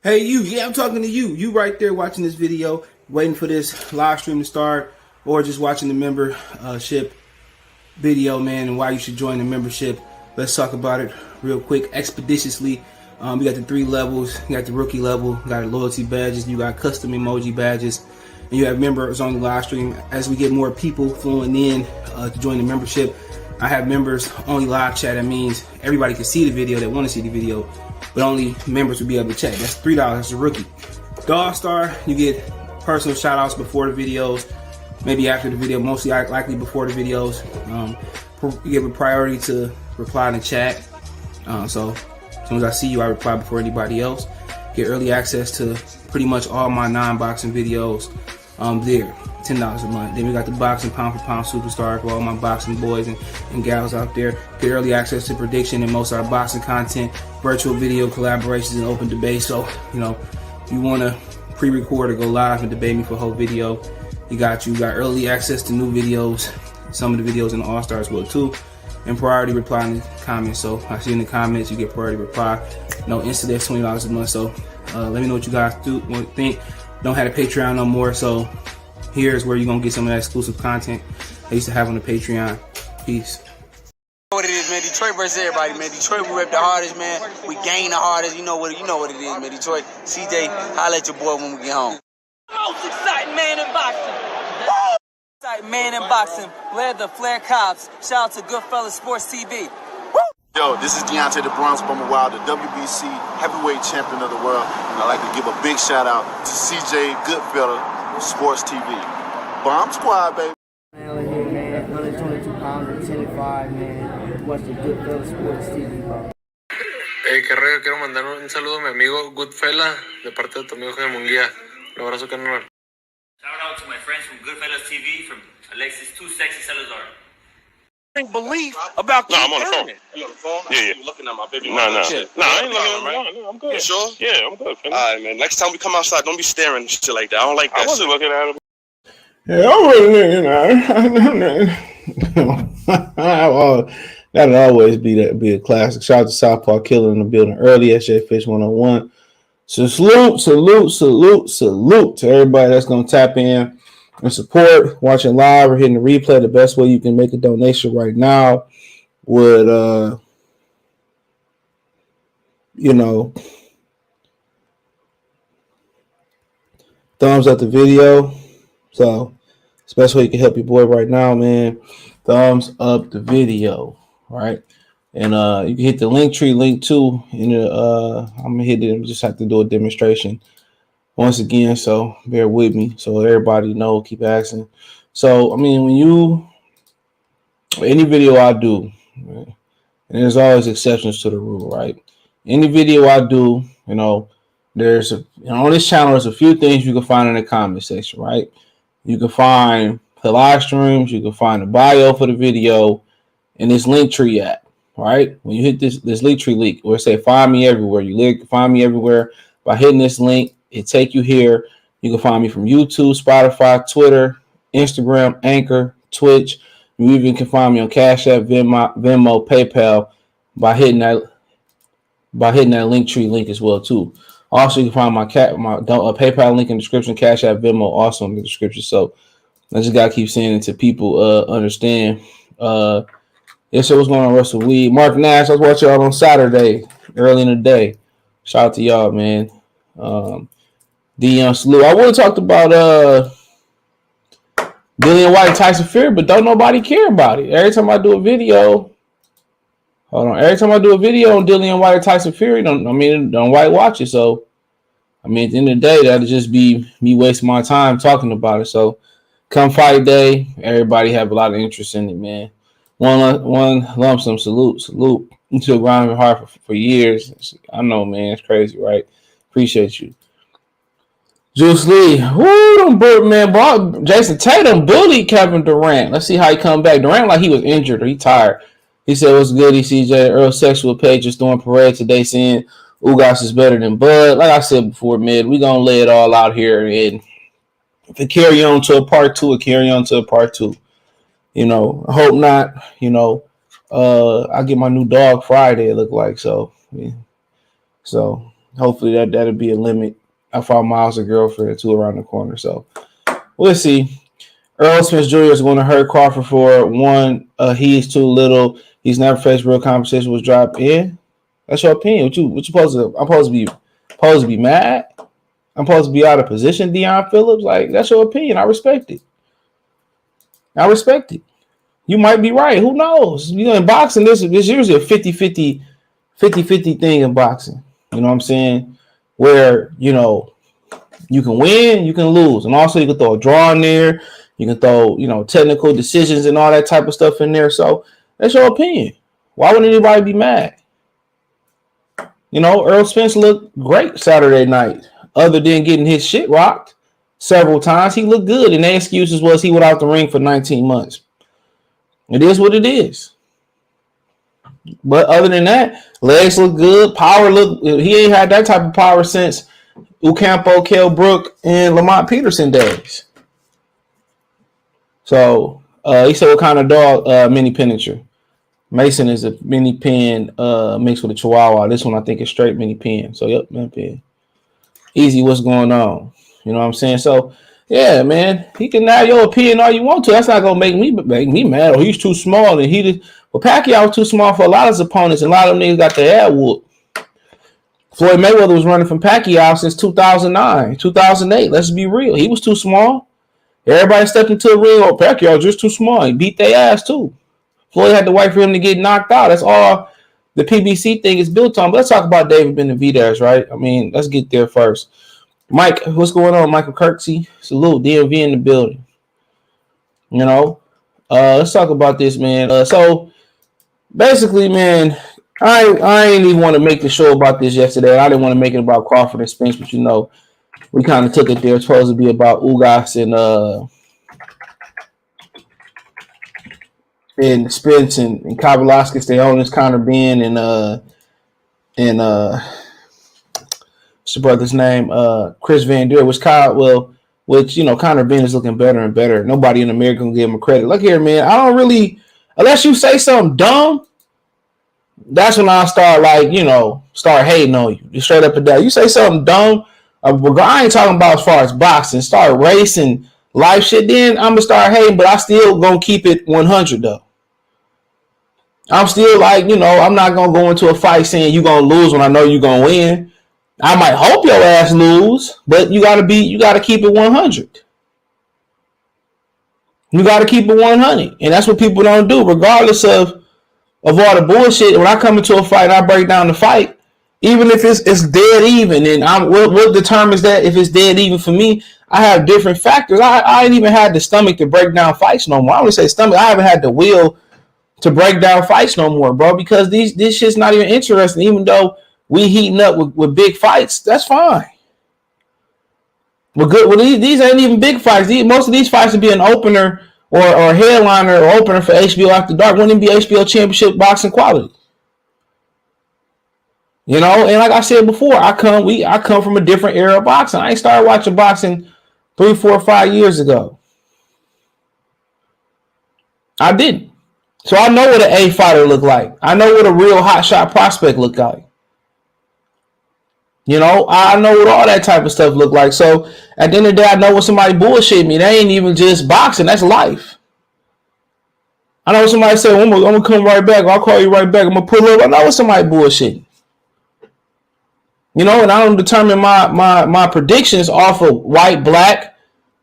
Hey, you. Yeah, I'm talking to you. You right there watching this video, waiting for this live stream to start, or just watching the membership video, man, and why you should join the membership. Let's talk about it real quick, expeditiously. We got the 3 levels. You got the rookie level, you got loyalty badges, you got custom emoji badges, and you have members on the live stream. As we get more people flowing in to join the membership, I have members only live chat. That means everybody can see the video that want to see the video, but only members will be able to chat. That's $3. That's a rookie. The All-Star, you get personal shout outs before the videos, maybe after the video, mostly likely before the videos. You give a priority to reply in the chat. So as soon as I see you, I reply before anybody else. Get early access to pretty much all my non-boxing videos there. $10 a month. Then we got the boxing pound for pound superstar for all my boxing boys and gals out there. Get early access to prediction and most of our boxing content, virtual video collaborations, and open debate. So, if you want to pre-record or go live and debate me for a whole video, you got early access to new videos, some of the videos in the All-Star as well too, and priority reply in the comments. So I see in the comments you get priority reply. No instant, that's $20 a month. So let me know what you guys think. Don't have a Patreon no more, so here's where you're gonna get some of that exclusive content I used to have on the Patreon. Peace. What it is, man. Detroit versus everybody, man. Detroit, we rep the hardest, man. We gain the hardest. You know what it is, man. Detroit, CJ, holla at your boy when we get home. Most exciting man in boxing. Exciting man in boxing. Led the Flair Cops. Shout out to Goodfellas Sports TV. Yo, this is Deontay the Bronx Bummer Wild, the WBC heavyweight champion of the world. And I'd like to give a big shout out to CJ Goodfellas Sports TV. Bomb Squad, baby. Man, here, man. 122 pounds and 10-5, man. Watch the Goodfellas Sports TV, bro. Hey, qué rollo, quiero mandar un saludo a mi amigo Goodfella de parte de tu amigo Jaime Munguía. Un abrazo, carnal. Shout out to my friends from Goodfellas TV, from Alexis Too Sexy Salazar. Belief about I'm on the phone. You on the phone? Yeah. You looking at my baby? No, I ain't looking right? No, I'm good. You sure? Yeah, I'm good. All right, man. Next time we come outside, don't be staring and shit like that. I don't like that. I wasn't looking at him. Yeah, well, that'll always be a classic. Shout out to Southpaw Killer in the building early. SJ Fish 101. So salute to everybody that's gonna tap in and support, watching live or hitting the replay. The best way you can make a donation right now would thumbs up the video. So it's the best way you can help your boy right now, man. Thumbs up the video, right? And you can hit the link tree link too. I'm gonna hit it and just have to do a demonstration once again. So bear with me, so everybody know. Keep asking. So I mean, when any video I do, right, and there's always exceptions to the rule, right? Any video I do, there's on this channel, there's a few things you can find in the comment section, right? You can find the live streams, you can find the bio for the video, and this link tree app, right? When you hit this link tree link, where it say find me everywhere, you find me everywhere by hitting this link. It take you here. You can find me from YouTube, Spotify, Twitter, Instagram, Anchor, Twitch. You even can find me on Cash App, Venmo, PayPal by hitting that link tree link as well too. Also, you can find my PayPal link in the description, Cash App, Venmo also in the description. So I just gotta keep saying it to people understand. Yeah, so what's going on, Russell Weed? Mark Nash, I was watching y'all on Saturday, early in the day. Shout out to y'all, man. Dion Salute. I would have talked about Dillian White and Tyson Fury, but don't nobody care about it. Every time I do a video on Dillian White and Tyson Fury, don't White watch it. So, I mean, at the end of the day, that'll just be me wasting my time talking about it. So, come fight day, everybody have a lot of interest in it, man. One lump sum salute. You still grinding hard for years. I know, man. It's crazy, right? Appreciate you. Juice Lee. Woo, man. Jason Tatum bullied Kevin Durant. Let's see how he come back. Durant like he was injured or he tired. He said, what's good, CJ? Earl Sexual Page just doing parade today saying Ugas is better than Bud. Like I said before, man, we going to lay it all out here. And if it carry on to a part two, it carry on to a part two. I hope not. I get my new dog Friday, it look like. So, yeah. So, hopefully that'll be a limit. I found Miles a girlfriend too around the corner, so we'll see. Errol Spence Jr. is going to hurt Crawford for one. He is too little. He's never faced real competition. Was dropped in. That's your opinion. What you supposed to? I'm supposed to be mad. I'm supposed to be out of position. Deion Phillips, like that's your opinion. I respect it. You might be right. Who knows? You know, in boxing, this usually a 50-50 thing in boxing. You know what I'm saying? Where, you know, you can win, you can lose. And also you can throw a draw in there. You can throw, you know, technical decisions and all that type of stuff in there. So that's your opinion. Why would anybody be mad? You know, Errol Spence looked great Saturday night. Other than getting his shit rocked several times, he looked good. And the excuses was he was out the ring for 19 months. It is what it is. But other than that, legs look good. Power look. He ain't had that type of power since Ocampo, Kell Brook, and Lamont Peterson days. So he said, "What kind of dog?" Mini Pinnature. Mason is a mini pin mixed with a Chihuahua. This one I think is straight mini pin. So yep, mini pin. Easy, what's going on? You know what I'm saying? So yeah, man, he can have your opinion all you want to. That's not gonna make me mad. Or he's too small, and well, Pacquiao was too small for a lot of his opponents, and a lot of them niggas got their head whooped. Floyd Mayweather was running from Pacquiao since 2009, 2008. Let's be real. He was too small. Everybody stepped into the ring. Oh, Pacquiao just too small. He beat their ass too. Floyd had to wait for him to get knocked out. That's all the PBC thing is built on. But let's talk about David Benavidez, right? I mean, let's get there first. Mike, what's going on? Michael Kirksey, salute. DMV in the building. You know, let's talk about this, man. So basically, man, I ain't even want to make the show about this yesterday. I didn't want to make it about Crawford and Spence, but you know, we kind of took it there. It's supposed to be about Ugas and Spence and Kavaliauskas. They own this Conor Ben and what's your brother's name? Chris Van Der, which you know, Conor Ben is looking better and better. Nobody in America can give him credit. Look here, man. I don't really, unless you say something dumb, that's when I start start hating on you. Just straight up and down. You say something dumb, I ain't talking about as far as boxing, start racing, life shit, then I'm gonna start hating, but I still gonna keep it 100 though. I'm still I'm not gonna go into a fight saying you gonna lose when I know you gonna win. I might hope your ass lose, but you gotta keep it 100. You gotta keep it 100, and that's what people don't do, regardless of all the bullshit. When I come into a fight and I break down the fight, even if it's dead even, and what determines that if it's dead even for me, I have different factors. I ain't even had the stomach to break down fights no more. I only say stomach. I haven't had the will to break down fights no more, bro, because this shit's not even interesting. Even though we heating up with big fights, that's fine. We're good. Well, these ain't even big fights. Most of these fights would be an opener or headliner or opener for HBO After Dark. Wouldn't even be HBO Championship boxing quality. You know, and like I said before, I come from a different era of boxing. I ain't started watching boxing 3, 4, 5 years ago. I didn't. So I know what an A fighter look like. I know what a real hot shot prospect look like. You know, I know what all that type of stuff look like. So at the end of the day, I know when somebody bullshit me. They ain't even just boxing. That's life. I know when somebody say, well, I'm gonna come right back. I'll call you right back. I'm gonna pull up. I know when somebody bullshit. You know, and I don't determine my predictions off of white, black.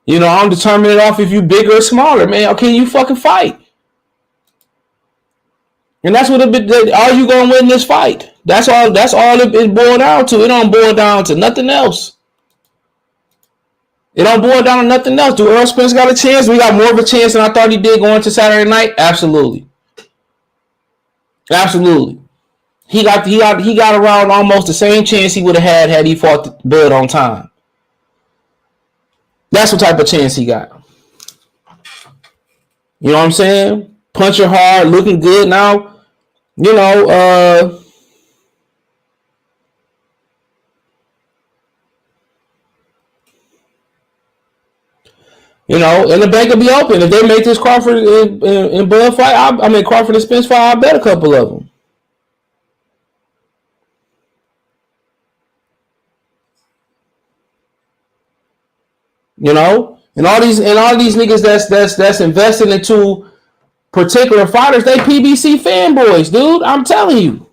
You know, I don't determine it off if you bigger or smaller, man. Okay, you fucking fight. And that's what are you gonna win this fight? That's all it boiled down to. It don't boil down to nothing else. It don't boil down to nothing else. Do Errol Spence got a chance? We got more of a chance than I thought he did going to Saturday night. Absolutely. Absolutely. He got around almost the same chance he would have had he fought the Bud on time. That's what type of chance he got. You know what I'm saying? Punching hard, looking good now. You know, and the bank will be open. If they make this Crawford and Bud fight, Crawford and Spence fight, I bet a couple of them. You know, and all these niggas that's invested into particular fighters, they PBC fanboys, dude. I'm telling you.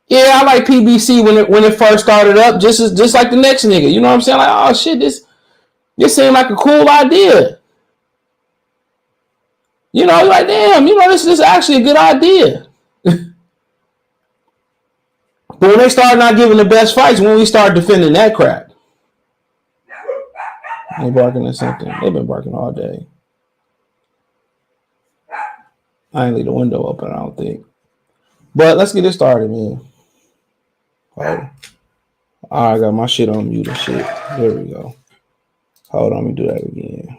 Yeah, I like PBC when it first started up, just like the next nigga. You know what I'm saying? Like, oh shit, this seemed like a cool idea. You know, like damn, you know, this is actually a good idea. But when they started not giving the best fights, when we started defending that crap. They barking at something. They've been barking all day. I ain't leave the window open, I don't think. But let's get this started, man. Oh, I got my shit on mute and shit. There we go. Hold on, let me do that again.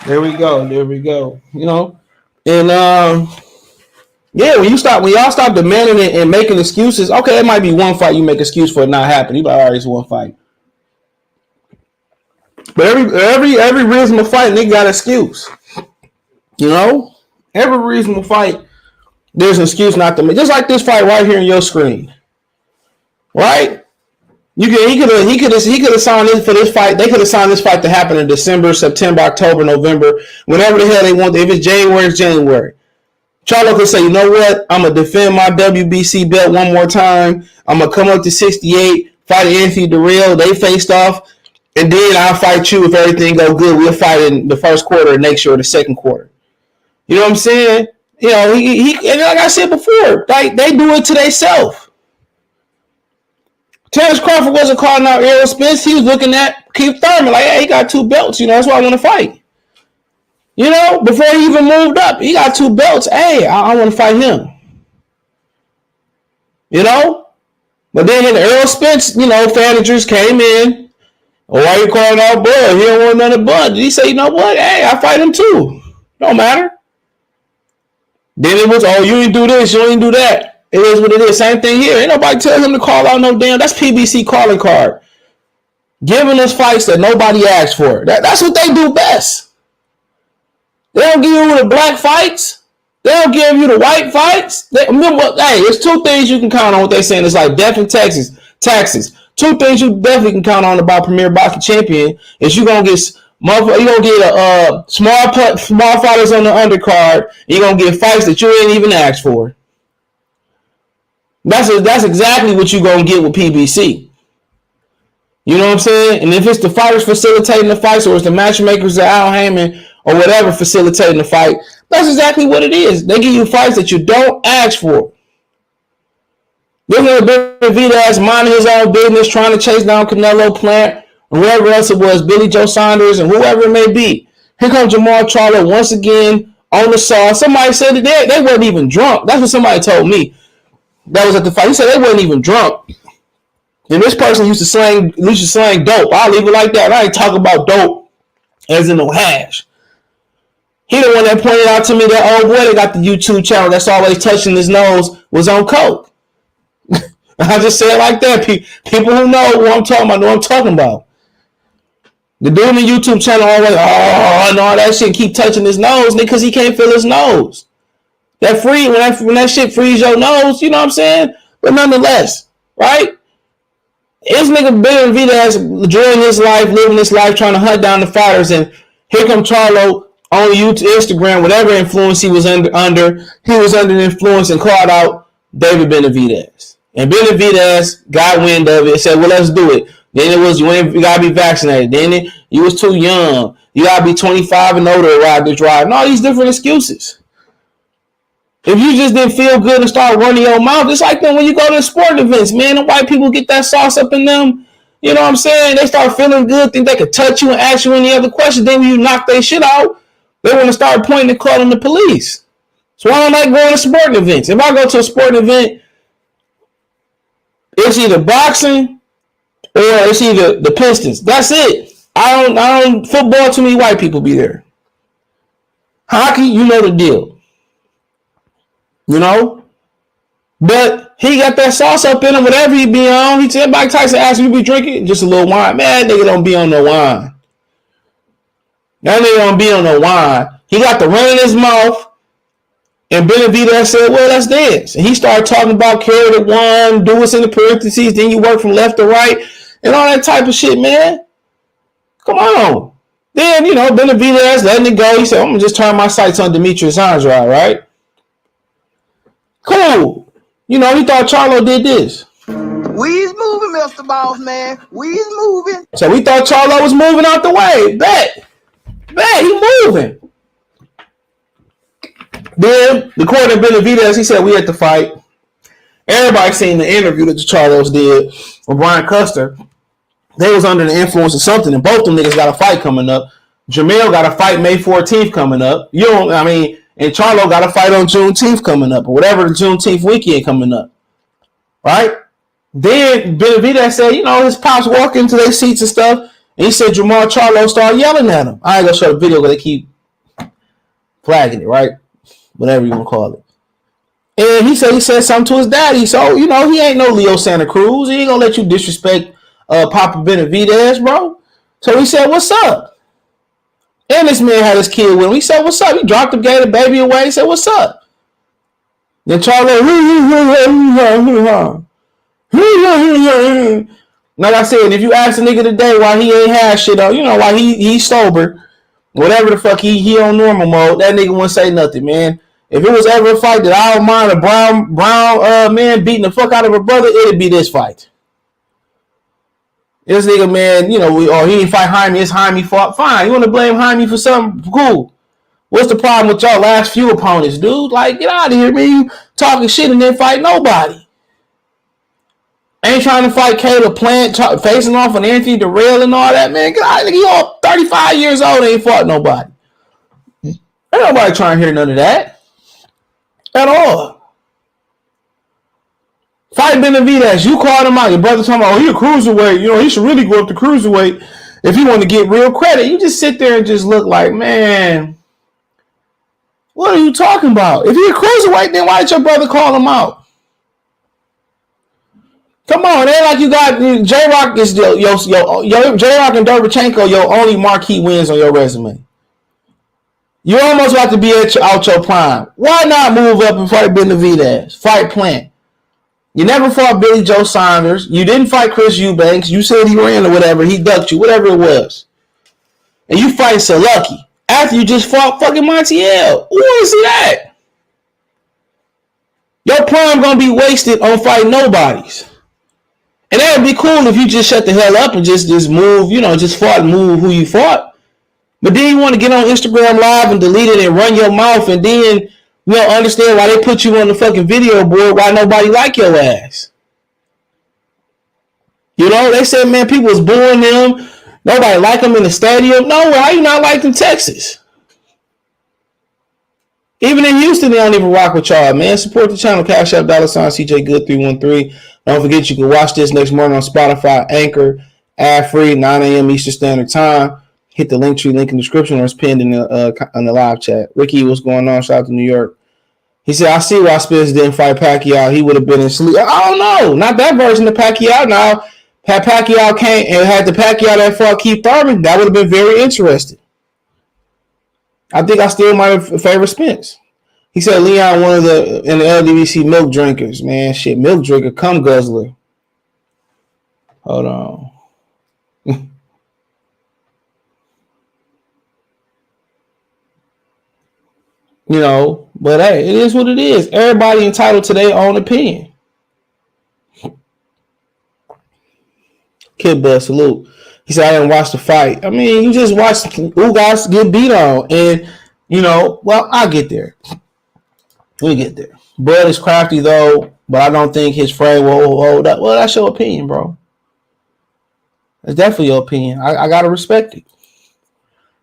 There we go. You know, and yeah, when y'all stop demanding it and making excuses, okay, it might be one fight you make excuse for it not happening. You like, all right, it's one fight. But every reasonable fight, nigga got an excuse. You know, every reasonable fight, there's an excuse not to make. Just like this fight right here on your screen, right? He could have signed in for this fight. They could have signed this fight to happen in December, September, October, November, whenever the hell they want. If it's January, it's January. Charlo could say, you know what? I'm gonna defend my WBC belt one more time. I'm gonna come up to 68, fight Anthony Durrell. They faced off. And then I'll fight you if everything go good. We'll fight in the first quarter next year or the second quarter. You know what I'm saying? You know, he and like I said before, they do it to themselves. Terence Crawford wasn't calling out Errol Spence. He was looking at Keith Thurman like, hey, he got 2 belts. You know, that's why I want to fight. You know, before he even moved up, he got 2 belts. Hey, I want to fight him. You know? But then Errol Spence, you know, managers came in. Why you calling out Bud? He don't want nothing but. He say, you know what? Hey, I fight him too. Don't matter. Then it was, oh, you didn't do this, you didn't do that. It is what it is. Same thing here. Ain't nobody tell him to call out no damn. That's PBC calling card. Giving us fights that nobody asked for. That's what they do best. They don't give you the black fights. They don't give you the white fights. Remember, hey, there's 2 things you can count on what they're saying. It's like death and taxes. 2 things you definitely can count on about Premier Boxing Champion is you're gonna get small fighters on the undercard. And you're gonna get fights that you ain't even asked for. That's exactly what you're gonna get with PBC. You know what I'm saying? And if it's the fighters facilitating the fights, or it's the matchmakers or Al Heyman or whatever facilitating the fight, that's exactly what it is. They give you fights that you don't ask for. This nigga Benavidez minding his own business, trying to chase down Canelo Plant, or whoever else it was, Billy Joe Saunders, and whoever it may be. Here comes Jermall Charlo once again on the sauce. Somebody said that they weren't even drunk. That's what somebody told me. That was at the fight. He said they weren't even drunk. And this person used to slang dope. I'll leave it like that. I ain't talking about dope as in no hash. He the one that pointed out to me that old boy that got the YouTube channel that's always touching his nose was on coke. I just say it like that. People who know what I'm talking about know what I'm talking about. The dude on the YouTube channel always, and all that shit, keep touching his nose because he can't feel his nose. When that shit frees your nose, you know what I'm saying? But nonetheless, right? This nigga Benavidez enjoying his life, living his life, trying to hunt down the fighters, and here comes Charlo on YouTube, Instagram, whatever influence he was under. He was under the influence and called out David Benavidez. And Benavidez got wind of it and said, well, let's do it. Then it was, you got to be vaccinated. Then you was too young. You got to be 25 and older to ride this ride. And all these different excuses. If you just didn't feel good and start running your mouth, it's like when you go to sporting events, man, the white people get that sauce up in them. You know what I'm saying? They start feeling good, think they could touch you and ask you any other questions. Then when you knock their shit out, they want to start pointing and calling the police. So I don't like going to sporting events. If I go to a sporting event, it's either boxing or it's either the Pistons. That's it. I don't football, too many white people be there. Hockey, you know the deal. You know? But he got that sauce up in him, whatever he be on. He said, Mike Tyson asked him, you be drinking? Just a little wine. Man, that nigga don't be on no wine. That nigga don't be on no wine. He got the ring in his mouth. And Benavidez said, well, let's dance. And he started talking about carry the one, do what's in the parentheses, then you work from left to right, and all that type of shit, man. Come on. Then, Benavidez letting it go. He said, I'm going to just turn my sights on Demetrius Andrade, right? Cool. He thought Charlo did this. We's moving, Mr. Boss Man. We's moving. So we thought Charlo was moving out the way. Bet, he moving. Then, according to Benavidez, he said we had to fight. Everybody seen the interview that the Charlos did with Brian Custer. They was under the influence of something, and both them niggas got a fight coming up. Jermall got a fight May 14th coming up. And Charlo got a fight on Juneteenth coming up, or whatever the Juneteenth weekend coming up. Right? Then Benavidez said, his pops walk into their seats and stuff, and he said Jermall Charlo started yelling at him. I ain't gonna show the video because they keep flagging it, right? Whatever you want to call it. And he said something to his daddy. So, he ain't no Leo Santa Cruz. He ain't gonna let you disrespect Papa Benavidez, bro. So he said, what's up? And this man had his kid with him. He said, what's up? He dropped him, gave the baby away. He said, what's up? Then Charlo, like I said, if you ask a nigga today why he ain't had shit on, why he's sober, whatever the fuck he on normal mode, that nigga wouldn't say nothing, man. If it was ever a fight that I don't mind a brown man beating the fuck out of a brother, it'd be this fight. This nigga, man, he didn't fight Jaime. It's Jaime fought. Fine, you want to blame Jaime for something? Cool. What's the problem with y'all last few opponents, dude? Like, get out of here, man. You talking shit and then fight nobody. Ain't trying to fight Caleb Plant, facing off on Anthony Durrell and all that, man. Get out of here. You all 35 years old, ain't fought nobody. Ain't nobody trying to hear none of that. At all. Fight Benavidez. You called him out. Your brother talking about, he a cruiserweight. He should really go up to cruiserweight if he want to get real credit. You just sit there and just look like, man, what are you talking about? If he a cruiserweight, then why did your brother call him out? Come on, it ain't like you got J-Rock is your J-Rock and Derbychenko, your only marquee wins on your resume. You almost about to be out your prime. Why not move up and fight Benavidez? Fight Plant. You never fought Billy Joe Saunders. You didn't fight Chris Eubanks. You said he ran or whatever. He ducked you, whatever it was. And you fight Salucky after you just fought fucking Montiel. Who want to see that? Your prime gonna be wasted on fighting nobodies. And that would be cool if you just shut the hell up and just move, just fought and move who you fought. But then you want to get on Instagram Live and delete it and run your mouth, and then you don't understand why they put you on the fucking video board, why nobody like your ass. They said, man, people was booing them. Nobody like them in the stadium. No, how you not like them in Texas? Even in Houston, they don't even rock with y'all, man. Support the channel. Cash App, $CJ Good 313. Don't forget you can watch this next morning on Spotify, Anchor, ad-free, 9 a.m. Eastern Standard Time. Hit the link in the description, or it's pinned in the live chat. Ricky, what's going on? Shout out to New York. He said, I see why Spence didn't fight Pacquiao. He would have been in sleep. I don't know. Not that version of Pacquiao. Now, had Pacquiao came and had the Pacquiao that fought Keith Thurman, that would have been very interesting. I think I still might have favored Spence. He said Leon, one of the LDBC milk drinkers. Man, shit, milk drinker, cum guzzler. Hold on. But hey, it is what it is. Everybody entitled to their own opinion. Kid Bud, salute. He said, I didn't watch the fight. I mean, you just watched Ugas get beat on. And, well, I'll get there. We'll get there. Bud is crafty, though, but I don't think his frame will hold up. Well, that's your opinion, bro. That's definitely your opinion. I got to respect it.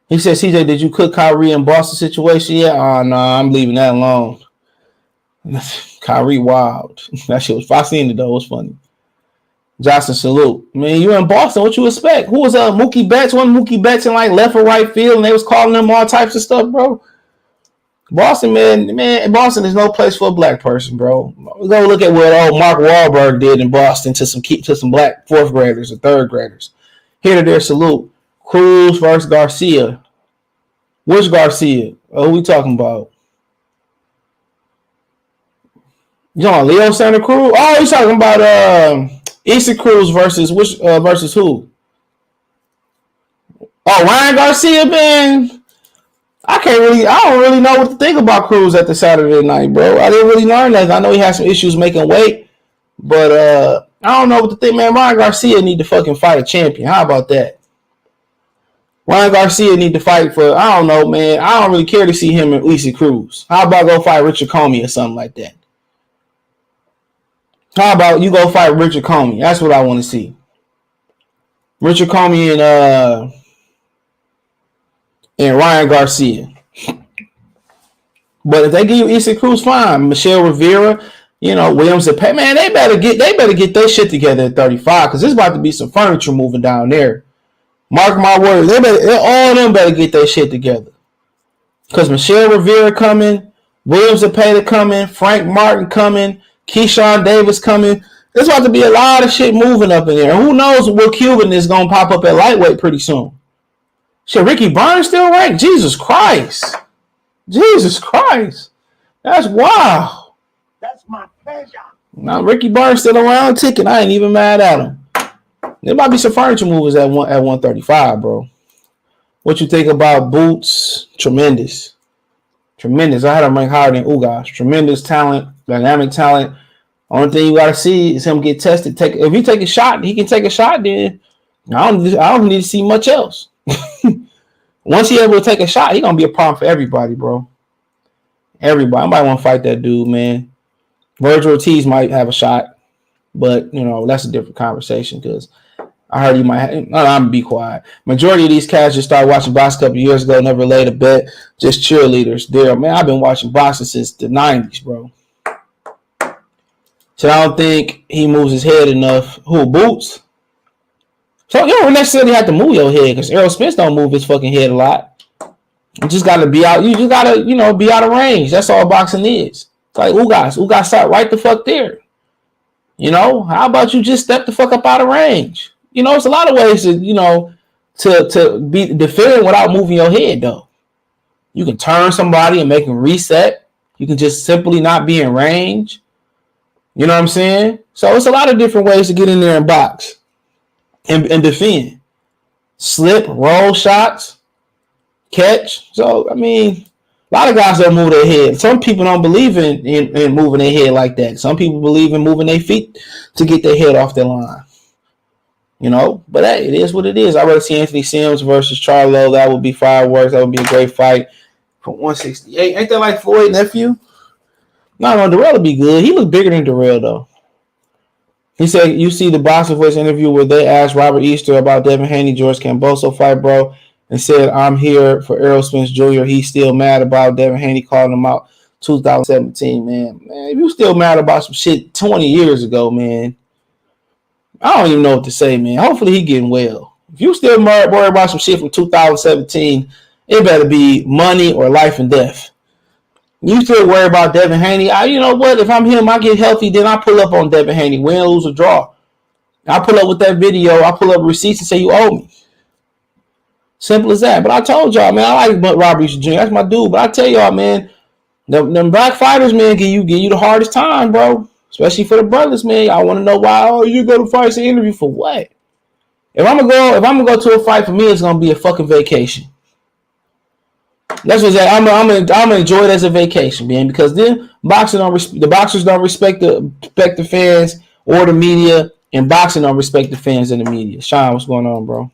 He said, CJ, did you cook Kyrie in Boston situation yet? Oh, no, I'm leaving that alone. Kyrie wild. That shit was, if I seen it, though, it was funny. Johnson, salute. Man, you in Boston, what you expect? Who was Mookie Betts? One Mookie Betts in like left or right field, and they was calling them all types of stuff, bro. Boston, man, Boston is no place for a black person, bro. We're going to look at what old Mark Wahlberg did in Boston to some black fourth graders or third graders. Here to their salute. Cruz versus Garcia. Which Garcia? Who we talking about? You know, Leo Santa Cruz. Oh, he's talking about Issa Cruz versus versus who? Oh, Ryan Garcia, man. I don't really know what to think about Cruz at the Saturday night, bro. I didn't really learn that. I know he had some issues making weight, but I don't know what to think, man. Ryan Garcia need to fucking fight a champion. How about that? Ryan Garcia need to fight for, I don't know, man. I don't really care to see him and Issa Cruz. How about go fight Richard Comey or something like that? How about you go fight Richard Comey? That's what I want to see. Richard Comey and Ryan Garcia. But if they give you Issa Cruz, fine. Michelle Rivera, you know, Williams and Pay, man, they better get their shit together at 35 because there's about to be some furniture moving down there. Mark my words, all of them better get their shit together. Because Michelle Rivera coming, Williams and Pay coming, Frank Martin coming, Keyshawn Davis coming. There's about to be a lot of shit moving up in there. Who knows what Cuban is going to pop up at lightweight pretty soon. Shit, Ricky Burns still ranked? Jesus Christ. Jesus Christ. That's wild. That's my pleasure. Now, Ricky Burns still around ticking. I ain't even mad at him. There might be some furniture movers at 135, bro. What you think about Boots? Tremendous. Tremendous. I had him ranked higher than Ugas. Tremendous talent, dynamic talent. Only thing you got to see is him get tested. If he take a shot, he can take a shot, then I don't need to see much else. Once he able to take a shot, he going to be a problem for everybody, bro. Everybody. I might want to fight that dude, man. Virgil Ortiz might have a shot, but, you know, that's a different conversation because I heard he might have. No, I'm going to be quiet. Majority of these cats just started watching boxing a couple years ago, never laid a bet, just cheerleaders. There, man, I've been watching boxing since the 90s, bro. So I don't think he moves his head enough. Who, Boots? So you don't necessarily have to move your head because Errol Spence don't move his fucking head a lot. You just got to be out. You just got to, you know, be out of range. That's all boxing is. It's like Ugas. Ugas start right the fuck there. You know, how about you just step the fuck up out of range? You know, it's a lot of ways to, you know, to be defending without moving your head, though. You can turn somebody and make them reset. You can just simply not be in range. You know what I'm saying? So it's a lot of different ways to get in there and box and defend. Slip, roll shots, catch. So, I mean, a lot of guys don't move their head. Some people don't believe in moving their head like that. Some people believe in moving their feet to get their head off their line. You know, but hey, it is what it is. I'd rather see Anthony Sims versus Charlo. That would be fireworks. That would be a great fight for 168. Ain't that like Floyd nephew? No, Darrell would be good. He looked bigger than Darrell, though. He said, you see the Boxing Voice interview where they asked Robert Easter about Devin Haney, George Camboso fight, bro, and said, I'm here for Errol Spence Jr. He's still mad about Devin Haney calling him out 2017, man. Man, if you still mad about some shit 20 years ago, man, I don't even know what to say, man. Hopefully he getting well. If you still worried about some shit from 2017, it better be money or life and death. You still worry about Devin Haney. You know what? If I'm him, I get healthy, then I pull up on Devin Haney. Win, lose, or draw. I pull up with that video. I pull up receipts and say, you owe me. Simple as that. But I told y'all, man, I like Robert Easter Jr. That's my dude. But I tell y'all, man, them black fighters, man, give you the hardest time, bro. Especially for the brothers, man. I want to know why. Oh, you go to fights and interview for what? If I'm gonna go to a fight, for me, it's gonna be a fucking vacation. That's what I'm gonna enjoy it as a vacation, man. Because then the boxers don't respect the fans or the media, and boxing don't respect the fans and the media. Sean, what's going on, bro?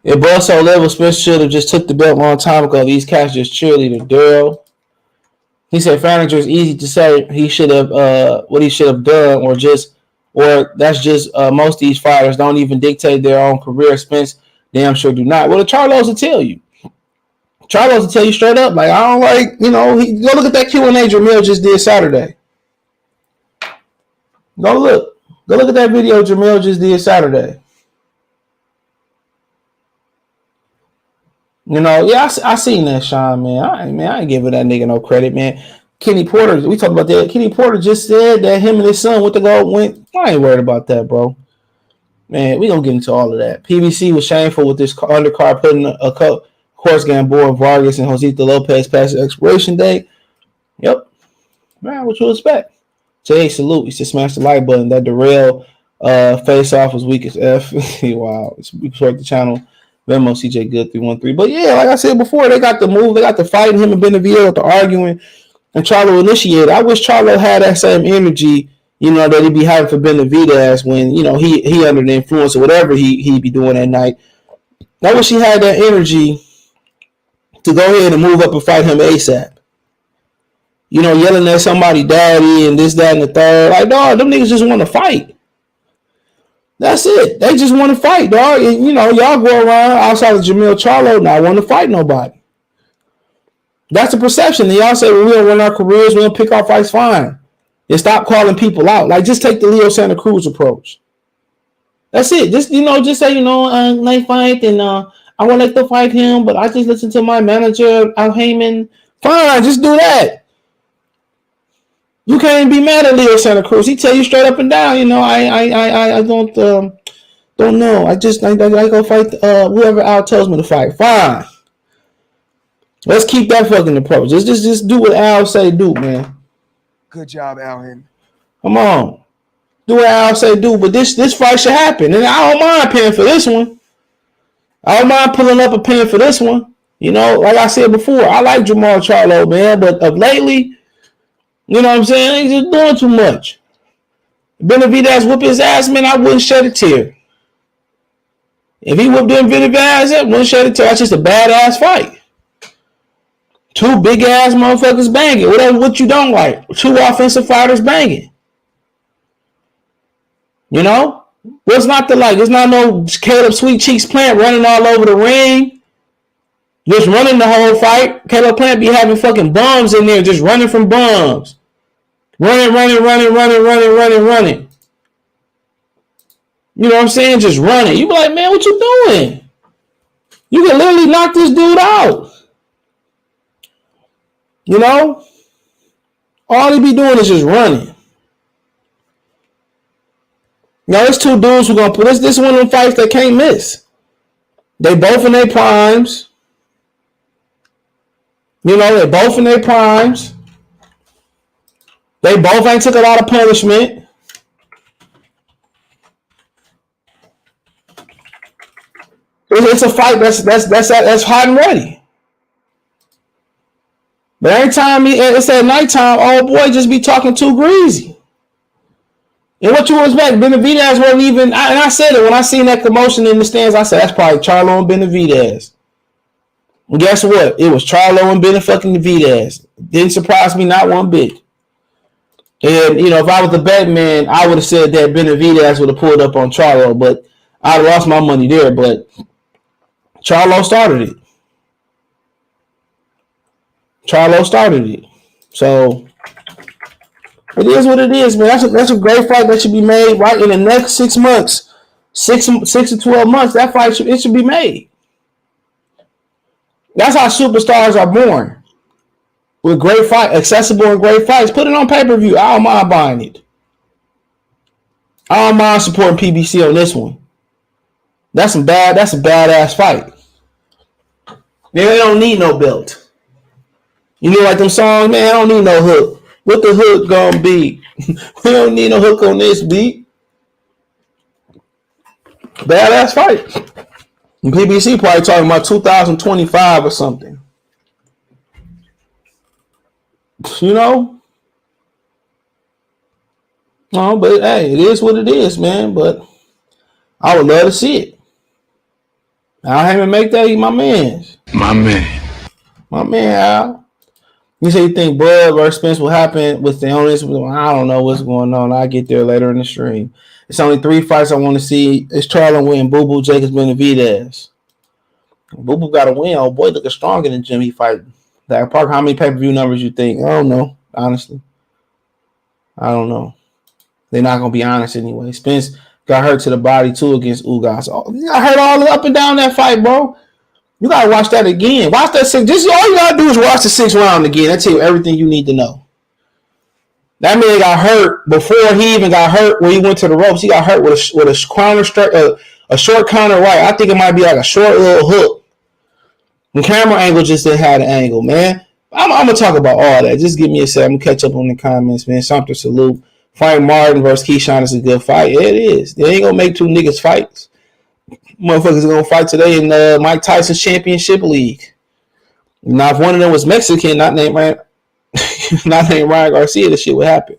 If Buzz so level, Spence should have just took the belt a long time ago. These cats just cheerleader. Daryl. He said Frazier is easy to say he should have what he should have done, or that's just most of these fighters don't even dictate their own career. Spence damn sure do not. Well, the Charlos will tell you. Charlos will tell you straight up, like, I don't like, you know, go look at that Q&A Jermall just did Saturday. Go look at that video Jermall just did Saturday. You know, yeah, I seen that, Sean, man. I ain't giving that nigga no credit, man. Kenny Porter, we talked about that. Kenny Porter just said that him and his son went to go. I ain't worried about that, bro. Man, we gonna get into all of that. PBC was shameful with this undercard putting a course Gamboa, Vargas, and Josita Lopez past the expiration date. Yep. Man, what you expect? Jay, salute. He said smash the like button. That derail face off was weak as F. Wow. We support the channel. Venmo CJ Good 313. But yeah, like I said before, they got the move. They got the fight. Him and Benavidez got the arguing. And Charlo initiated. I wish Charlo had that same energy, that he'd be having for Benavidez when, he under the influence of whatever he'd be doing that night. I wish he had that energy to go ahead and move up and fight him ASAP. Yelling at somebody daddy and this, that, and the third. Like, dog, them niggas just want to fight. That's it. They just want to fight, dog. And, y'all go around outside of Jermall Charlo not want to fight nobody. That's the perception. And y'all say, well, we don't run our careers, we don't pick our fights, fine. And stop calling people out. Like, just take the Leo Santa Cruz approach. That's it. Just, just say, night fight, and I would like to fight him, but I just listen to my manager, Al Heyman. Fine, just do that. You can't be mad at Leo Santa Cruz. He tell you straight up and down, I don't know. I go fight whoever Al tells me to fight. Fine. Let's keep that fucking approach. Just do what Al say do, man. Good job, Al. Come on. Do what Al say do, but this fight should happen. And I don't mind paying for this one. I don't mind pulling up a paying for this one. Like I said before, I like Jermall Charlo, man, but of lately, you know what I'm saying? He's just doing too much. Benavidez whoop his ass, man, I wouldn't shed a tear. If he whooped Benavidez, I wouldn't shed a tear. That's just a badass fight. Two big ass motherfuckers banging. What you don't like? Two offensive fighters banging. What's not to like? It's not no Caleb Sweet Cheeks Plant running all over the ring. Just running the whole fight. Caleb Plant be having fucking bums in there, just running from bums. Running. You know what I'm saying? Just running. You be like, man, what you doing? You can literally knock this dude out. All he be doing is just running. Now, there's two dudes who gonna put this one of them fights that can't miss. They both in their primes. They both in their primes. They both ain't took a lot of punishment. It's a fight that's hot and ready. But every time it's at nighttime, old boy just be talking too greasy. And what you expect? Benavidez wasn't even. And I said it when I seen that commotion in the stands. I said that's probably Charlo and Benavidez. And guess what? It was Charlo and Benavidez. Didn't surprise me not one bit. And if I was the bet man, I would have said that Benavidez would have pulled up on Charlo, but I'd have lost my money there. But Charlo started it. So it is what it is, man. That's a great fight that should be made right in the next 6 months, 6 to 12 months. That fight should be made. That's how superstars are born. With great fight, accessible and great fights. Put it on pay-per-view. I don't mind buying it. I don't mind supporting PBC on this one. That's a badass fight. They don't need no belt. Like them songs, man, I don't need no hook. What the hook gonna be? We don't need no hook on this beat. Badass fight. And PBC probably talking about 2025 or something. No, but hey, it is what it is, man. But I would love to see it. I'll have him make that my man. My man, Al. You say you think Bud versus Spence will happen with the owners? I don't know what's going on. I'll get there later in the stream. It's only 3 fights I want to see. It's Charlo win, Boo Boo, Jacobs, Benavidez. Boo Boo got to win. Oh boy, looking stronger than Jimmy fighting. That Park, how many pay-per-view numbers you think? I don't know, honestly. I don't know. They're not going to be honest anyway. Spence got hurt to the body, too, against Ugas. Oh, he got hurt all up and down that fight, bro. You got to watch that again. Watch that six. Just all you got to do is watch the 6th round again. That tell you everything you need to know. That man got hurt before he even got hurt when he went to the ropes. He got hurt with a counter strike, a short counter right. I think it might be like a short little hook. The camera angle just didn't have the angle, man. I'm gonna talk about all that. Just give me a second. I'm gonna catch up on the comments, man. Sumter salute. Frank Martin versus Keyshawn is a good fight. Yeah, it is. They ain't gonna make two niggas fights. Motherfuckers are gonna fight today in Mike Tyson's Championship League. Now, if one of them was Mexican, not named Ryan Garcia, this shit would happen.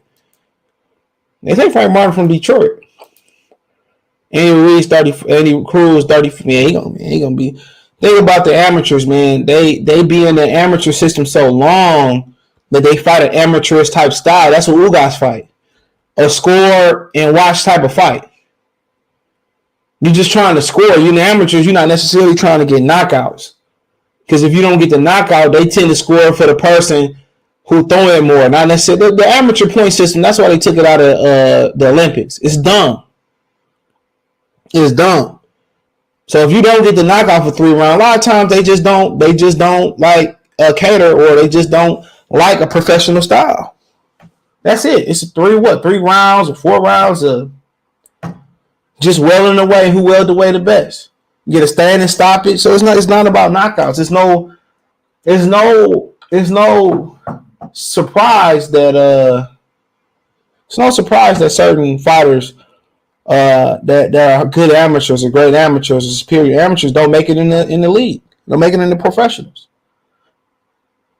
They say Frank Martin from Detroit. Andy Cruz 30. Man, he gonna be. Think about the amateurs, man. They be in the amateur system so long that they fight an amateurish type style. That's what Ugas fight. A score and watch type of fight. You're just trying to score. You're in the amateurs. You're not necessarily trying to get knockouts. Because if you don't get the knockout, they tend to score for the person who throw it more. Not necessarily the amateur point system. That's why they took it out of the Olympics. It's dumb. It's dumb. So if you don't get the knockout for 3 rounds, a lot of times they just don't like a cater, or they just don't like a professional style. That's it. It's 3 rounds or 4 rounds of just welling away who welled away the best. You get a stand and stop it. So it's not about knockouts. It's no surprise that certain fighters that are good amateurs or great amateurs or superior amateurs don't make it in the league. Don't make it in the professionals.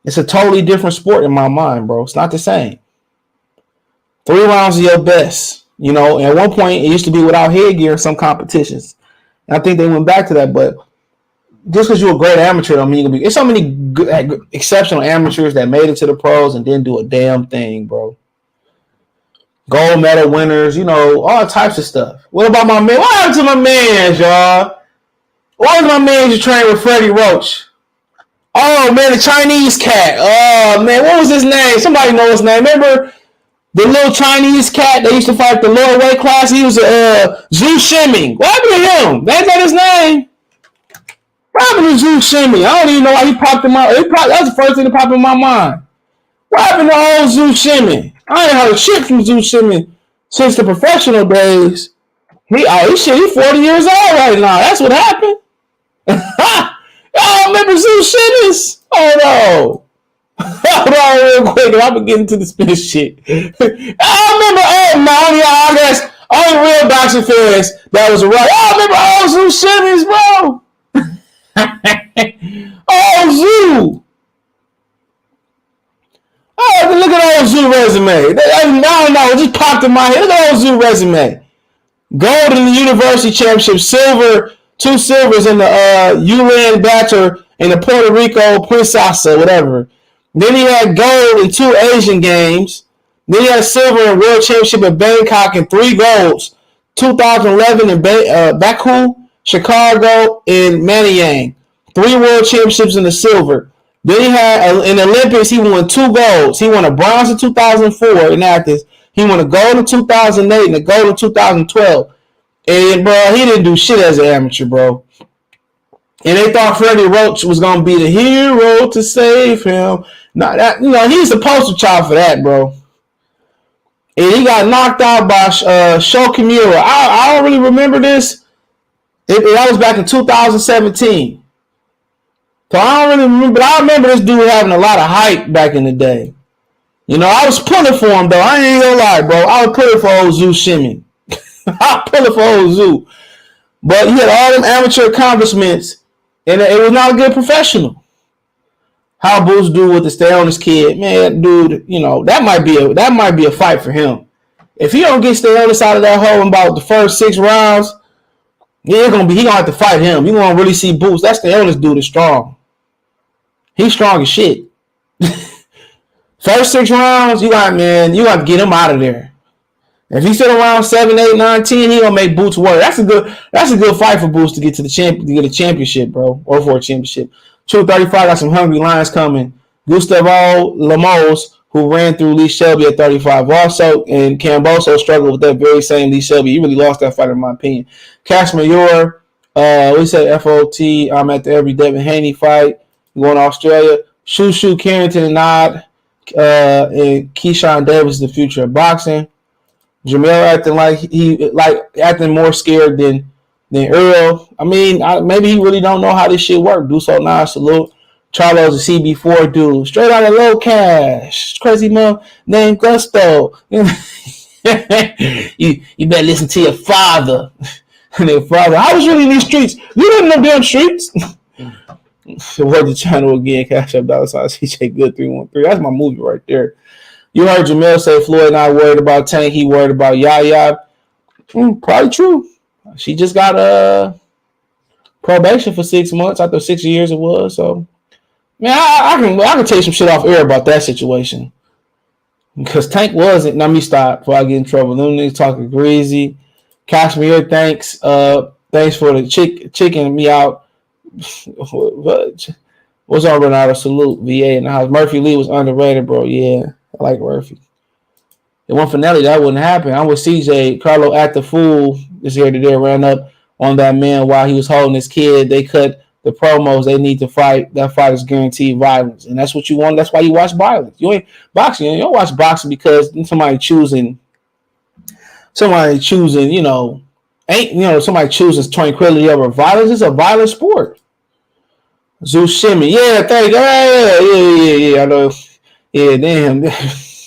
It's a totally different sport in my mind, bro. It's not the same. 3 rounds of your best. You know, at one point it used to be without headgear in some competitions. And I think they went back to that, but just because you're a great amateur don't mean you're gonna be. There's so many good, exceptional amateurs that made it to the pros and didn't do a damn thing, bro. Gold medal winners, you know, all types of stuff. What about my man? What happened to my man, y'all? Why was my man just train with Freddie Roach? Oh man, the Chinese cat. Oh man, what was his name? Somebody know his name. Remember the little Chinese cat that used to fight the lower weight class? He was Zhu Shiming. What happened to him? That's not his name. What happened to Zhu Shiming? I don't even know why he popped in my. That was the first thing that popped in my mind. What happened to old Zhu Shiming? I ain't heard shit from Zhu Shiming since the professional days. He 40 years old right now. That's what happened. Y'all remember Zhu Shiming? Oh no. Hold on real quick, and I'm gonna get into the spin shit. I remember, I guess only real boxing fans that was right. I remember Zhu Shimmy, bro. Zhu. Oh, look at old Zhu resume. I don't know, it just popped in my head. Look at old Zhu resume. Gold in the University Championship, silver, 2 silvers in the ULAN Bachelor and the Puerto Rico Princesa, whatever. Then he had gold in 2 Asian games. Then he had silver in World Championship in Bangkok and 3 golds. 2011 in Baku, Chicago, and Manayang. 3 World Championships in the silver. Then he had in the Olympics, he won 2 golds. He won a bronze in 2004 in Athens. He won a gold in 2008 and a gold in 2012. And, bro, he didn't do shit as an amateur, bro. And they thought Freddie Roach was going to be the hero to save him. Not that, he's the poster child for that, bro. And he got knocked out by Sho Kimura. I don't really remember this. That was back in 2017. So I don't really remember. But I remember this dude having a lot of hype back in the day. I was pulling for him, though. I ain't gonna lie, bro. I was pulling for old Zhu Shimmy. I was pulling for old Zhu. But he had all them amateur accomplishments. And it was not a good professional. How Boots do with the stay on his kid, man, dude, that might be a fight for him. If he don't get stay on the side of that hole in about the first 6 rounds, he gonna have to fight him. You gonna really see Boots. That's the illness dude is strong. He's strong as shit. First 6 rounds, you got to get him out of there. If he sit around 7, 8, 9, 10, he gonna make Boots work. That's a good fight for Boots to get to the championship, bro, or for a championship. 235 got some hungry lions coming. Gustavo Lemos, who ran through Lee Shelby at 35, also, and Camboso struggled with that very same Lee Shelby. He really lost that fight, in my opinion. Cash Mayor, we said FOT. I'm at the every Devin Haney fight. Going to Australia. Shushu Carrington and Nod, and Keyshawn Davis, the future of boxing. Jermall acting more scared than Earl. I mean, maybe he really don't know how this shit works. Do so now, salute. Charlo's a CB4 dude, straight out of low cash, crazy mom named Gusto. You better listen to your father. And their father, I was really in these streets. You didn't know damn streets. Support the channel again. Cash App $sign CJ Good 313. That's my movie right there. You heard Jermall say Floyd not worried about Tank. He worried about Yaya. Probably true. She just got probation for 6 months after 6 years it was. So, man, I can take some shit off air about that situation. Because Tank wasn't. Let me stop before I get in trouble. Them niggas talking greasy. Kashmir, thanks. Thanks for the chicking me out. What's up, Renato? Salute. VA in the house. Murphy Lee was underrated, bro. Yeah, I like Murphy. It wasn't for Nelly, that wouldn't happen. I'm with CJ. Carlo at the fool this year today ran up on that man while he was holding his kid. They cut the promos. They need to fight. That fight is guaranteed violence. And that's what you want. That's why you watch violence. You ain't boxing. You don't watch boxing because somebody choosing, somebody chooses tranquility over violence. It's a violent sport. Zeus Shimmy. Yeah, thank you. Yeah. I know. Yeah, damn.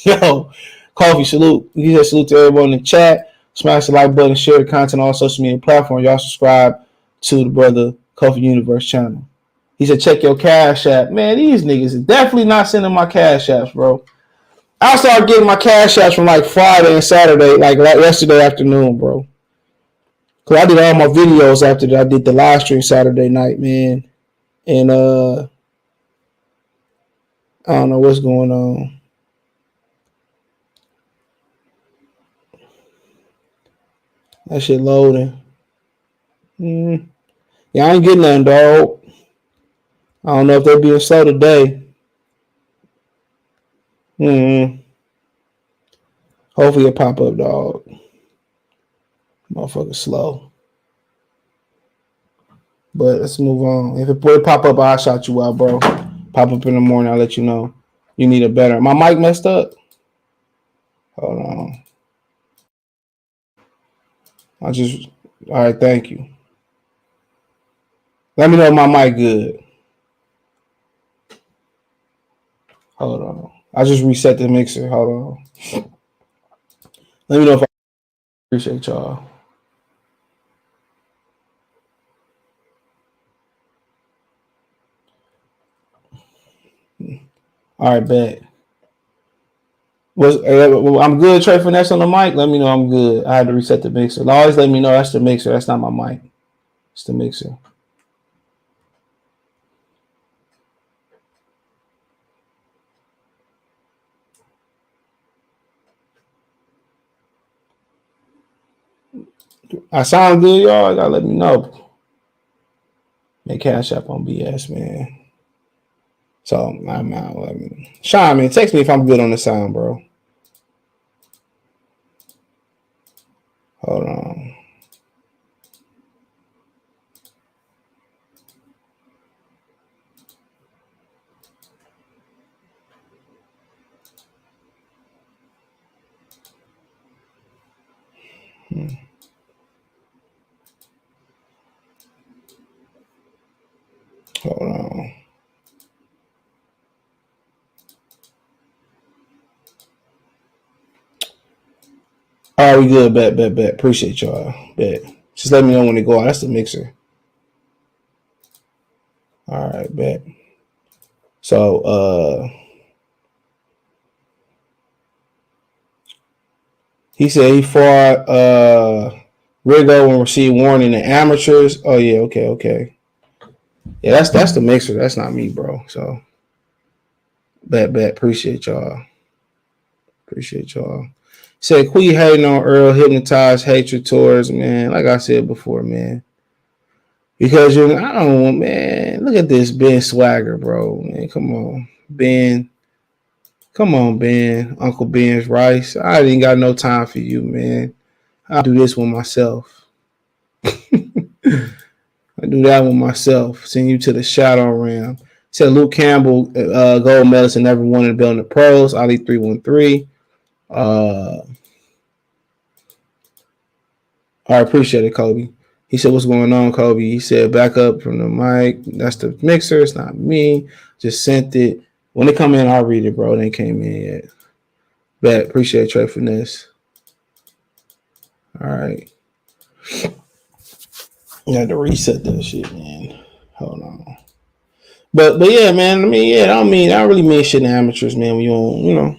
Yo, Coffee, salute. He said salute to everyone in the chat. Smash the like button, share the content on all social media platforms. Y'all subscribe to the Brother Coffee Universe channel. He said, check your Cash App. Man, these niggas are definitely not sending my Cash Apps, bro. I started getting my Cash Apps from like Friday and Saturday, like yesterday afternoon, bro. Because I did all my videos after that. I did the live stream Saturday night, man. And I don't know what's going on. That shit loading. Yeah, I ain't getting nothing, dog. I don't know if they're being slow today. Hopefully it'll pop up, dog. Motherfucker slow. But let's move on. If it would pop up, I'll shout you out, bro. Pop up in the morning, I'll let you know. You need a better. My mic messed up? Hold on. All right, thank you. Let me know if my mic good. Hold on. I just reset the mixer. Hold on. Let me know if I appreciate y'all. All right, bet. I'm good, Trey Finesse on the mic. Let me know I'm good. I had to reset the mixer. Always let me know that's the mixer. That's not my mic. It's the mixer. I sound good, y'all. Gotta let me know. Make Cash App on BS, man. So I'm out. Sean, man, text me if I'm good on the sound, bro. Hold on. Hold on. All right, we good. Bet. Appreciate y'all. Bet. Just let me know when they go out. That's the mixer. All right, bet. So, he said he fought Rigo and received warning in amateurs. Oh yeah, okay. Yeah, that's the mixer. That's not me, bro. So, bet. Appreciate y'all. Said, quit hating on Earl, hypnotized hatred towards, man. Like I said before, man. Because I don't want, man. Look at this Ben Swagger, bro. Man, come on, Ben. Uncle Ben's Rice. I ain't got no time for you, man. I'll do this one myself. I do that one myself. Send you to the shadow realm. Said Luke Campbell, gold medalist, never won in the building of pros. Ali 313. I appreciate it, Kobe. He said, "What's going on, Kobe?" He said, "Back up from the mic. That's the mixer. It's not me. Just sent it. When they come in, I'll read it, bro. They ain't came in yet. Bet. Appreciate Trey Finesse. All right. I had to reset that shit, man. Hold on. But yeah, man. I mean, yeah. I don't really mean shit to amateurs, man. When you don't, you know.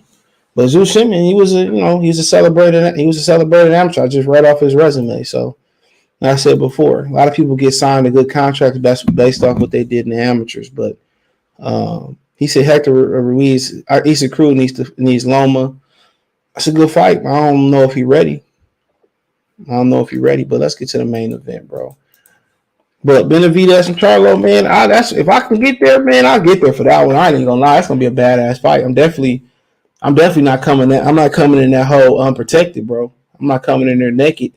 But Zeus Shipman, he's a celebrated amateur. I just read off his resume. So, like I said before, a lot of people get signed to good contracts based off what they did in the amateurs. But he said Hector Ruiz, Issa Cruz needs Loma. That's a good fight. I don't know if he's ready. But let's get to the main event, bro. But Benavidez and Charlo, man, if I can get there, man, I'll get there for that one. I ain't gonna lie, it's gonna be a badass fight. I'm definitely not coming in. I'm not coming in that hole unprotected, bro. I'm not coming in there naked.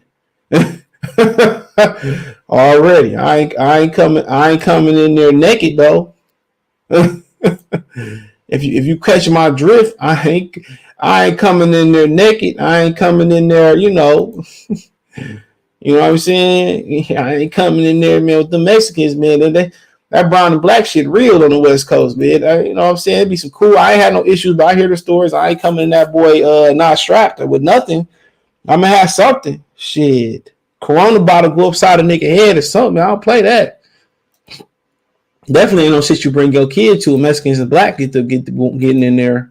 Already, I ain't coming in there naked though. If you catch my drift, I ain't coming in there naked. I ain't coming in there, you know. You know what I'm saying? I ain't coming in there, man, with the Mexicans, man. That brown and black shit real on the West Coast, man. You know what I'm saying? It'd be some cool. I ain't had no issues, but I hear the stories. I ain't coming in that boy not strapped with nothing. I'm gonna have something. Shit. Corona bottle go upside a nigga head or something. I don't play that. Definitely ain't no shit you bring your kid to. Mexicans and black getting in there.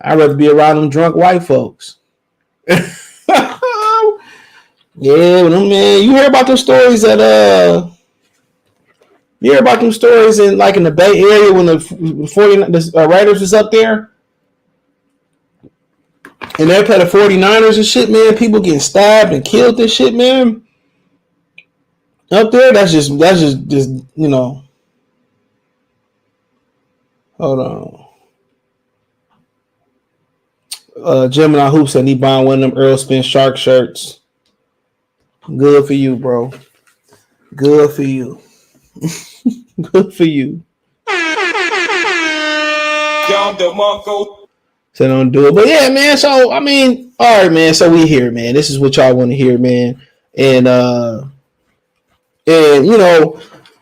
I'd rather be around them drunk white folks. Yeah, man. You hear about those stories in the Bay Area when the Raiders was up there? And they play the 49ers and shit, man. People getting stabbed and killed and shit, man. Up there, that's just you know. Hold on. Gemini Hoop said he buying one of them Errol Spence shark shirts. Good for you, bro. Good for you. Good for you. So don't do it. But yeah, man. So I mean, all right, man. So we here, man. This is what y'all want to hear, man. And you know,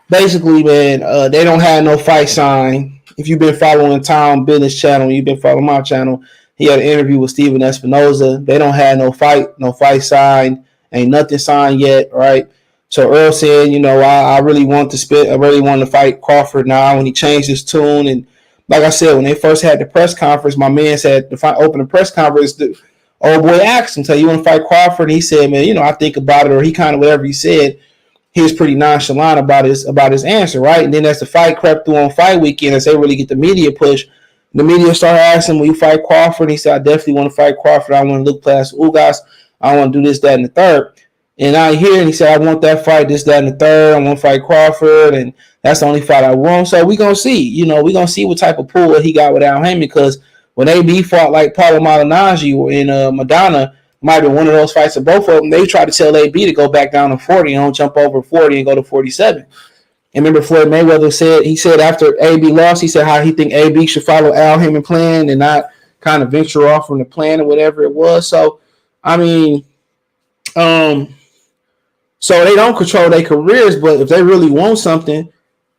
basically, man, they don't have no fight sign. If you've been following Tom Business channel, you've been following my channel. He had an interview with Steven Espinoza. They don't have no fight sign. Ain't nothing signed yet, right? So Earl said, you know, I really want to fight Crawford now. When he changed his tune, and like I said, when they first had the press conference, my man said to open the press conference, the old boy asked him, "So you want to fight Crawford?" And he said, "Man, you know, I think about it," or he kind of whatever he said. He was pretty nonchalant about his answer, right? And then as the fight crept through on fight weekend, as they really get the media push, the media started asking him, "Will you fight Crawford?" And he said, "I definitely want to fight Crawford. I want to look past Ugas. I want to do this, that, and the third." And I hear, and he said, "I want that fight, this, that, and the third. I want to fight Crawford, and that's the only fight I want." So we're going to see. You know, we're going to see what type of pull he got with Al Haymon, because when AB fought like Paulo Malignaggi in Madonna, might be one of those fights of both of them, they tried to tell AB to go back down to 40 and don't jump over 40 and go to 47. And remember Floyd Mayweather said after AB lost, he said how he think AB should follow Al Haymon plan and not kind of venture off from the plan or whatever it was. So, I mean, so they don't control their careers, but if they really want something,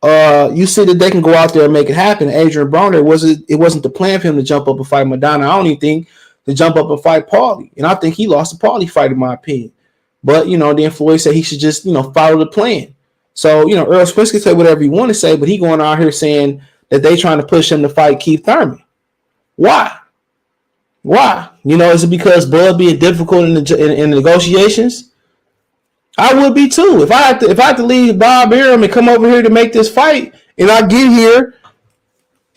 you see that they can go out there and make it happen. Adrian Broner, it wasn't the plan for him to jump up and fight Madonna. I don't even think to jump up and fight Paulie. And I think he lost the Paulie fight, in my opinion. But, you know, then Floyd said he should just, you know, follow the plan. So, you know, Errol Spence can say whatever he want to say, but he going out here saying that they trying to push him to fight Keith Thurman. Why? You know, is it because Bud being difficult in the negotiations? I would be too. If I had to leave Bob Arum and come over here to make this fight, and I get here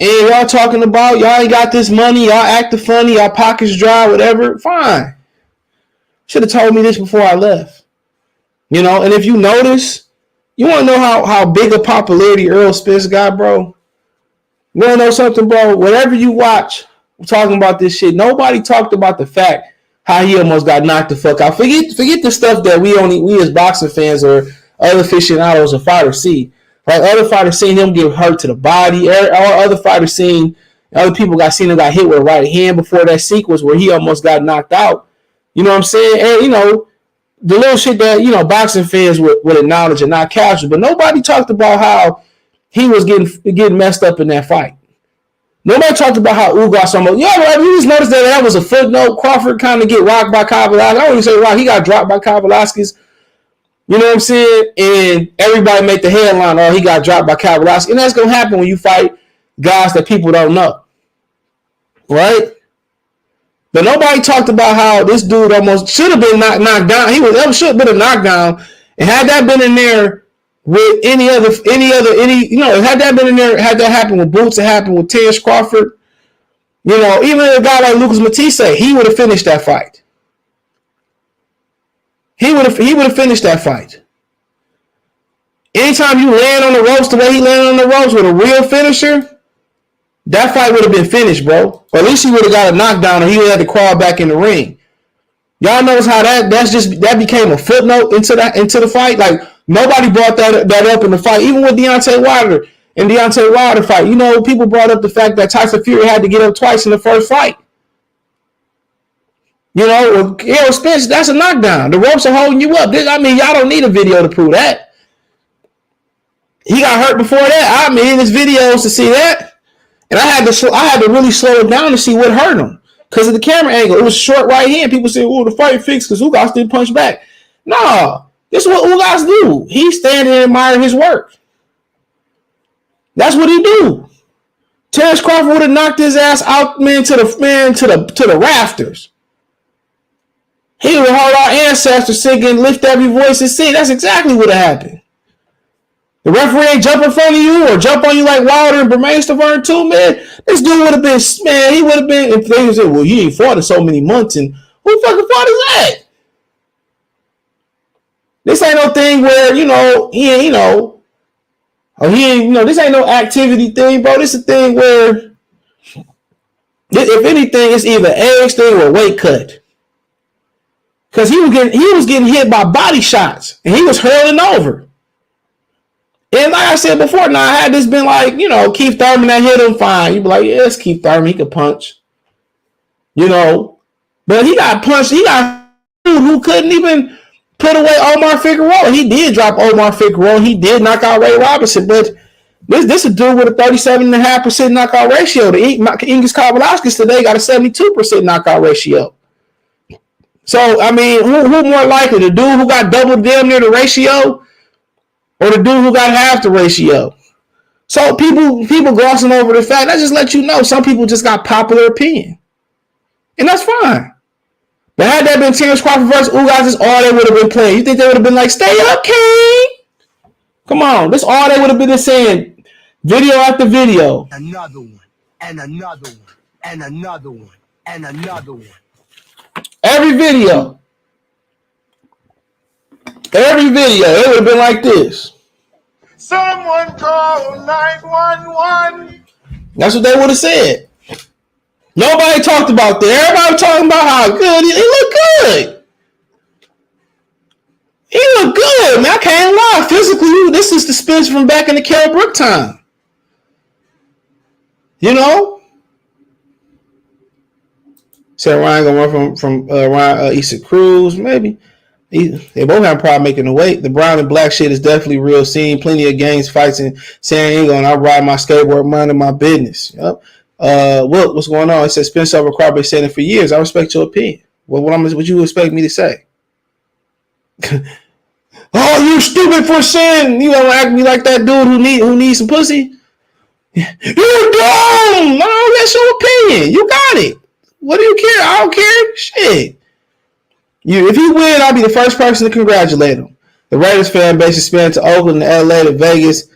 and y'all talking about y'all ain't got this money, y'all acting funny, y'all pockets dry, whatever, fine. Should have told me this before I left. You know, and if you notice, you want to know how big a popularity Errol Spence got, bro? You want to know something, bro? Whatever you watch talking about this shit, nobody talked about the fact how he almost got knocked the fuck out. Forget the stuff that we as boxing fans or other aficionados or fighters see. Like other fighters seen him get hurt to the body. Or other fighters other people seen him got hit with a right hand before that sequence where he almost got knocked out. You know what I'm saying? And you know, the little shit that, boxing fans would acknowledge and not casual. But nobody talked about how he was getting messed up in that fight. Nobody talked about how Ugas almost. Yeah, right. You just noticed that was a footnote. Crawford kind of get rocked by Kyle Velasquez. I don't even say rock. He got dropped by Kyle Velasquez. You know what I'm saying? And everybody make the headline, he got dropped by Kyle Velasquez. And that's going to happen when you fight guys that people don't know. Right? But nobody talked about how this dude almost should have been knocked down. That should have been a knockdown. And had that been in there with any other, had that been in there, had that happened with Boots, it happened with Terence Crawford, even a guy like Lucas Matisse, he would have finished that fight. He would have finished that fight. Anytime you land on the ropes the way he landed on the ropes with a real finisher, that fight would have been finished, bro. Or at least he would have got a knockdown, or he would have had to crawl back in the ring. Y'all notice how that became a footnote into the fight? Like, nobody brought that up in the fight, even with Deontay Wilder and Deontay Wilder fight. People brought up the fact that Tyson Fury had to get up twice in the first fight. Errol Spence, that's a knockdown. The ropes are holding you up. Y'all don't need a video to prove that. He got hurt before that. There's videos to see that. And I had to really slow it down to see what hurt him. Because of the camera angle. It was short right hand. People say, the fight fixed because Ugas didn't punch back. No. This is what Ugas do. He stand and admire his work. That's what he do. Terence Crawford would have knocked his ass out, to the rafters. He would have heard our ancestors singing, lift every voice and sing. That's exactly what happened. The referee ain't jump in front of you or jump on you like Wilder and Bermain Stavern too, man. This dude would have been, he would have been, if they said, he ain't fought in so many months, and who fucking fought is that? This ain't no thing where, he ain't, this ain't no activity thing, bro. This is a thing where, if anything, it's either age thing or weight cut. Because he was getting hit by body shots, and he was hurling over. And like I said before, had this been like, Keith Thurman that hit him, fine. You'd be like, yeah, it's Keith Thurman. He could punch. But he got punched. He got who couldn't even put away Omar Figueroa. He did drop Omar Figueroa. He did knock out Ray Robinson. But this is a dude with a 37.5% knockout ratio. The Ingis Velasquez today got a 72% knockout ratio. So, who more likely? The dude who got double damn near the ratio, or the dude who got half the ratio? So people glossing over the fact, that just let you know some people just got popular opinion. And that's fine. But had that been Terence Crawford versus Ugas, this all they would have been playing. You think they would have been like, stay up, King? Come on. This all they would have been saying, video after video. Another one, and another one, and another one, and another one. Every video. It would have been like this. Someone call 911. That's what they would have said. Nobody talked about that. Everybody was talking about how good he looked good. He looked good, man. I can't lie. Physically, this is the Spence from back in the Kell Brook time. Said Ryan gonna run from Ryan Issa Cruz, maybe. They both have a problem making the weight. The brown and black shit is definitely real. Seen plenty of gangs, fights in San Diego, and I ride my skateboard, minding my business. Yep. What's going on? It says Spence over Crawford been saying it for years. I respect your opinion. What you expect me to say? Oh, you stupid for saying you gonna act me like that dude who needs some pussy? You're dumb. No, that's your opinion. You got it. What do you care? I don't care. Shit. If he win, I'll be the first person to congratulate him. The Raiders fan base is spanned to Oakland, to LA, to Vegas.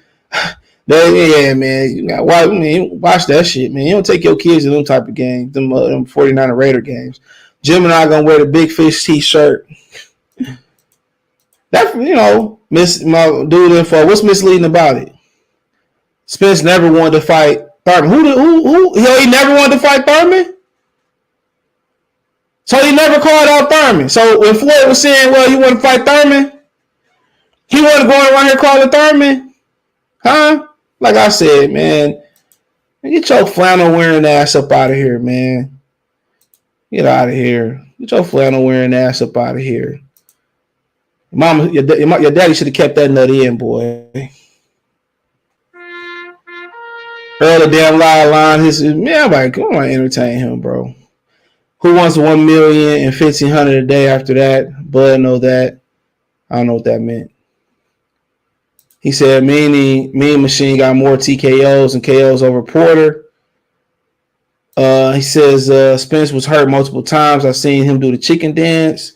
Yeah, man. You got watch that shit, man. You don't take your kids to them type of games, them 49er Raider games. Jim and I gonna wear the Big Fish t-shirt. That miss my dude info. What's misleading about it? Spence never wanted to fight Thurman. Who? He never wanted to fight Thurman. So he never called out Thurman. So when Floyd was saying, well, you want to fight Thurman, he wasn't going around here calling Thurman, huh? Like I said, man, get your flannel wearing ass up out of here, man. Get out of here. Get your flannel wearing ass up out of here. Mama, your daddy should have kept that nut in, boy. Earl the damn line. I'm like, come on, entertain him, bro. Who wants $1 million and $1,500 a day after that? Bud know that. I don't know what that meant. He said, Mean Machine got more TKOs and KOs over Porter. He says Spence was hurt multiple times. I've seen him do the chicken dance.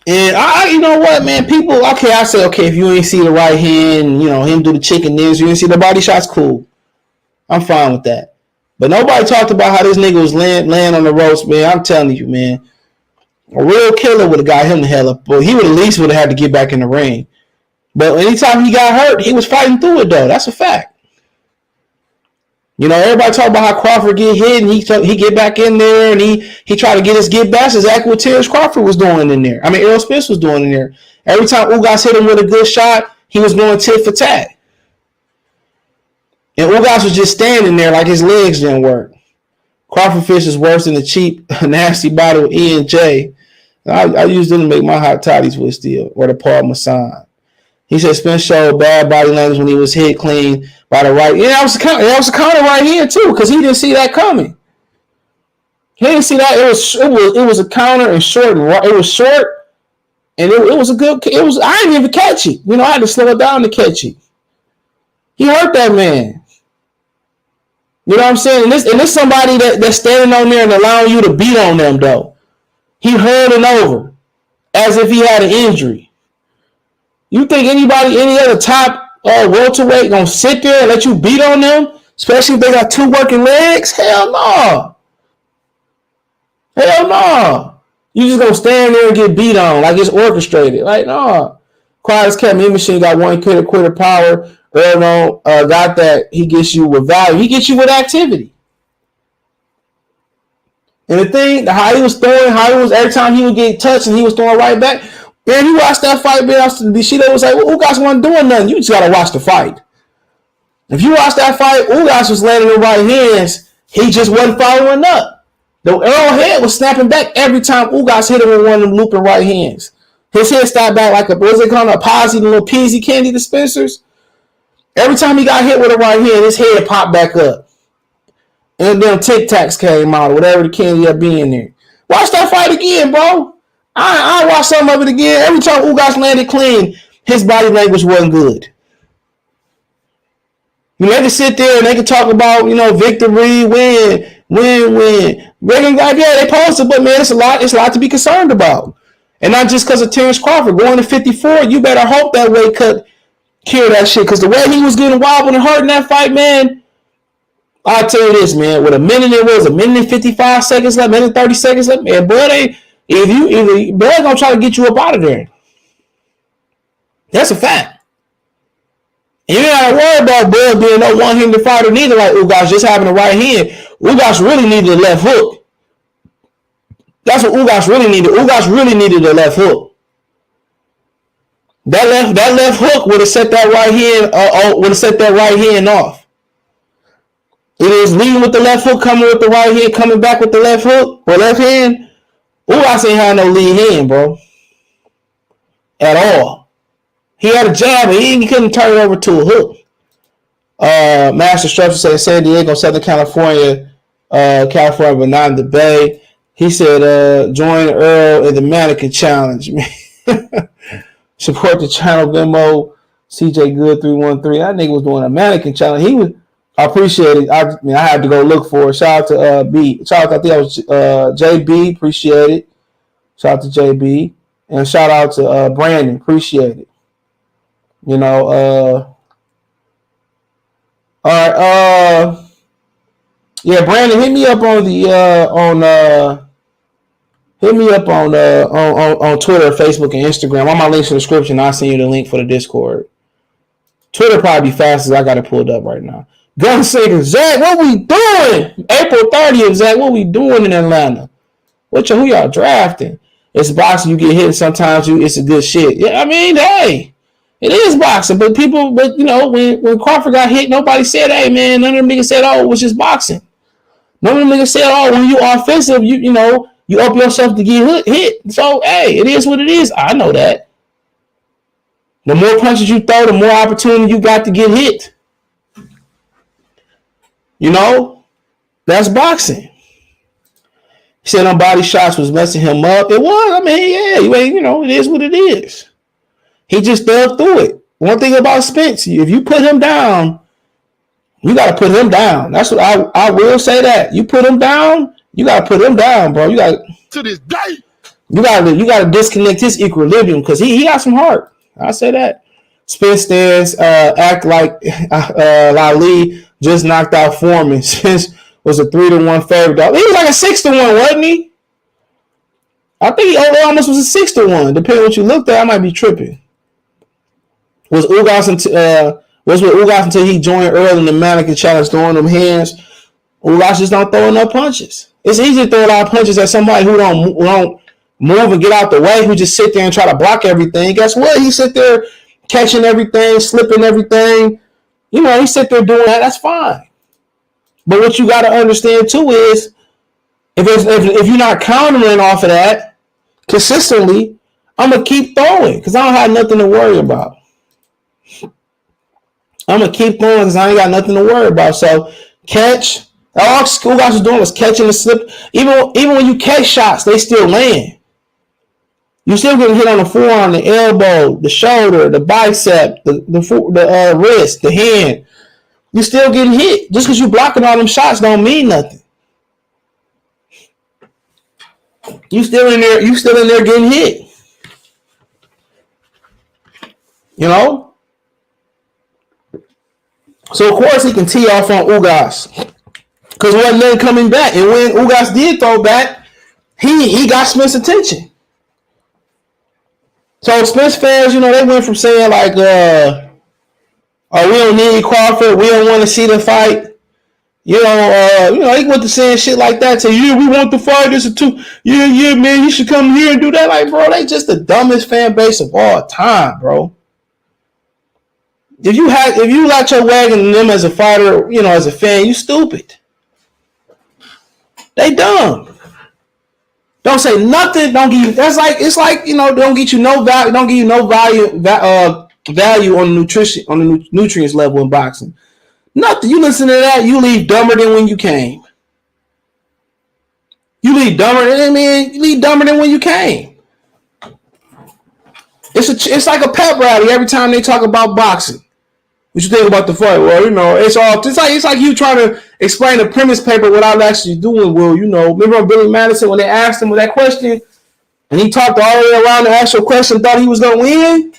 And you know what, man? People, I say, if you ain't see the right hand, him do the chicken dance, you didn't see the body shots, cool. I'm fine with that. But nobody talked about how this nigga was laying on the ropes, man. I'm telling you, man. A real killer would have got him the hell up. But he would at least would have had to get back in the ring. But anytime he got hurt, he was fighting through it, though. That's a fact. Everybody talk about how Crawford get hit and he get back in there and he try to get his get back. That's exactly what Terence Crawford was doing in there. Errol Spence was doing in there. Every time Ugas hit him with a good shot, he was going tit for tat. And Ugas was just standing there like his legs didn't work. Crawford fish is worse than the cheap, nasty bottle of E&J. I use them to make my hot toddies with steel or the Paul Masson. He said Spence showed bad body language when he was hit clean by the right. Yeah, that was a counter right here too, because he didn't see that coming. He didn't see that. It was a counter and short. It was short, and it was a good. It was. I didn't even catch it. I had to slow it down to catch it. He hurt that man. You know what I'm saying? And this somebody that's standing on there and allowing you to beat on them though. He hurling over as if he had an injury. You think any other top welterweight gonna sit there and let you beat on them, especially if they got two working legs? Hell no. Hell no. You just gonna stand there and get beat on like it's orchestrated. Like, no. Quiet as kept. Mean Machine got one quitter power. Errol got that. He gets you with value. He gets you with activity. And the thing, how he was throwing, every time he would get touched and he was throwing right back. Man, you watch that fight, man. Bushido was like, Ugas wasn't doing nothing. You just got to watch the fight. If you watch that fight, Ugas was landing the right hands. He just wasn't following up. The Errol head was snapping back every time Ugas hit him with one of them looping right hands. His head stopped back like what's it called, a posse, the little peasy candy dispensers. Every time he got hit with a right hand, his head popped back up. And then Tic Tacs came out, or whatever the candy up being there. Watch that fight again, bro. I watched some of it again. Every time Ugas landed clean, his body language wasn't good. They can sit there and they can talk about, victory, win. They posted, but man, it's a lot to be concerned about. And not just because of Terence Crawford. Going to 54, you better hope that weight cut cure that shit. Because the way he was getting wobbled and hurt in that fight, man, I'll tell you this, man. With a minute and 55 seconds left, minute 30 seconds left, man, boy, Bud gonna try to get you up out of there. That's a fact. And you ain't gotta worry about Bud being no one-handed fighter neither, like Ugas just having the right hand. Ugas really needed a left hook. That's what Ugas really needed. Ugas really needed a left hook. That left hook would have set that right hand off. It is leading with the left hook, coming with the right hand, coming back with the left hook or left hand. Ugas ain't had no lead hand, bro. At all. He had a jab, but he couldn't turn it over to a hook. Master Structure said San Diego, Southern California, but not in the Bay. He said, join Earl in the mannequin challenge. Support the channel, Venmo, CJ Good 313. That nigga was doing a mannequin challenge. I appreciate it. I had to go look for it. Shout out to B. Shout out, I think that was JB. Appreciate it. Shout out to JB. And shout out to Brandon. Appreciate it. All right. Yeah, Brandon, hit me up on Twitter, Facebook, and Instagram. All my links in the description. I'll send you the link for the Discord. Twitter probably be fastest. I got it pulled up right now. Gunslinger, Zach, what we doing? April 30th, Zach, what we doing in Atlanta? Who y'all drafting? It's boxing. You get hit sometimes. It's a good shit. Yeah, hey, it is boxing. But when Crawford got hit, nobody said, hey, man, none of them niggas said, oh, it was just boxing. None of them niggas said, oh, when you offensive, you You open yourself to get hit. So, hey, it is what it is. I know that. The more punches you throw, the more opportunity you got to get hit. You know, that's boxing. He said on body shots was messing him up. It was. I mean, yeah, you know, it is what it is. He just dug through it. One thing about Spence, if you put him down, you got to put him down. That's what I will say that. You put him down, you got to put him down, bro. You got to this day. You got to disconnect his equilibrium because he got some heart. I say that. Spence stands act like Ali just knocked out Foreman. Spence was a 3-1 favorite. He was like a 6-1, wasn't he? I think he almost was a 6-1. Depending on what you looked at, I might be tripping. Was with Ugas until he joined early in the mannequin challenge, throwing them hands. Ugas just don't throw enough punches. It's easy to throw a lot of punches at somebody who don't move and get out the way, who just sit there and try to block everything. Guess what? He sit there catching everything, slipping everything. You know, he sit there doing that. That's fine. But what you got to understand too is if you're not countering off of that consistently, I'm gonna keep throwing because I don't have nothing to worry about. I'm gonna keep throwing because I ain't got nothing to worry about. So catch. All school guys was doing was catching the slip. Even when you catch shots, they still land. You still getting hit on the forearm, the elbow, the shoulder, the bicep, the wrist, the hand. You still getting hit. Just because you blocking all them shots don't mean nothing. You still in there getting hit. You know? So of course he can tee off on Ugas. Because wasn't nothing coming back. And when Ugas did throw back, he got Spence attention. So Spence fans, you know, they went from saying like, oh, we don't need Crawford, we don't want to see the fight. You know, they went to saying shit like that. Say, yeah, we want the fight. This is too. Yeah, man, you should come here and do that. Like, bro, they just the dumbest fan base of all time, bro. If you got your wagon and them as a fighter, you know, as a fan, you stupid. They dumb. Don't say nothing. Don't give you. That's like it's like, you know, don't get you no value. Don't give you no value on nutrition, on the nutrients level in boxing. Nothing. You listen to that, you leave dumber than when you came. You leave dumber than when you came. It's like a pep rally every time they talk about boxing. What you think about the fight? Well, you know, it's like you trying to explain the premise paper without actually doing. Well, you know, remember on Billy Madison when they asked him that question, and he talked all the way around the actual question, thought he was gonna win.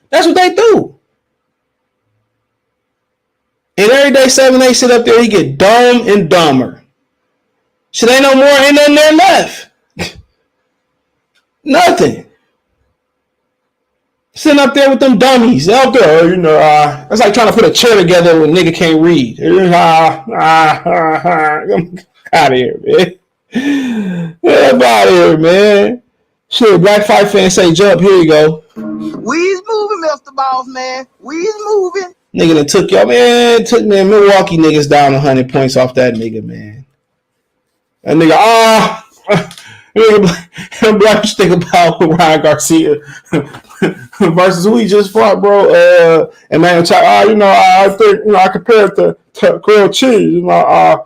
That's what they do. And every day 7-8 sit up there, he get dumb and dumber. Shit ain't no more, ain't nothing there left. Nothing. Sitting up there with them dummies out there, you know. That's like trying to put a chair together when a nigga can't read. Out of here, man. Get out of here, man. Shit, Black Fight fans say jump. Here you go. We's moving, Mr. Boss, man. We's moving. Nigga that took y'all, man. Took Milwaukee niggas down 100 points off that nigga, man. That nigga, Black think about Ryan Garcia versus who he just fought, bro. And man, you know, I think, you know, I compare it to grilled cheese. You know,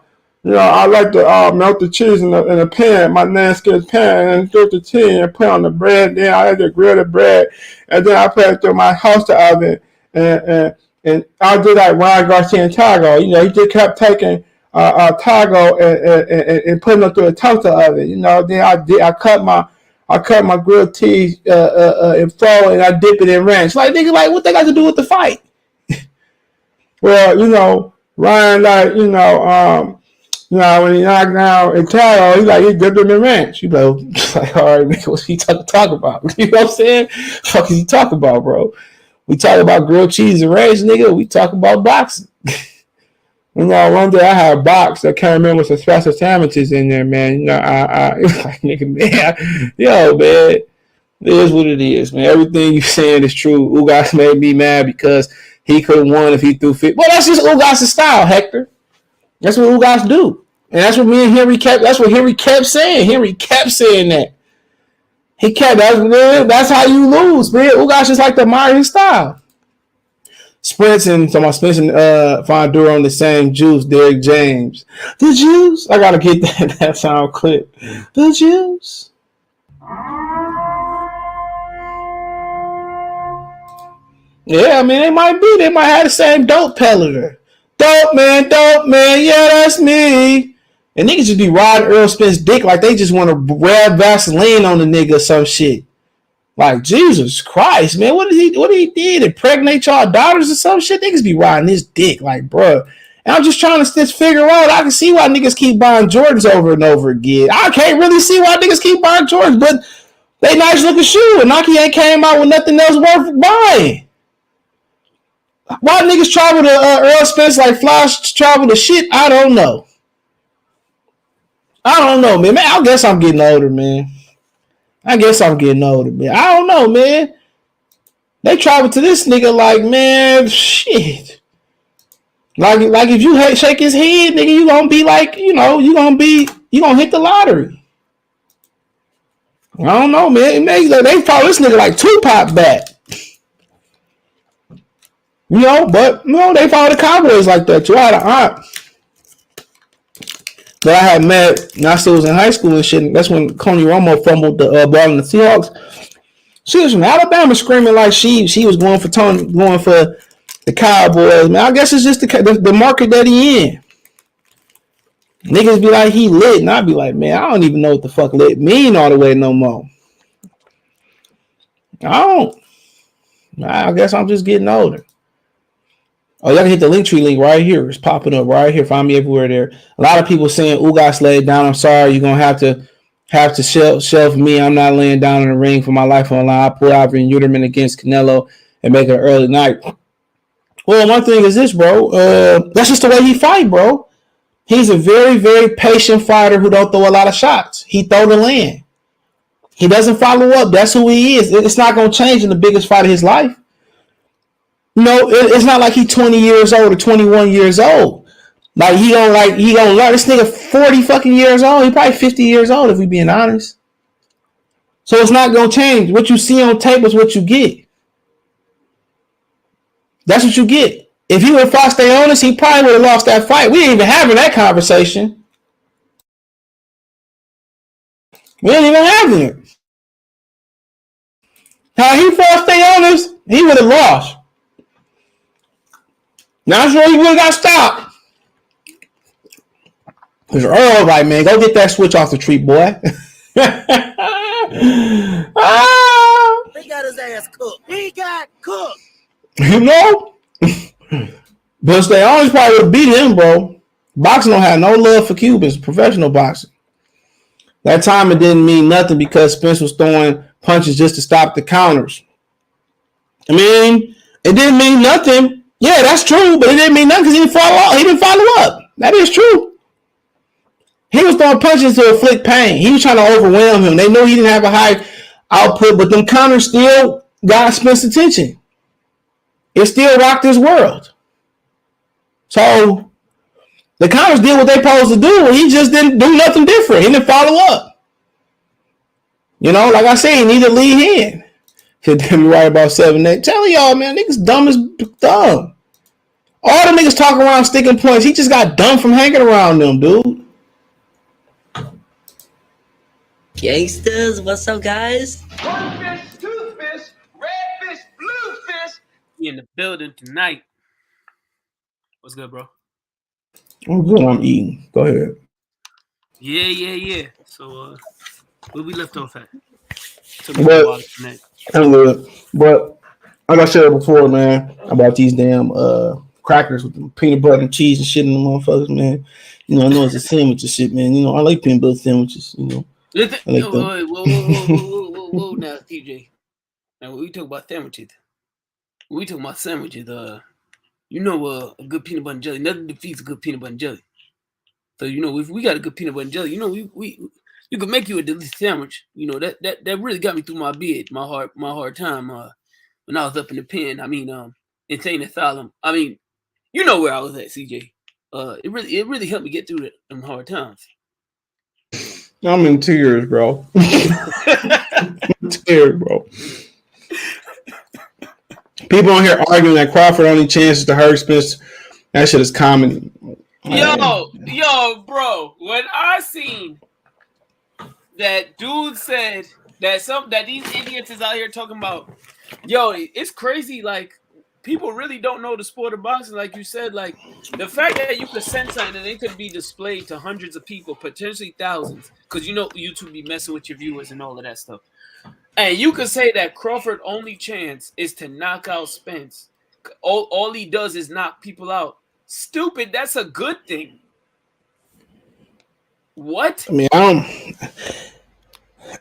I like to melt the cheese in a pan, my nasty pan, and throw the cheese and put on the bread. Then I like to grill the bread, and then I put it through my toaster oven, and I do like Ryan Garcia and Tago. You know, he just kept taking Tago and putting it through a toaster oven. You know, then I cut my grilled cheese in flour and I dip it in ranch. Like, nigga, like, what they got to do with the fight? Well, you know, Ryan, like, you know, when he knocked down Tago, he dipped it in ranch. You know, like, all right, nigga, what's he talk about? You know what I'm saying? What the fuck is he talking about, bro? We talk about grilled cheese and ranch, nigga. We talk about boxing. You know, one day I had a box that came in with some special sandwiches in there, man. You know, it was like, nigga, man, yo, man, it is what it is, man. Everything you saying is true. Ugas made me mad because he could have won if he threw fit. Well, that's just Ugas' style, Hector. That's what Ugas do. And that's what me and Henry kept. That's what Henry kept saying. Henry kept saying that. He kept. That's how you lose, man. Ugas just like to admire his style. Spence and Fondura on the same juice. Derek James, the juice. I gotta get that sound clip. The juice. Yeah, I mean, they might be. They might have the same dope peddler. Dope man. Yeah, that's me. And niggas just be riding Errol Spence dick like they just want to rub Vaseline on the nigga or some shit. Like, Jesus Christ, man. What did he did? Impregnate y'all daughters or some shit? Niggas be riding his dick. Like, bruh. And I'm just trying to figure out. I can see why niggas keep buying Jordans over and over again. I can't really see why niggas keep buying Jordans, but they nice looking shoe. And Nike ain't came out with nothing else worth buying. Why niggas travel to Errol Spence like Flash travel to shit? I don't know. Man. I guess I'm getting older, man. I don't know, man. They travel to this nigga like, man, shit. Like if you shake his head, nigga, you gonna be like, you gonna hit the lottery. I don't know, man. They follow this nigga like Tupac back. But they follow the Cowboys like that too. I had an aunt that I had met when I still was in high school and shit. That's when Coney Romo fumbled the ball in the Seahawks. She was from Alabama, screaming like she was going for the Cowboys. Man, I guess it's just the market that he in. Niggas be like, he lit, and I be like, man, I don't even know what the fuck lit mean all the way no more. I guess I'm just getting older. Oh, y'all can hit the Linktree link right here. It's popping up right here. Find me everywhere there. A lot of people saying Ugas laid down. I'm sorry. You're going to have to shelf me. I'm not laying down in the ring for my life on the line. I pull out in Uterman against Canelo and make it an early night. Well, one thing is this, bro. That's just the way he fight, bro. He's a very, very patient fighter who don't throw a lot of shots. He throw the land. He doesn't follow up. That's who he is. It's not going to change in the biggest fight of his life. It's not like he's 20 years old or 21 years old. Like he gonna learn. This nigga 40 fucking years old. He probably 50 years old if we being honest. So it's not gonna change. What you see on tape is what you get. That's what you get. If he would have fought Steonis, he probably would have lost that fight. We ain't even having that conversation. We ain't even having it. How he fought Steonis, he would have lost. Now sure he would have got stopped. Because Earl like, man, go get that switch off the tree, boy. He got his ass cooked. He got cooked. But they always probably would have beat him, bro. Boxing don't have no love for Cubans, professional boxing. That time it didn't mean nothing because Spence was throwing punches just to stop the counters. I mean, it didn't mean nothing. Yeah, that's true, but it didn't mean nothing because he didn't follow up. That is true. He was throwing punches to inflict pain. He was trying to overwhelm him. They knew he didn't have a high output, but them counters still got Spence's attention. It still rocked his world. So the counters did what they supposed to do, and he just didn't do nothing different. He didn't follow up. Like I said, he needed to lead in. He'll be right about 7-8. Tell y'all, man, niggas dumb as dumb. All the niggas talk around sticking points. He just got dumb from hanging around them, dude. Gangsters, what's up, guys? One fish, two fish, red fish, blue fish. We in the building tonight. What's good, bro? I'm good. I'm eating. Go ahead. Yeah. So, where we left off at? I'm good. But like I said before, man, about these damn crackers with the peanut butter and cheese and shit in the motherfuckers, man. I know it's a sandwich and shit, man. I like peanut butter sandwiches, I like whoa, now, TJ. Now, when we talk about sandwiches, a good peanut butter and jelly, nothing defeats a good peanut butter and jelly. So, if we got a good peanut butter and jelly, you can make you a delicious sandwich. That really got me through my hard time when I was up in the pen. Insane asylum. You know where I was at, CJ. it really helped me get through them hard times. I'm in tears, bro. Tears, bro. People on here arguing that Crawford only chances to hurt Spence. That shit is common. Yo, bro. When I seen that dude said that these idiots is out here talking about, yo, it's crazy. Like, people really don't know the sport of boxing. Like you said, like the fact that you could send something and it could be displayed to hundreds of people, potentially thousands, because you know YouTube be messing with your viewers and all of that stuff. And you could say that Crawford only chance is to knock out Spence. All he does is knock people out. Stupid. That's a good thing. What? I mean, I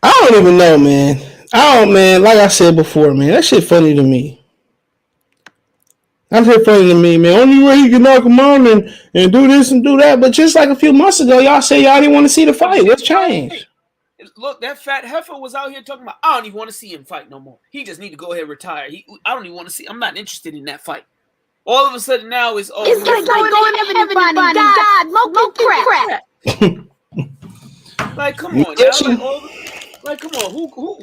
don't even know, man. Man. Like I said before, man, that shit funny to me. That's shit funny to me, man. Only way you can knock him out and do this and do that. But just like a few months ago, y'all say y'all didn't want to see the fight. What's changed? Look, that fat heifer was out here talking about, I don't even want to see him fight no more. He just need to go ahead and retire. I don't even want to see. I'm not interested in that fight. All of a sudden now it's it's like going to heaven and finding God smoking crack. Like, come on, now. Like, come on.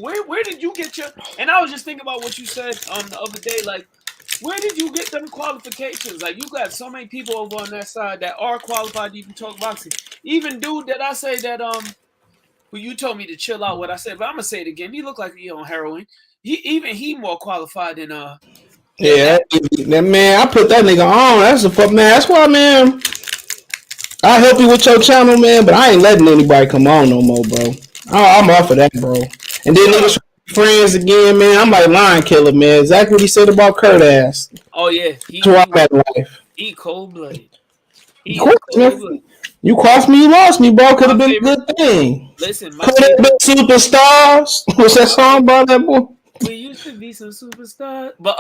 Where did you get your? And I was just thinking about what you said the other day. Like, where did you get them qualifications? Like, you got so many people over on that side that are qualified to even talk boxing. Even dude that I say that who you told me to chill out what I said, but I'm gonna say it again. He looked like he on heroin. He more qualified than Yeah, that man, I put that nigga on. That's a fuck, man. That's why, man. I help you with your channel, man, but I ain't letting anybody come on no more, bro. I'm off of that, bro. And then niggas friends again, man. I'm like Lion Killer, man. Exactly what he said about Kurt ass. Oh yeah, He cold blooded. You cost me, you lost me, bro. Could have been a good thing. Listen, could have been superstars. What's that song about that boy? We used to be some superstars. But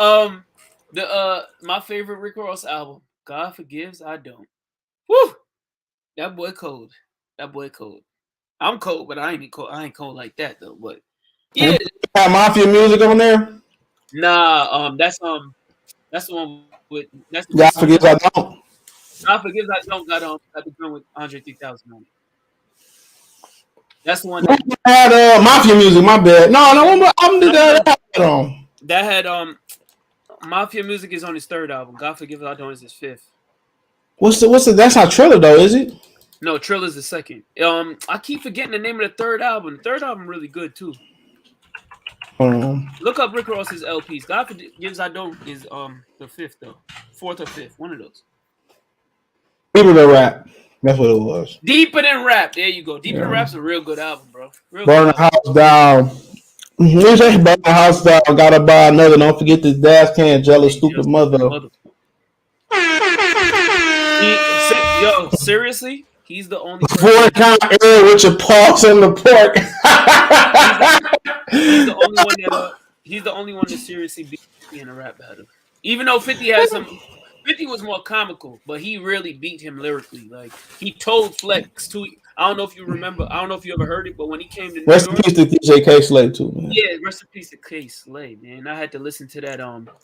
my favorite Rick Ross album, God Forgives, I Don't. Woo! That boy cold. I'm cold, but I ain't cold. I ain't cold like that though. But yeah, got Mafia music on there. Nah, that's the one with God Forgives, I Don't. God Forgives, I Don't got the drum with Andre 3000 on it. That's the one that had Mafia music. My bad. No, I'm that had Mafia music is on his third album. God Forgives, I Don't is his fifth. What's the? That's not Triller though, is it? No, Triller's the second. I keep forgetting the name of the third album. The third album really good too. Look up Rick Ross's LPs. God Forgives, I Don't is the fifth though, fourth or fifth, one of those. Deeper Than Rap. That's what it was. Deeper Than Rap. There you go. Deeper Than Rap's a real good album, bro. Burn the House Down. You say Burn the House Down. Gotta buy another. Don't forget this dash can. Jealous stupid mother. Yo, seriously? He's the only. 4-count air with your paws in the pork. He's the only one that seriously beat 50 in a rap battle. Even though 50 has some. 50 was more comical, but he really beat him lyrically. Like, he told Flex to. I don't know if you remember. I don't know if you ever heard it, but when he came to New York, rest in peace to DJ K Slay too, man. Yeah, rest in peace to K Slay, man. I had to listen to that.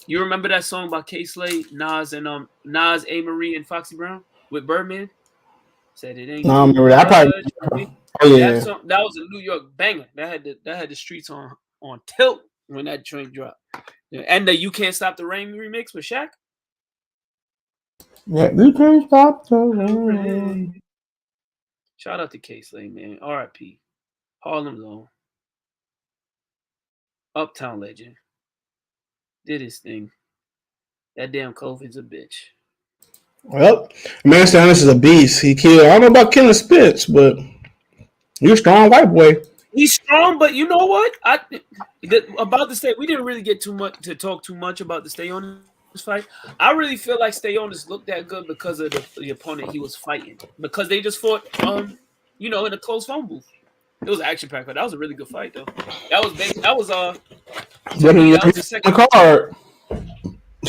You remember that song by K Slay, Nas, and Nas, A. Marie, and Foxy Brown with Birdman? Said it ain't. No, I remember that. I probably. Oh yeah. That was a New York banger. That had the streets on tilt when that joint dropped. Yeah. And the You Can't Stop the Rain remix with Shaq. Yeah, you can't stop the rain. Shout out to K-Slay, man. R.I.P. Harlem's own. Uptown legend. Did his thing. That damn COVID's a bitch. Well, man, Stannis is a beast. He killed. I don't know about killing Spence, but you're a strong white boy. He's strong, but you know what? About the stay, we didn't really get to talk too much about the stay on this fight. I really feel like Stayonis looked that good because of the opponent he was fighting. Because they just fought, in a close phone booth. It was action packed, but that was a really good fight though. That was the second card.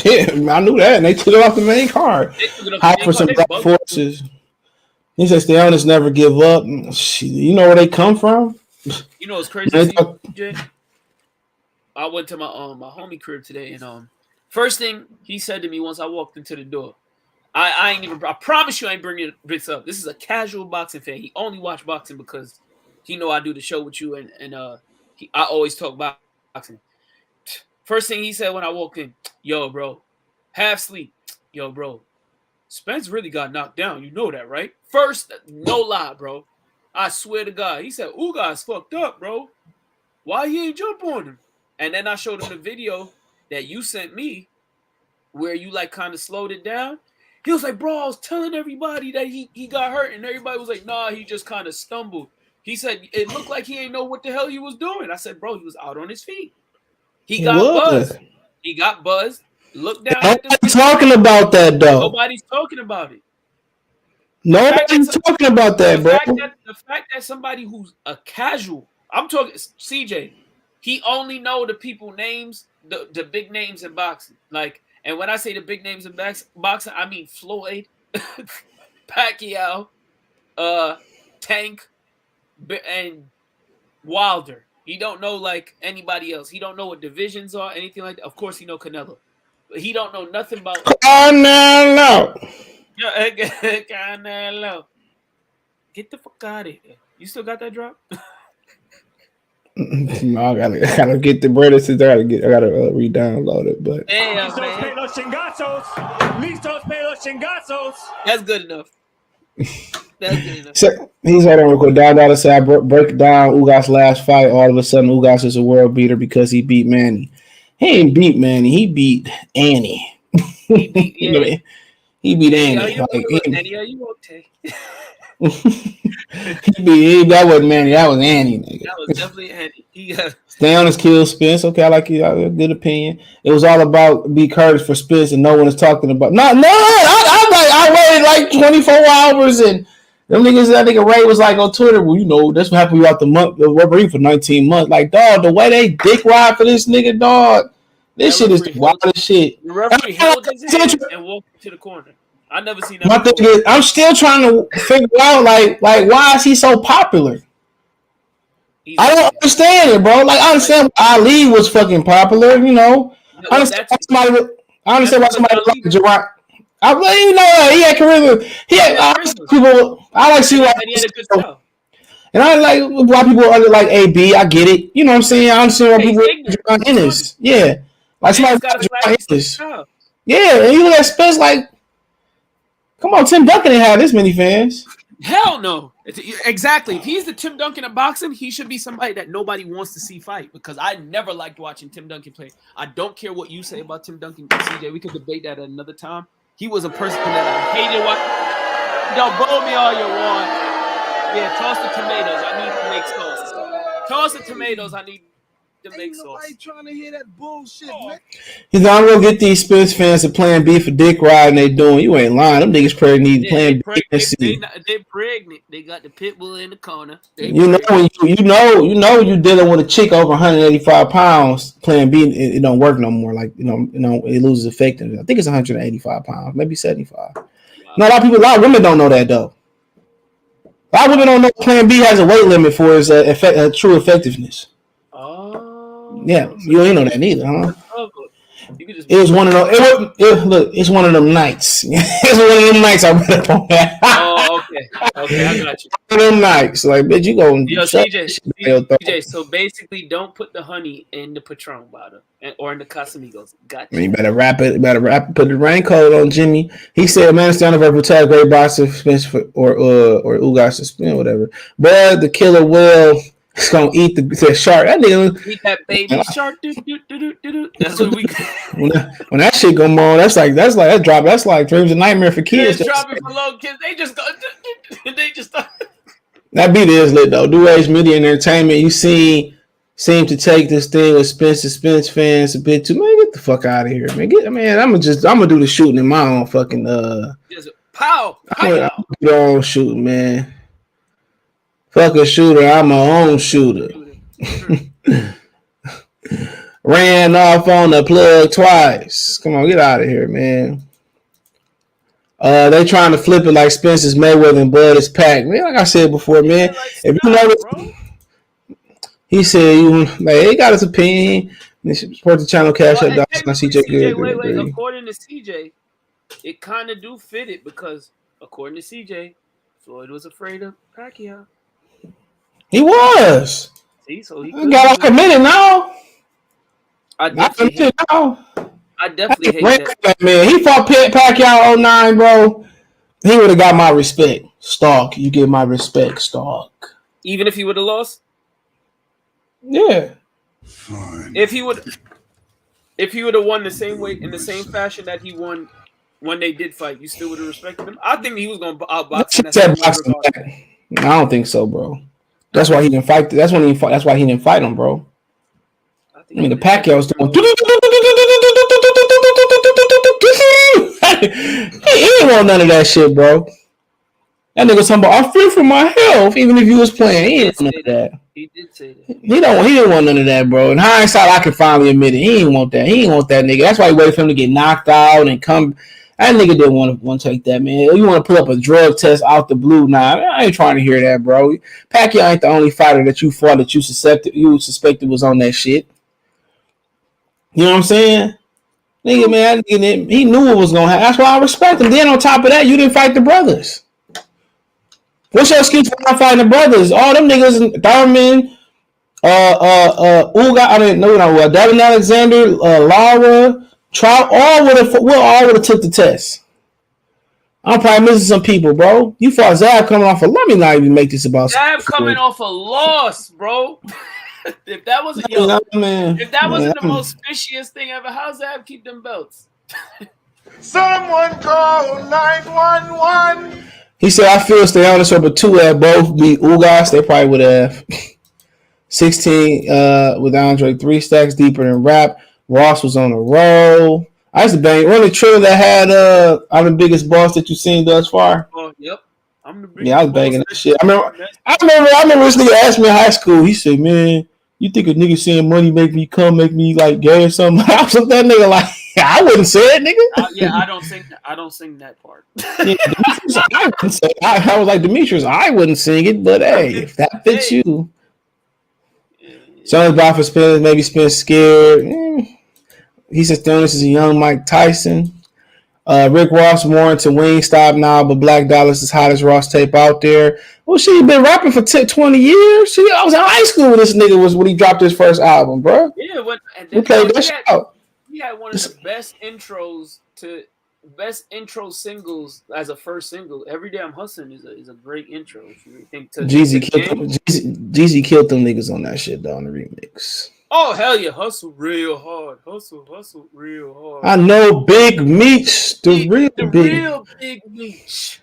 Yeah, I knew that, and they took it off the main card. Hype for some black forces. He said Stayonis never give up. You know where they come from? You know what's crazy? I went to my homie crib today, and first thing he said to me once I walked into the door, I ain't even. I promise you, I ain't bringing this up. This is a casual boxing fan. He only watch boxing because he know I do the show with you, and I always talk boxing. First thing he said when I walked in, yo, bro, half sleep. Yo, bro, Spence really got knocked down. You know that, right? First, no lie, bro. I swear to God. He said, Ugas fucked up, bro. Why he ain't jump on him? And then I showed him the video that you sent me where you like kind of slowed it down. He was like, bro, I was telling everybody that he got hurt. And everybody was like, nah, he just kind of stumbled. He said, it looked like he ain't know what the hell he was doing. I said, bro, he was out on his feet. He got buzzed. He got buzzed. Look down at the Nobody's talking about that, though. Nobody's talking about it. Nobody's talking about that, bro. The fact that somebody who's a casual, I'm talking CJ, he only know the people names, the big names in boxing. Like, and when I say the big names in boxing, I mean Floyd, Pacquiao, Tank, and Wilder. He don't know like anybody else. He don't know what divisions are, anything like that. Of course, he know Canelo, but he don't know nothing about Canelo. Canelo. Get the fuck out of here. You still got that drop? No, I gotta get the bread. I gotta re-download it. But damn, man. That's good enough. That's good enough. So, he's right on real quick. Dollar said, break down Ugas' last fight. All of a sudden, Ugas is a world beater because he beat Manny. He ain't beat Manny. He beat Annie. He beat, yeah. He beat Annie. You okay? That wasn't Manny. That was Annie. Nigga. That was definitely Annie. Stay on his kill, Spence. Okay, I like you. I have a good opinion. It was all about B. Curtis for Spence, and no one is talking about. I waited like 24 hours, and them niggas. That nigga Ray was like on Twitter. Well, you know that's what happened out the month. Referee for 19 months. Like, dog, the way they dick ride for this nigga, dog. This shit is the wildest shit. The referee held his hand and walked to the corner. I never seen that. My thing is, I'm still trying to figure out like why is he so popular? I don't understand it, bro. Like I understand why Ali was fucking popular, you know. I understand why somebody like Jermall. I really know he had charisma. He had people. I like see like. And I like why people under like AB. I get it. You know what I'm saying? I understand why people Jermall Ennis. Yeah, like somebody got Jermall Ennis. Yeah, and you look at Spence like. Come on, Tim Duncan didn't have this many fans. Hell no. Exactly. If he's the Tim Duncan of boxing, he should be somebody that nobody wants to see fight because I never liked watching Tim Duncan play. I don't care what you say about Tim Duncan, CJ. We could debate that at another time. He was a person that I hated watching. Don't blow me all you want. Yeah, toss the tomatoes. I need to make sauce. Toss the tomatoes. I need to make sauce. Nobody trying to hear that bullshit, man. He's like, I'm gonna get these Spence fans to Plan B for dick riding. They doing. You ain't lying. Them niggas probably need Plan B. They pregnant. They got the pit bull in the corner. You know you dealing with a chick over 185 pounds. Plan B it don't work no more. Like you know it loses effectiveness. I think it's 185 pounds, maybe 75. Wow. No, a lot of women don't know that though. A lot of women don't know Plan B has a weight limit for its true effectiveness. Yeah, you ain't know that neither, huh? It was one of those. Look, it's one of them nights. It's one of them nights I read up on that. Oh, okay, I got you. One of them nights, like, bitch, you go. Yo, CJ, so basically, don't put the honey in the Patron bottle or in the Casamigos. Gotcha. You better wrap it. Put the raincoat on Jimmy. He said, "Man, it's down to protect great boxer Spence or Ugas to spin whatever." But the killer will. It's gonna eat the shark. That nigga eat that baby shark. That's what we. When that shit go on, that's like that drop. That's like dreams and nightmare for kids. Dropping for little kids. They just go. They just. That beat is lit though. Do Age Media and Entertainment. You seem to take this thing with Spence fans a bit too. Man, get the fuck out of here, man. I'm gonna do the shooting in my own fucking. Just pow. I'm gonna do my own shooting, man. Fuck a shooter, I'm my own shooter. Ran off on the plug twice. Come on, get out of here, man. They trying to flip it like Spencer's Mayweather and Bud is packed. Man, like I said before, man. If you notice, he said he got his opinion. Support the channel, cash up. CJ good. Wait. According to CJ, it kind of do fit it because according to CJ, Floyd was afraid of Pacquiao. He was. See, so he I could got be. committed now. I definitely hate that man. He fought Pacquiao 09, bro. He would have got my respect. Stark, you get my respect, Stark. Even if he would have lost? Yeah. Fine. If he would have won the same way in the same fashion that he won when they did fight, you still would have respected him? I think he was going to outbox him. I don't think so, bro. That's why he didn't fight. That's why he didn't fight him, bro. I mean, the Pacquiao was doing. He didn't want none of that shit, bro. That nigga talking about I'm free from my health, even if you was playing. He didn't want none of that. He did say that. He didn't want none of that, bro. In hindsight, I can finally admit it. He didn't want that. He didn't want that nigga. That's why he waited for him to get knocked out and come. That nigga didn't want to take that, man. You want to put up a drug test out the blue? Nah, I ain't trying to hear that, bro. Pacquiao ain't the only fighter that you fought that you suspected was on that shit. You know what I'm saying? Nigga, man, he knew what was going to happen. That's why I respect him. Then on top of that, you didn't fight the brothers. What's your excuse for not fighting the brothers? All them niggas, Thurman, Uga, I didn't know, Devin Alexander, Lara, Trout, all would have took the test. I'm probably missing some people, bro. You fought Zab coming off let me not even make this about Zab coming off a loss, bro. If that wasn't the most fishiest thing ever, how's Zab keep them belts? Someone call 911. He said, I feel stay honest over 2 at both beat Ugas. They probably would have 16 with Andre 3 stacks deeper than Rap. Ross was on a roll. I used to bang. One of the trailer that had I'm the biggest boss that you've seen thus far. Oh, yep. I'm the biggest I was banging that shit. I remember this nigga asked me in high school. He said, man, you think a nigga saying money make me like gay or something? I was that nigga like, I wouldn't say it, nigga. I don't sing that part. I wouldn't say it. I was like, Demetrius, I wouldn't sing it, but hey, if that fits you. Someone's about for Spence, maybe Spence scared. He said Stonis is a young Mike Tyson. Rick Ross more into Wingstop now, but Black Dollar's is hottest Ross tape out there. Well, she been rapping for 20 years. I was in high school when this nigga was when he dropped his first album, bro. Yeah, we played that shit out. He had one of the best intro singles as a first single. Every Day I'm Hustling is a great intro. If you think Jeezy killed them niggas on that shit though on the remix. Oh hell yeah, hustle real hard, hustle real hard. I know Big Meech, the real Big Meech.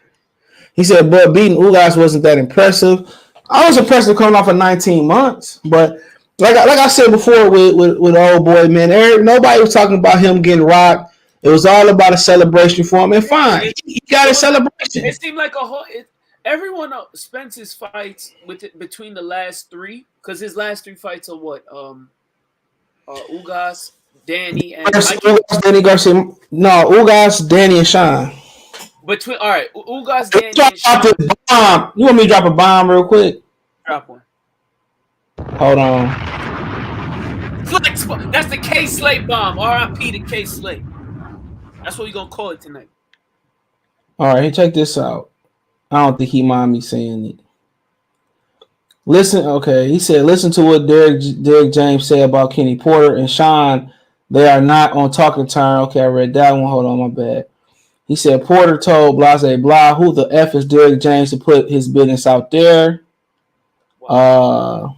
He said, but beating Ugas wasn't that impressive. I was impressed coming off of 19 months, but like I said before with old boy, man, nobody was talking about him getting rocked. It was all about a celebration for him, and fine, he got a celebration. It seemed like everyone Spence's fights between the last 3, because his last 3 fights are what? Ugas, Danny, and Ugas, Danny Garcia. No, Ugas, Danny, and Sean. Ugas, Danny, and Sean. Bomb. You want me to drop a bomb real quick? Drop one. Hold on. Flex. That's the K Slate bomb. R.I.P. to K Slate. That's what we're gonna call it tonight. All right, check this out. I don't think he mind me saying it. Listen, okay. He said, listen to what Derek James said about Kenny Porter and Sean. They are not on talking turn. Okay, I read that one. Hold on, my bad. He said, Porter told Blase Blah, who the F is Derek James to put his business out there? Wow.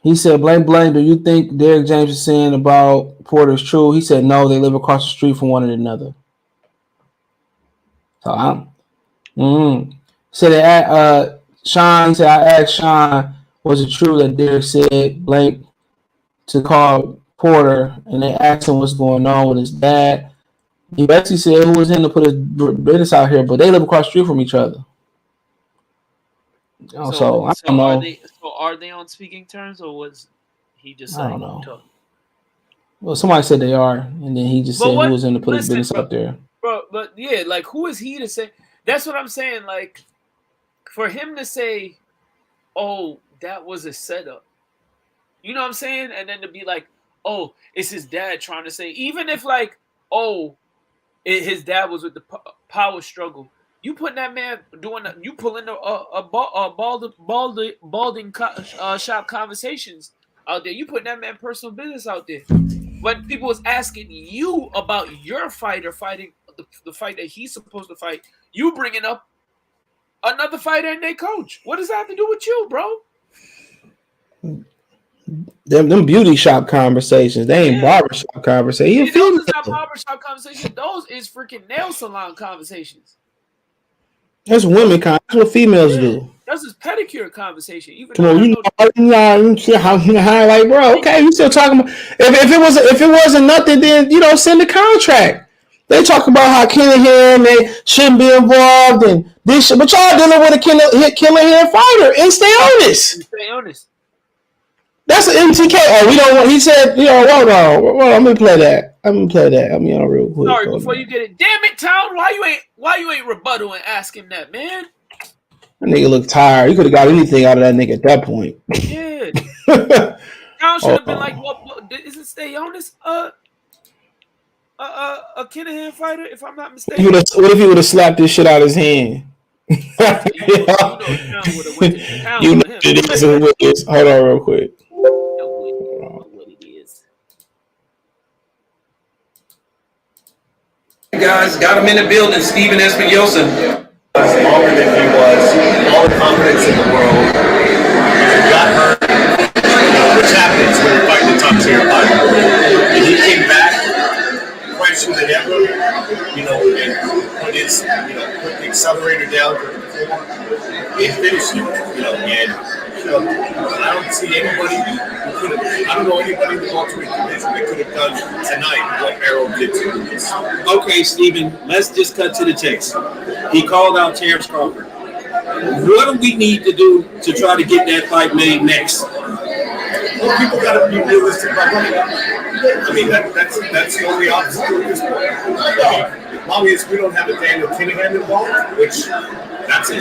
He said, blame, do you think Derek James is saying about Porter is true? He said, no, they live across the street from one another. So So they Sean said, I asked Sean, was it true that Derek said Blake to call Porter and they asked him what's going on with his dad? He basically said who was him to put his business out here, but they live across the street from each other. So I don't know. Are they on speaking terms, or was he just I don't know. Well, somebody said they are, and then he just said who was him to put his business out there. Bro, but yeah, like who is he to say? That's what I'm saying. Like for him to say, "Oh, that was a setup," you know what I'm saying, and then to be like, "Oh, it's his dad trying to say," even if like, "Oh, his dad was with the power struggle. You putting that man you pulling balding shop conversations out there. You putting that man personal business out there. When people was asking you about your fighter fighting the fight that he's supposed to fight, you bringing up another fighter and their coach. What does that have to do with you, bro? Them beauty shop conversations. They ain't barbershop conversations. Those is not barbershop conversations. Those is freaking nail salon conversations. That's women. That's what females do. That's his pedicure conversation. Even Come on, like, bro, okay, you still talking about if it wasn't nothing, then send the contract. They talk about how Kinahan they shouldn't be involved and this shit, but y'all dealing with a Kinahan fighter and stay honest. Stay honest. That's an MTK. Oh, we don't want. He said, hold on. Let me play that. I'm gonna play that. Real quick. Sorry, before you get it. Damn it, Town. Why you ain't rebuttal and ask him that, man? That nigga look tired. You could have got anything out of that nigga at that point. Yeah. Town should have been like, what is it? Stay honest. A Kinahan fighter, if I'm not mistaken. What if he would have slapped this shit out of his hand? You know it is. Hold on, real quick. What it is. Guys, got him in the building. Steven Espinosa. Longer than he was, all the confidence in the world. He got hurt, which happens when you're fighting the top tier fighter. And he came back fresher than ever, and put his, put the accelerator down and finished it, and I don't see anybody who could have, I don't know anybody in the welterweight division that could have done tonight what Errol did to Lucas. Okay, Steven, let's just cut to the chase. He called out Terence Crawford. What do we need to do to try to get that fight made next? Well, people got to be realistic about running. I mean, that's the only obstacle at this point. As long as we don't have a Daniel Kinahan involved, which that's a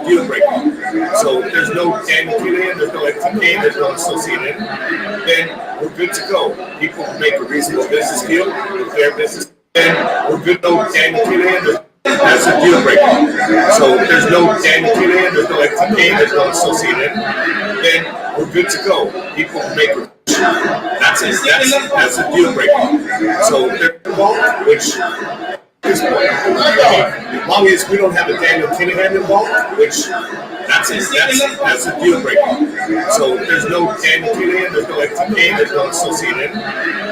deal breaker. So if there's no Daniel Kinahan, there's no FTK, there's no associated, then we're good to go. People make a reasonable business deal, a fair business, then we're good to go. Daniel Kinahan, that's a deal breaker. So if there's no Daniel Kinahan, there's no FTK, there's no associated, then we're good to go. People make a that's a deal breaker. So they're involved, which at this point, as long as we don't have a Daniel Kinahan involved, which that's a deal breaker. So if there's no Daniel Kinahan, there's no FTK, there's no associated,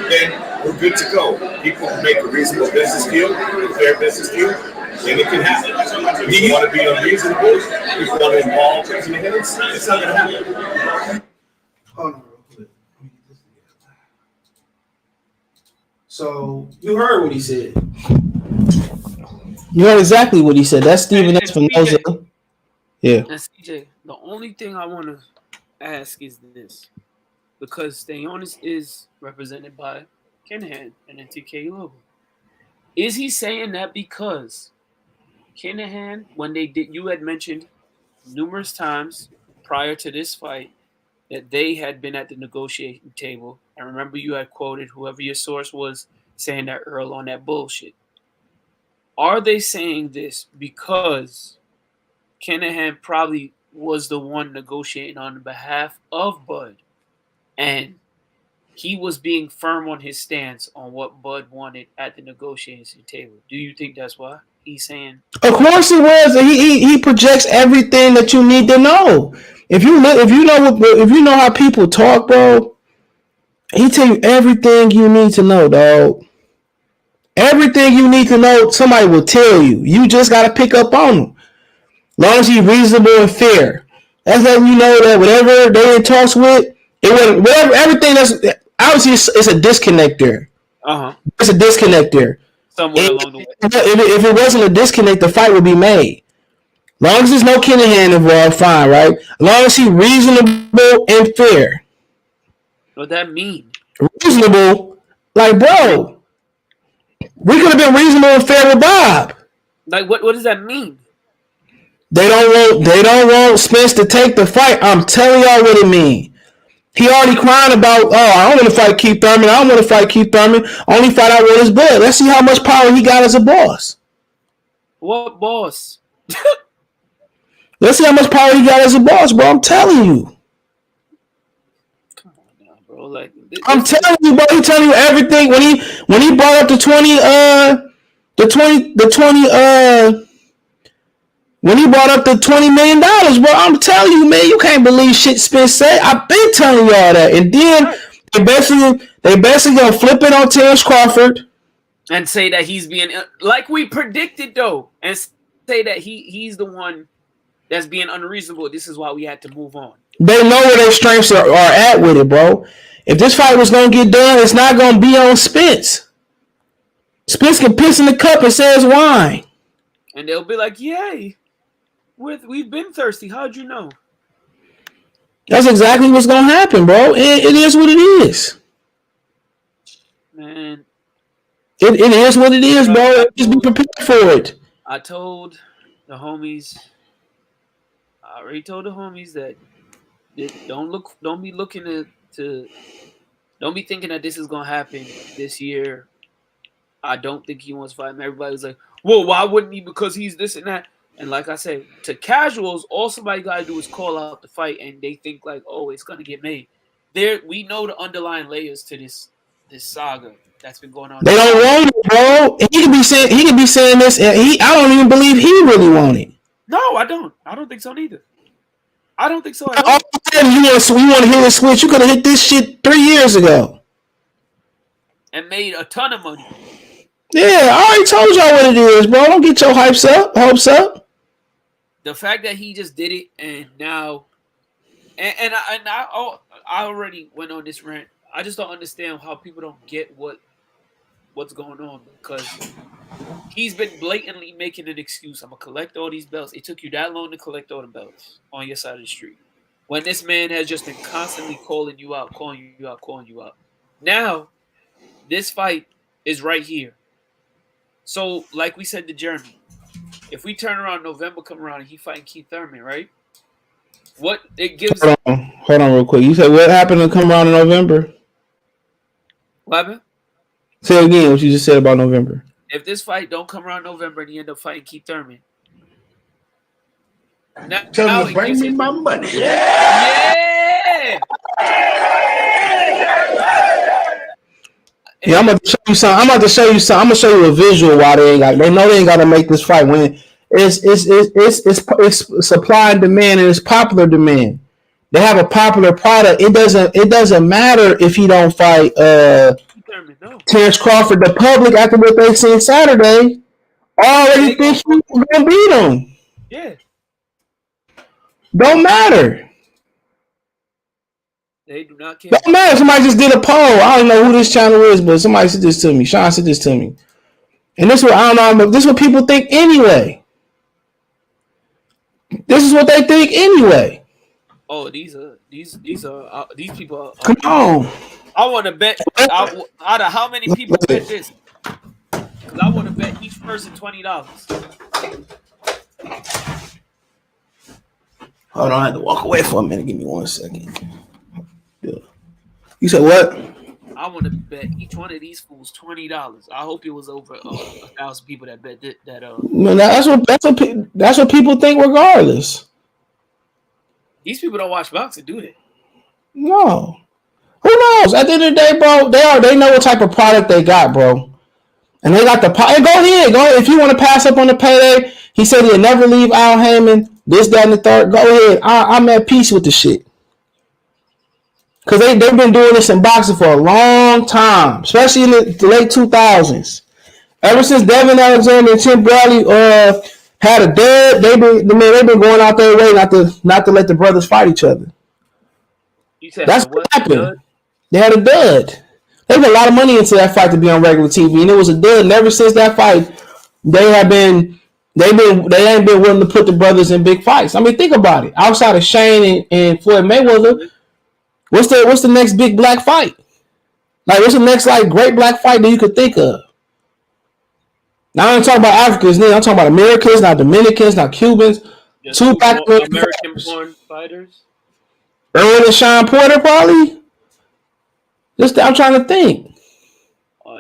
then we're good to go. People make a reasonable business deal, a fair business deal, and it can happen. If you want to be unreasonable, if you want to involve Kinahan, it's not going to happen. Hold on real quick. Let me get this together. So you heard what he said. You heard exactly what he said. That's Steven Espinosa. Yeah. And CJ, the only thing I want to ask is this. Because Stay Honest is represented by Kinahan and NTK Global. Is he saying that because Kinahan, when they did, you had mentioned numerous times prior to this fight that they had been at the negotiating table. I remember you had quoted whoever your source was saying that Earl on that bullshit. Are they saying this because Kinahan probably was the one negotiating on behalf of Bud and he was being firm on his stance on what Bud wanted at the negotiation table? Do you think that's why he's saying? Of course he was. He projects everything that you need to know. If you know how people talk, bro, he tell you everything you need to know, dog. Everything you need to know, somebody will tell you. You just gotta pick up on them. Long as he's reasonable and fair. That's letting you know that whatever they in talks with, it wasn't whatever everything that's obviously it's a disconnect there. It's a disconnect there. Somewhere along the way. If it wasn't a disconnect, the fight would be made. Long as there's no Kinahan involved, fine, right? As long as he's reasonable and fair. What does that mean? Reasonable, like, bro, we could have been reasonable and fair with Bob. Like, what does that mean? They don't want Spence to take the fight. I'm telling y'all what it means. He already crying about, I don't want to fight Keith Thurman. I don't want to fight Keith Thurman. Only fight I want is blood. Let's see how much power he got as a boss. What boss? Let's see how much power he got as a boss, bro. I'm telling you. Come on now, bro. Like I'm telling you, bro. He telling you everything. When he brought up the 20 when he brought up the $20 million, bro, I'm telling you, man, you can't believe shit Spence said. I've been telling y'all that. And then they basically gonna flip it on Terence Crawford. And say that he's being, like we predicted, though. And say that he's the one that's being unreasonable. This is why we had to move on. They know where their strengths are at with it, bro. If this fight was gonna get done, it's not gonna be on Spence. Spence can piss in the cup and say it's wine. And they'll be like, yay. We've been thirsty. How'd you know? That's exactly what's gonna happen, bro. It is what it is. Man. It is what it is, bro. Just be prepared for it. I told the homies. I already told the homies that don't be looking to don't be thinking that this is gonna happen this year. I don't think he wants to fight him. Everybody was like, well, why wouldn't he? Because he's this and that. And like I said, to casuals, all somebody got to do is call out the fight, and they think like, oh, it's going to get made. We know the underlying layers to this saga that's been going on. They don't want it, bro. He could be saying this, and I don't even believe he really want it. No, I don't. I don't think so neither. I don't think so at all. You want to hear the switch? You could have hit this shit 3 years ago and made a ton of money. Yeah, I already told y'all what it is, bro. Don't get your hopes up. The fact that he just did it, and now, I already went on this rant. I just don't understand how people don't get what's going on, because he's been blatantly making an excuse. I'm gonna collect all these belts. It took you that long to collect all the belts on your side of the street, when this man has just been constantly calling you out. Now, this fight is right here. So, like we said to Jeremy, if we turn around November, come around, and he fighting Keith Thurman, right? What it gives... Hold on real quick. You said what happened to come around in November? What happened? Say again what you just said about November. If this fight don't come around November and he end up fighting Keith Thurman... Tell me to bring me my money. Yeah! Yeah, I'm about to show you something. I'm gonna show you a visual why they know they ain't got to make this fight when it's supply and demand, and it's popular demand. They have a popular product. It doesn't matter if he don't fight Terence Crawford. The public, after what they seen Saturday, already think he's gonna beat him. Yeah. Don't matter. They do not care. Don't matter. Somebody just did a poll. I don't know who this channel is, but somebody sent this to me. Sean sent this to me. And this is what I don't know. This is what people think anyway. This is what they think anyway. Oh, these people are. Come on. I want to bet out of how many people bet this. Because I want to bet each person $20. Hold on, I had to walk away for a minute. Give me 1 second. Yeah. You said what? I want to bet each one of these fools $20. I hope it was over 1,000 people that bet that. No, that's what people think, regardless. These people don't watch boxing, do they? No. Who knows? At the end of the day, bro, they know what type of product they got, bro. And they got the hey, go ahead. If you want to pass up on the payday, he said he'll never leave Al Heyman. This, that, and the third. Go ahead. I'm at peace with the shit. Because they've been doing this in boxing for a long time, especially in the late 2000s. Ever since Devin Alexander and Tim Bradley had a dud, they've been going out their way not to let the brothers fight each other. That's what happened. Dud? They had a dud. They put a lot of money into that fight to be on regular TV, and it was a dud. And ever since that fight, they ain't been willing to put the brothers in big fights. I mean, think about it. Outside of Shane and Floyd Mayweather, what's the next big black fight? Like, what's the next great black fight that you could think of? Now I'm talking about Africans. I'm talking about Americans, not Dominicans, not Cubans. Just two black American-born fighters. Erwin and Sean Porter probably. I'm trying to think.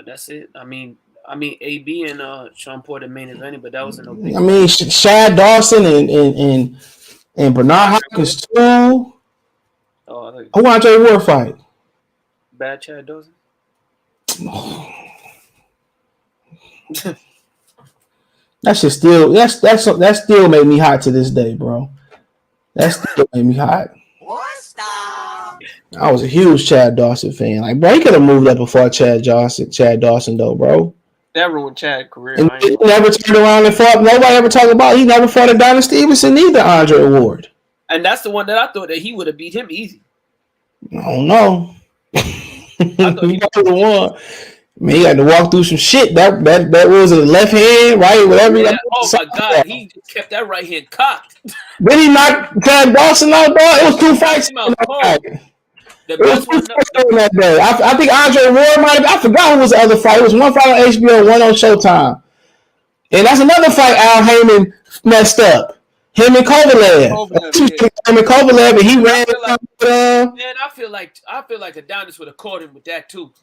That's it. I mean, AB and Sean Porter main evented, but that wasn't no big. I mean, Shad Dawson and Bernard Hopkins too. Who Andre Ward fight? Bad Chad Dawson. That shit still that still made me hot to this day, bro. That still made me hot. I was a huge Chad Dawson fan. Like, bro, he could have moved up before Chad Dawson though, bro. That ruined Chad's career. And he never turned around and fought. Nobody ever talked about. He never fought Adonis Stevenson either. Andre Ward. And that's the one that I thought that he would have beat him easy. I don't know. He was the one. Man, he had to walk through some shit. That was a left hand, right? Whatever. Yeah. Oh my God, he just kept that right hand cocked. Then he knocked Chad Dawson out, bro. It was 2 fights. It was 2 fights on that day. I think Andre Ward might have. I forgot who was the other fight. It was one fight on HBO, one on Showtime, and that's another fight Al Heyman messed up. Him and Kovalev. Him and Kovalev, and he ran. Man, I feel like Adonis would have caught him with that too.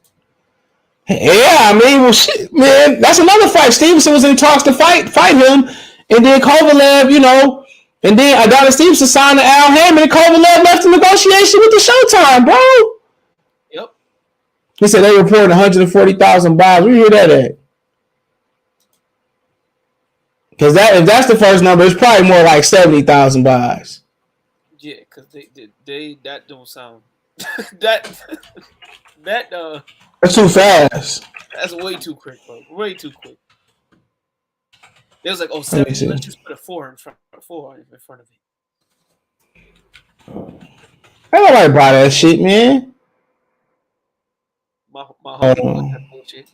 Yeah, I mean, well, shit, man, that's another fight. Stevenson was in talks to fight him, and then Kovalev, and then Adonis Stevenson signed to Al Heyman, and Kovalev left the negotiation with the Showtime, bro. Yep. He said they reported 140,000 buys. Where you hear that at? Because if that's the first number, it's probably more like 70,000 buys. Yeah, because they that don't sound that. That's too fast. That's way too quick, bro. Way too quick. It was like, 70. Let's just put a 4 in front of it. I don't like buy that shit, man. My homie that bullshit,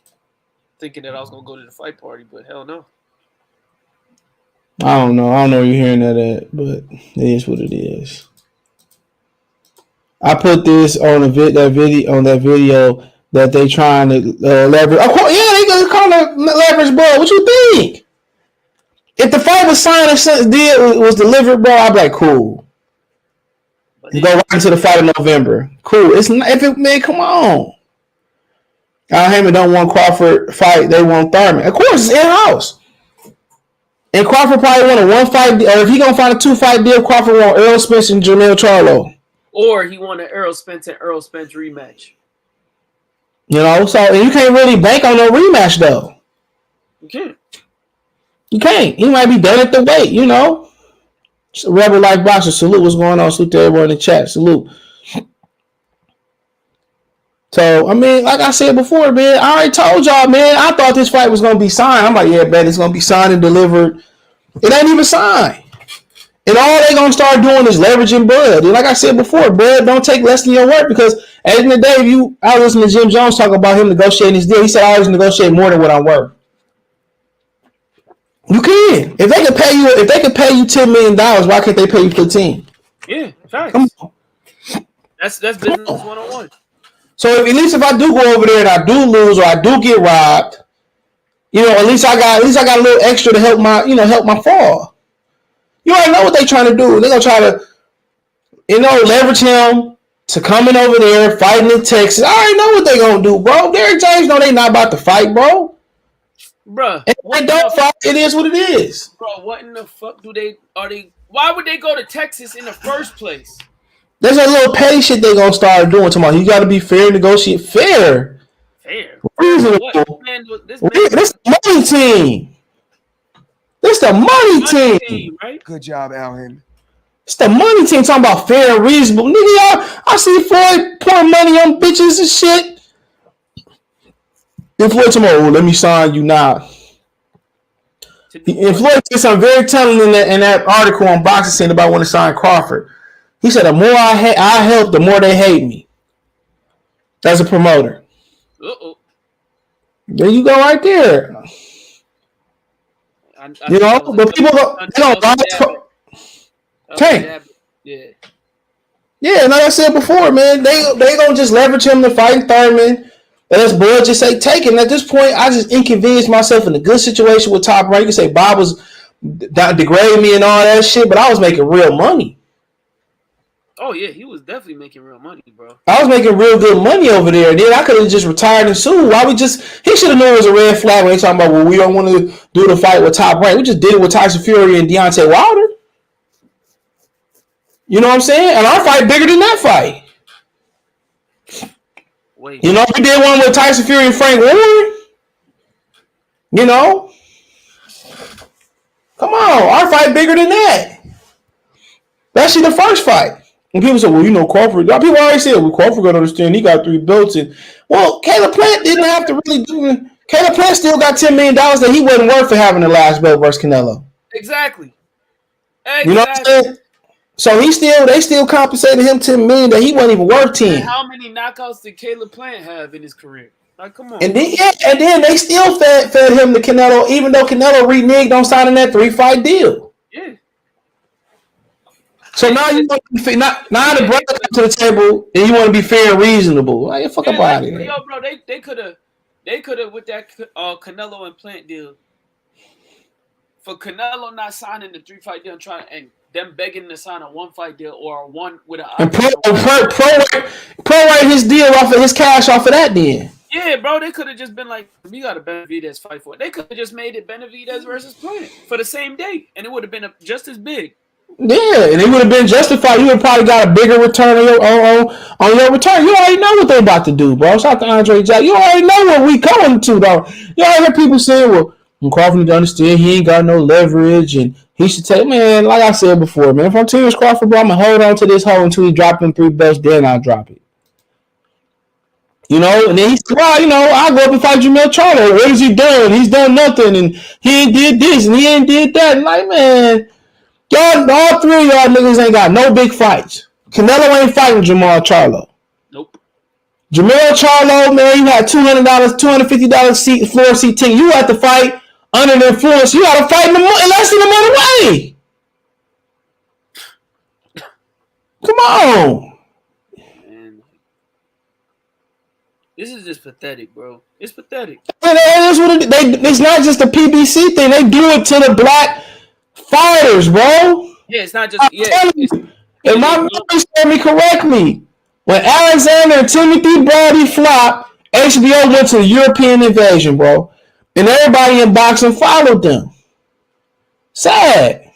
thinking that I was gonna go to the fight party, but hell no. I don't know. I don't know where you're hearing that at, but it is what it is. I put this on that video that they trying to leverage. Of course, yeah, they gonna call it leverage, bro. What you think? If the fight was signed and deal was delivered, bro, I'd be like, cool. Go right into the fight in November. Cool. It's not, man, come on. Al Heyman don't want Crawford fight. They want Thurman. Of course, it's in-house. And Crawford probably want a 1-fight deal. Or if he gonna find a 2-fight deal, Crawford want Errol Spence and Jermall Charlo. Or he want an Errol Spence and Errol Spence rematch. So you can't really bank on no rematch though. You can't. You can't. He might be done at the weight, Rebel Life Boxer, salute. What's going on? Salute to everyone in the chat. Salute. So, I mean, like I said before, man, I already told y'all, man, I thought this fight was going to be signed. I'm like, yeah, man, it's going to be signed and delivered. It ain't even signed. And all they going to start doing is leveraging Bud. And like I said before, Bud don't take less than your word, because at the end of the day, I was listening to Jim Jones talk about him negotiating his deal. He said, I always negotiate more than what I'm worth. You can. If they could pay you $10 million, why can't they pay you 15? Yeah, facts. That's business 101. So at least if I do go over there and I do lose or I do get robbed, at least I got a little extra to help my fall. You already know what they're trying to do. They're gonna try to, leverage him to coming over there, fighting in Texas. I already know what they're gonna do, bro. Derrick James know they not about to fight, bro. Bruh. If they don't fight, it is what it is. Bro, what in the fuck why would they go to Texas in the first place? There's a little petty shit they gonna start doing tomorrow. You gotta be fair, negotiate fair. Fair. Reasonable. This the money team. This the money team. Right? Good job, Al Heyman. It's the money team talking about fair and reasonable. Nigga, I see Floyd pouring money on bitches and shit. Then Floyd tomorrow, let me sign you now. And Floyd did something very telling in that article on Boxing Scene about when to sign Crawford. He said, the more I help, the more they hate me. That's a promoter. Uh-oh. There you go right there. But people don't Tank. Yeah. Yeah, like I said before, man, they gonna just leverage him to fight Thurman. And that's Bud just say take it. And at this point, I just inconvenienced myself in a good situation with Top Rank. You can say Bob was degrading me and all that shit, but I was making real money. Oh yeah, he was definitely making real money, bro. I was making real good money over there. Then I could have just retired and sued. Why we just? He should have known it was a red flag when they talking about, well, we don't want to do the fight with Top Rank. We just did it with Tyson Fury and Deontay Wilder. You know what I'm saying? And our fight bigger than that fight. Wait. You know, we did one with Tyson Fury and Frank Warren. You know, come on, our fight bigger than that. That's the first fight. And people say, well, you know, Crawford. People always say, well, Crawford gonna understand. He got 3 belts, and well, Caleb Plant didn't have to really do it. Caleb Plant still got $10 million that he wasn't worth for having the last belt versus Canelo. Exactly. You know what I'm saying? So they still compensated him $10 million that he wasn't even worth 10. And how many knockouts did Caleb Plant have in his career? Like, come on. And then they still fed him to Canelo, even though Canelo reneged on signing that 3-fight deal. Yeah. So now you want to now the brother to the table and you want to be fair and reasonable. Like, fuck up out of here. Yo, bro, they could have with that Canelo and Plant deal. For Canelo not signing the 3-fight deal and them begging to sign a 1-fight deal or a one with an and pro-rate his deal off of his cash off of that then. Yeah, bro, they could have just been like, we got a Benavidez fight for it. They could have just made it Benavidez versus Plant for the same date, and it would have been just as big. Yeah, and it would have been justified. You would have probably got a bigger return on your return. You already know what they're about to do, bro. Shout out to Andre Jack. You already know what we coming to, though. You already hear people saying, well, Crawford need to understand he ain't got no leverage, and he should take, man, like I said before, man, if I'm Terence Crawford, bro, I'm going to hold on to this hole until he drop them 3 belts, then I'll drop it. You know, and then he said, well, you know, I'll go up and fight Jermall Charlo. What has he done? He's done nothing, and he ain't did this, and he ain't did that. And like, man, y'all, all 3 of y'all niggas ain't got no big fights. Canelo ain't fighting Jermall Charlo. Nope. Jermall Charlo, man, you had $200, $250 floor seat ticket. You had to fight under the influence. You had to fight in less than a month away. Come on. This is just pathetic, bro. It's pathetic. It's not just a PBC thing. They do it to the black fighters, bro. Yeah, it's not just. If my memory serves me correctly, when Alexander and Timothy Brady flopped, HBO went to the European invasion, bro. And everybody in boxing followed them. Sad.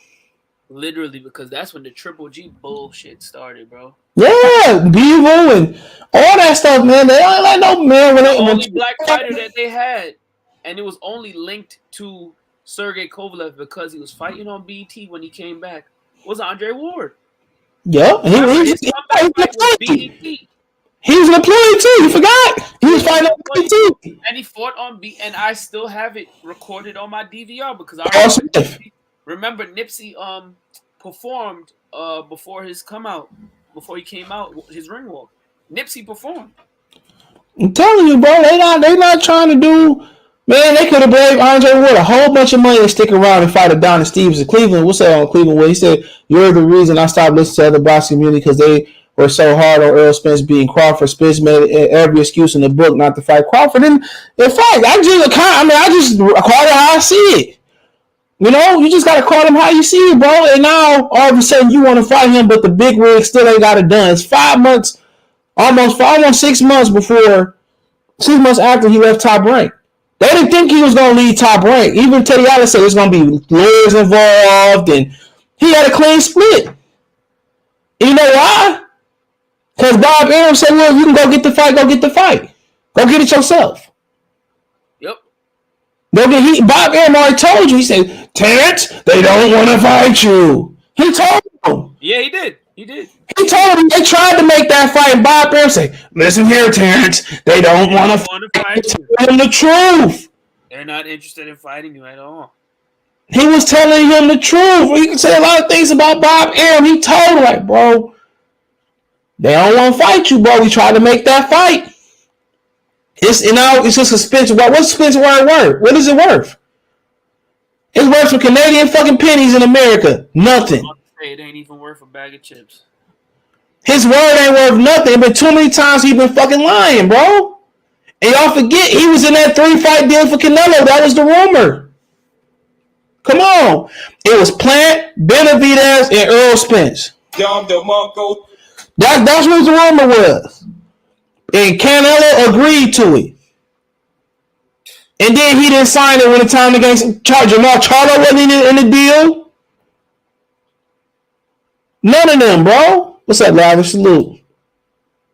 Literally, because that's when the Triple G bullshit started, bro. Yeah, Bevo and all that stuff, man. They don't like no man. The only black fighter that they had, and it was only linked to Sergey Kovalev because he was fighting on BET when he came back, was Andre Ward. Yeah, he was an employee too. You forgot? He was fighting on BET too. And he fought on BET, and I still have it recorded on my DVR because I remember Nipsey performed before he came out, his ring walk. Nipsey performed. I'm telling you, bro, they not trying to do. Man, they could have gave Andre Ward a whole bunch of money to stick around and fight Adonis Stevens in Cleveland. What's that on Cleveland? Where he said, "You're the reason I stopped listening to other boxing community because they were so hard on Errol Spence being Crawford. Spence made every excuse in the book not to fight Crawford. And in fact, I just call it how I see it. You know, you just got to call him how you see it, bro. And now, all of a sudden, you want to fight him, but the big rig still ain't got it done. It's 5 months, almost 6 months before, 6 months after he left Top Rank. They didn't think he was going to leave Top Rank. Even Teddy Atlas said there's going to be lawyers involved, and he had a clean split. And you know why? Because Bob Arum said, well, you can go get the fight, go get the fight. Go get it yourself. Bob Arum already told you. He said, Terrence, they don't want to fight you. He told him. Yeah, he did. He told him they tried to make that fight, and Bob Arum said, listen here, Terrence, they don't want to fight you. Tell him the truth. They're not interested in fighting you at all. He was telling him the truth. You can say a lot of things about Bob Arum. He told him, like, bro, they don't want to fight you, bro. We tried to make that fight. It's just a Spence. What's Spence worth? What is it worth? It's worth some Canadian fucking pennies in America. Nothing. It ain't even worth a bag of chips. His word ain't worth nothing. But too many times he been fucking lying, bro. And y'all forget he was in that 3-fight deal for Canelo. That was the rumor. Come on. It was Plant, Benavidez, and Errol Spence. That's what the rumor was. And Canelo agreed to it. And then he didn't sign it when the time against Jermall. Charlo wasn't in the deal. None of them, bro. What's up, Lavish? Salute.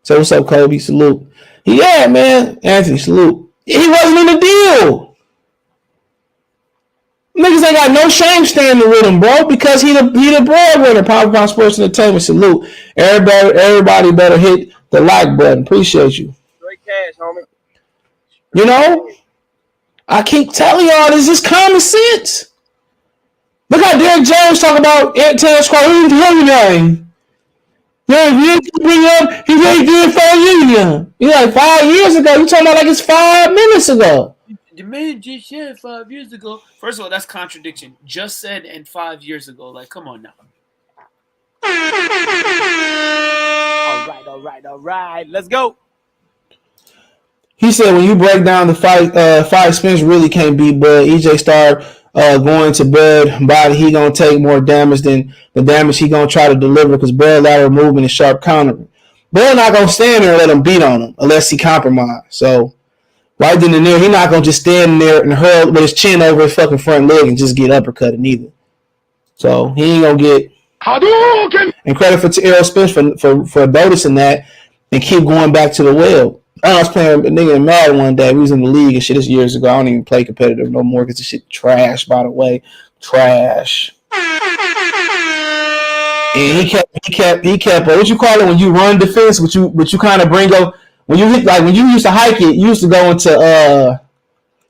So what's up, Kobe? Salute. Yeah, man. Anthony, salute. He wasn't in the deal. Niggas ain't got no shame standing with him, bro, because he the breadwinner. Power Sports Entertainment, salute. Everybody better hit the like button. Appreciate you. Straight cash, homie. You know, I keep telling y'all this is common sense. Look how Derek Jones talk about Terence Crawford. Who's your name? Yeah, you bring up he really did 5 years. You like 5 years ago. You talking about like it's 5 minutes ago. The man just said 5 years ago. First of all, that's contradiction. Just said and 5 years ago. Like, come on now. All right. Let's go. He said when you break down the fight Spence really can't beat Bud. EJ start going to Bud body, he gonna take more damage than the damage he gonna try to deliver because Bud lateral movement and sharp countering. Bud not gonna stand there and let him beat on him unless he compromise. So right then and there, he not gonna just stand there and hurl with his chin over his fucking front leg and just get uppercutted either. So he ain't gonna get and credit for Errol Spence for noticing that and keep going back to the well. I was playing a nigga in Madden one day. We was in the league and shit. This years ago. I don't even play competitive no more because this shit trash. By the way, trash. And he kept. What you call it when you run defense? What you kind of bring up when you hit like when you used to hike it. You used to go into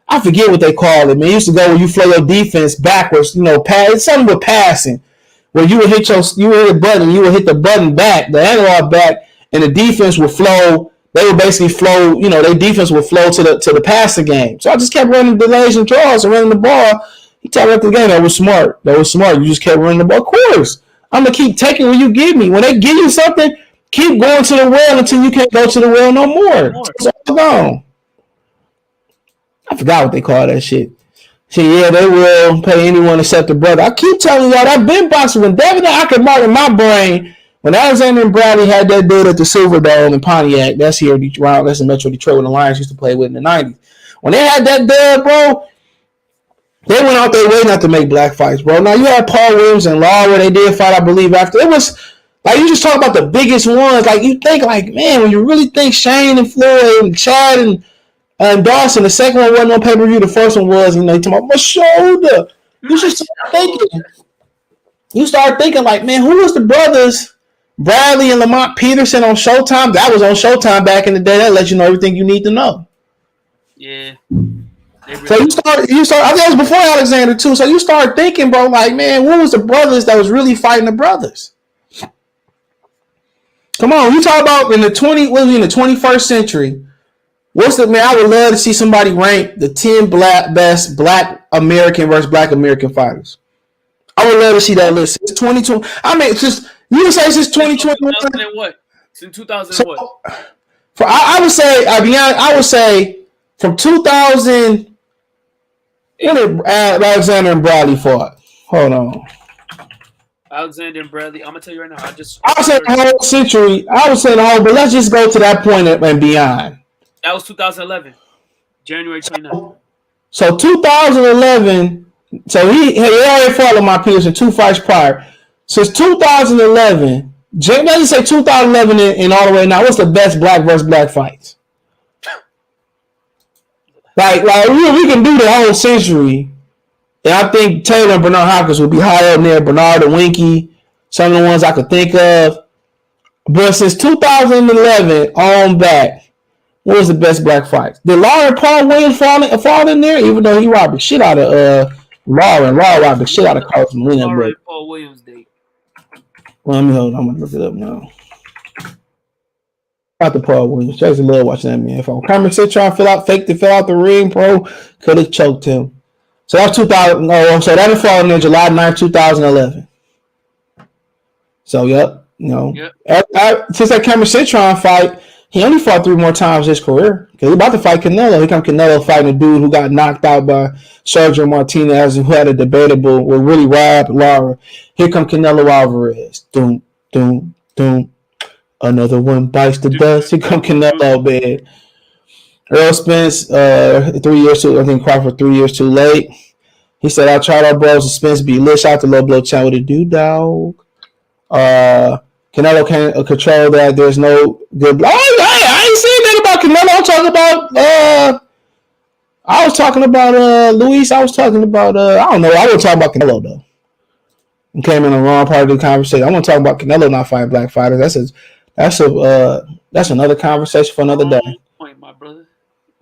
I forget what they call it. Man, you used to go when you flow your defense backwards. You know, it's something with passing where you would hit a button. You would hit the button back, the analog back, and the defense would flow. They would basically flow, you know, their defense would flow to the passing game. So I just kept running delays and draws and running the ball. He told me after the game that was smart. You just kept running the ball. Of course, I'm gonna keep taking what you give me. When they give you something, keep going to the well until you can't go to the well no more. It's all gone. I forgot what they call that shit. See, yeah, they will pay anyone except the brother. I keep telling y'all that been boxing when Devin, I could mark in my brain. When Alexander and Bradley had that dude at the Silverdome in Pontiac, that's here, that's in Metro Detroit, when the Lions used to play with in the 90s. When they had that dub, bro, they went out their way not to make black fights, bro. Now, you had Paul Williams and Laura, they did fight, I believe, after. It was, like, you just talk about the biggest ones. Like, you think, like, man, when you really think Shane and Floyd and Chad and Dawson, the second one wasn't on pay-per-view, the first one was, you know, you talking about my shoulder. You just start thinking. You start thinking, like, man, who was the brothers? Bradley and Lamont Peterson on Showtime. That was on Showtime back in the day. That lets you know everything you need to know. Yeah. So you start. I think it was before Alexander too. So you start thinking, bro, like, man, what was the brothers that was really fighting the brothers? Come on, you talk about in the 21st century. What's the man? I would love to see somebody rank the 10 best Black American versus Black American fighters. I would love to see that list. It's 2020. I mean, it's just. You would say since 2021. Since 2000 what? I would say, I'll be honest, I would say from 2000. When did Alexander and Bradley fought? Hold on. Alexander and Bradley. I'm gonna tell you right now. I would say the whole century. I would say the whole, but let's just go to that point and beyond. That was 2011, January 29th. So 2011. So he already fought Lamont Peterson 2 fights prior. Since 2011, let's just say 2011 and all the way now, what's the best Black versus Black fights? Like we can do the whole century. And I think Taylor and Bernard Hopkins would be high up there. Bernard and Winky, some of the ones I could think of. But since 2011 on back, what was the best Black fights? Did Laura and Paul Williams fall in there? Even though he robbed the shit out of Laura robbed the shit out of Carlos Molina. Laura and Paul Williams date. Well, I'm gonna look it up now. Out the Paul Williams. Jason love watching that man. If I'm trying to fill out the ring, bro, could have choked him. So that's 2000. No, so that was falling in July 9th, 2011. So yep, you know, since that Cameron Citron fight, he only fought 3 more times his career. Because he's about to fight Canelo. Here come Canelo fighting a dude who got knocked out by Sergio Martinez, who had a debatable, well, really robbed Lara. Here come Canelo Alvarez. Doom, doom, doom. Another one bites the dust. Here come Canelo, man. Errol Spence, 3 years too. I think Crawford 3 years too late. He said, "I'll try our bros. Spence be lit. Shout out to Low Blow Chat with a do dog." Canelo can't control that. There's no good. I ain't saying that about Canelo. I'm talking about. I was talking about Luis. I was talking about. I don't know. I was talking about Canelo though. You came in the wrong part of the conversation. I want to talk about Canelo not fighting black fighters. That's another conversation for another day. Point, my brother.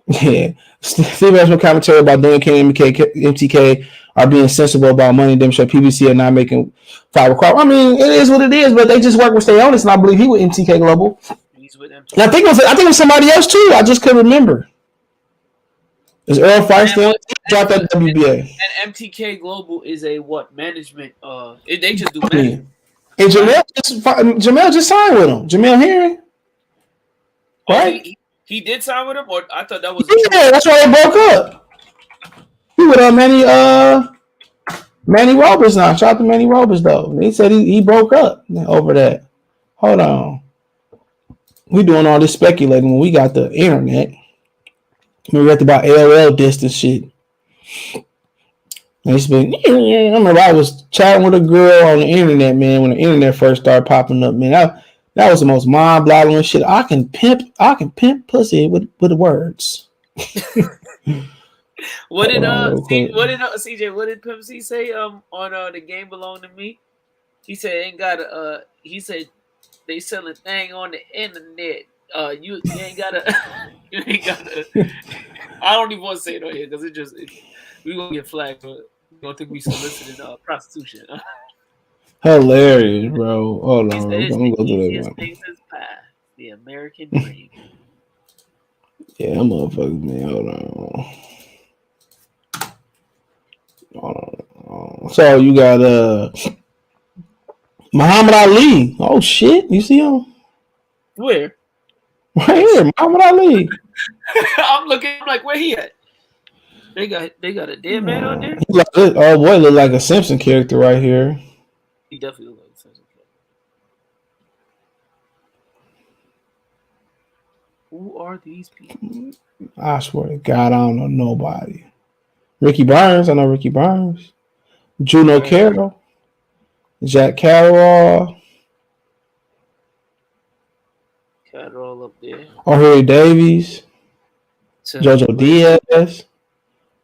Yeah, Steve has no commentary about doing MTK are being sensible about money. Demonstrate PBC are not making fight with Crawford. I mean, it is what it is, but they just work with stay honest, and I believe he with MTK Global. He's with MTK. And I think it was somebody else too. I just couldn't remember. Is Earl Firestone dropped that WBA? And MTK Global is a what management? They just do management. And Jermall just signed with him. Jermall Herring, right? He did sign with him, or I thought that was. Yeah, that's why they broke up. He with Manny Roberts now. Shout out to Manny Roberts though. He said he broke up over that. Hold on. We doing all this speculating when we got the internet. We read about AOL distance shit. And it's been, I remember I was chatting with a girl on the internet, man, when the internet first started popping up, man. That was the most mind-boggling shit. I can pimp pussy with the words. What did CJ? What did Pimp C say on the game belong to me? He said he said they selling thing on the internet. You ain't gotta I don't even want to say it on here because we gonna get flagged. But we don't think we solicited prostitution. Hilarious, bro. Hold on. I'm gonna go through that one. The American dream. Yeah, I'm motherfuckers, man. Hold on. So you got Muhammad Ali. Oh shit, you see him? Where? Right here, Muhammad Ali. I'm like, where he at? They got a dead man on there. Oh boy, look like a Simpson character right here. He definitely looks like a Simpson character. Who are these people? I swear to God, I don't know nobody. Ricky Burns, I know Ricky Burns. Juno Carroll. Jack Carroll. Carroll up there. O'Harry Davies. Jojo Diaz.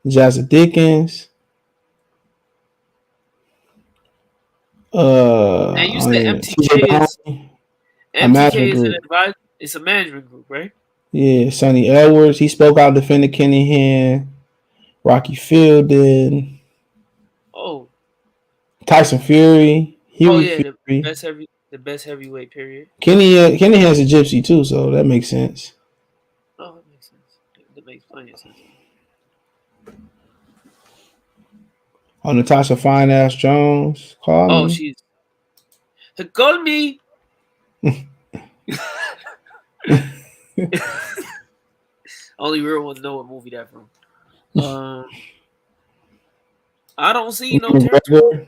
Jazza Dickens. And you said MTK is an advisor. It's a management group, right? Yeah, Sonny Edwards. He spoke out defending Kenny Rocky Fielding. Oh. Tyson Fury. Fury. The best heavyweight period. Kenny has a gypsy too, so that makes sense. Oh, that makes sense. That makes plenty of sense. Oh, Natasha Fine Ass Jones. Call me. She's. Call me. Only real ones know what movie that from. I don't see no McGregor.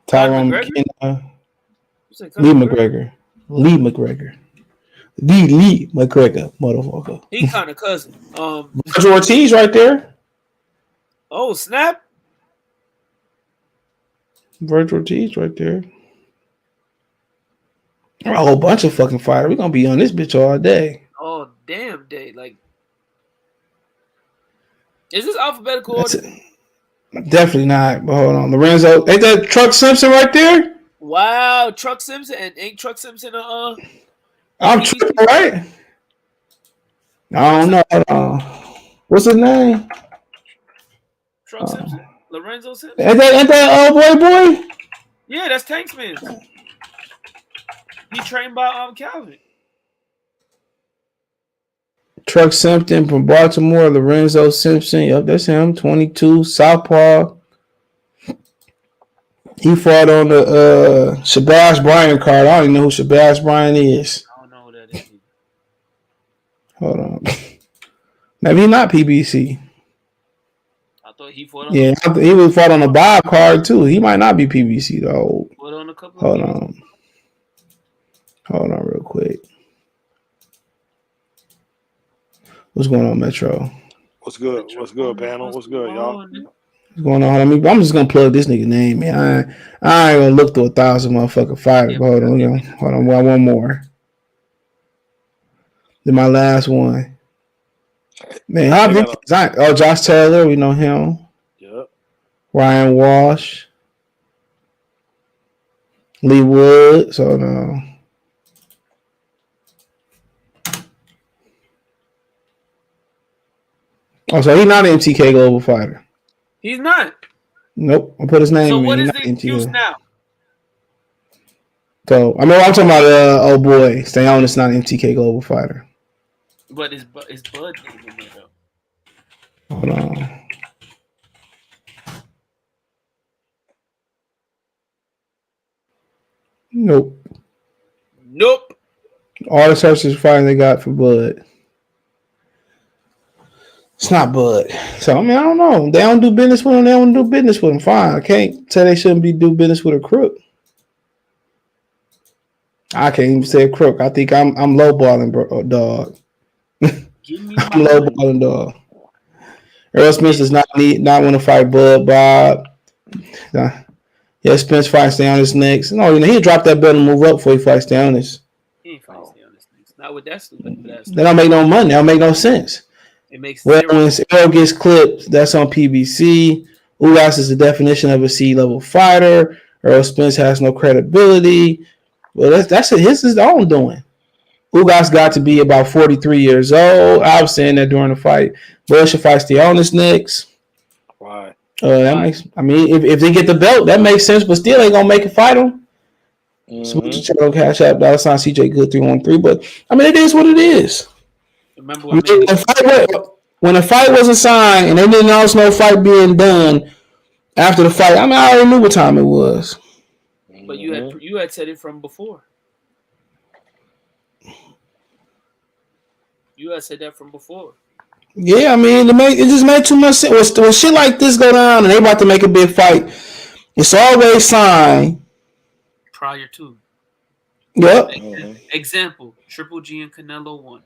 Tyrone McKenna. Lee McGregor. Lee McGregor, motherfucker. He kind of cousin. Virgil Ortiz right there. Oh, snap. Virgil Ortiz right there. A whole bunch of fucking fire. We're gonna be on this bitch all day. Oh, damn day. Like, is this alphabetical order? Definitely not. But hold on. Lorenzo. Ain't that Truck Simpson right there? Wow, Truck Simpson. And ain't Truck Simpson I'm tripping, right? I don't know. What's his name? Truck Simpson. Lorenzo Simpson. Ain't that boy? Yeah, that's Tanksman. He trained by Calvin. Truck Simpson from Baltimore. Lorenzo Simpson. Yep, that's him. 22. Southpaw. He fought on the Shabazz Bryan card. I don't even know who Shabazz Bryan is. I don't know who that is. Hold on. Maybe he's not PBC. I thought he fought on. Yeah, he was fought on the Bob card too. He might not be PBC though. Fought on a couple. Hold on. Hold on real quick. What's going on, Metro? What's good? What's good, panel? What's good, y'all? What's going on? I'm just gonna plug this nigga name, man. I ain't gonna look through 1,000 motherfucking fighters. Yeah, hold on. One more. Then my last one. Man, Josh Taylor, we know him. Yep. Ryan Walsh. Lee Wood. So no. Oh, so he's not an MTK Global Fighter. He's not. Nope. I put his name. So in. what He's is the excuse now? So I mean, I'm talking about oh boy, Stayonis not an MTK Global Fighter. But it's Bud name in there though. Hold on. Nope. All the searches fighting they got for Bud. It's not Bud. So I mean, I don't know. They don't do business with him. They don't do business with him. Fine. I can't say they shouldn't do business with a crook. I can't even say a crook. I think I'm lowballing, dog. I'm lowballing, dog. Errol Spence does not want to fight Bud Bob. Yeah, Spence fights Stayonis next. No, he'll drop that belt and move up before he fights Stayonis. He ain't fighting Stayonis next. Not with that stupid. They don't make no money. That don't make no sense. It makes when Errol gets clipped, that's on PBC. Ugas is the definition of a C-level fighter. Errol Spence has no credibility. Well, that's his own doing. Ugas got to be about 43 years old. I was saying that during the fight. Bud should fight Stayonis next. Why? That makes. I mean, if they get the belt, that makes sense. But still, ain't gonna make a fight him. Smoochie Charlo Cash App $sign CJ Good 313. But I mean, it is what it is. Remember when the fight wasn't signed and they didn't announce no fight being done after the fight, I mean, I already knew what time it was. But you had said it from before. You had said that from before. Yeah, I mean, it just made too much sense. When shit like this go down and they about to make a big fight, it's always signed prior to. Yep. Example: Triple G and Canelo won.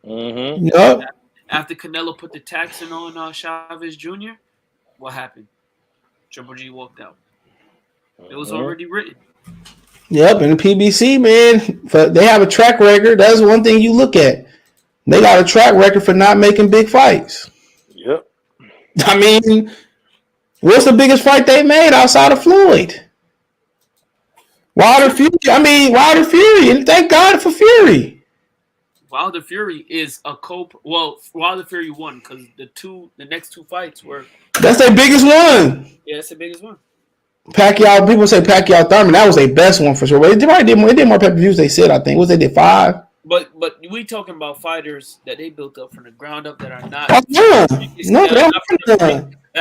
Yep. After Canelo put the tax in on Chavez Jr., what happened? Triple G walked out. It was already written. Yep, and the PBC, man, they have a track record. That's one thing you look at. They got a track record for not making big fights. Yep. I mean, what's the biggest fight they made outside of Floyd? Wilder Fury. Wilder Fury, and thank God for Fury. Wilder Fury is Wilder Fury won because the next two fights were. That's their biggest one. Yeah, that's the biggest one. Pacquiao, people say Pacquiao Thurman. That was their best one for sure. But they did more pay-per-views. They said, I think, they did 5. But we talking about fighters that they built up from the ground up that are not. That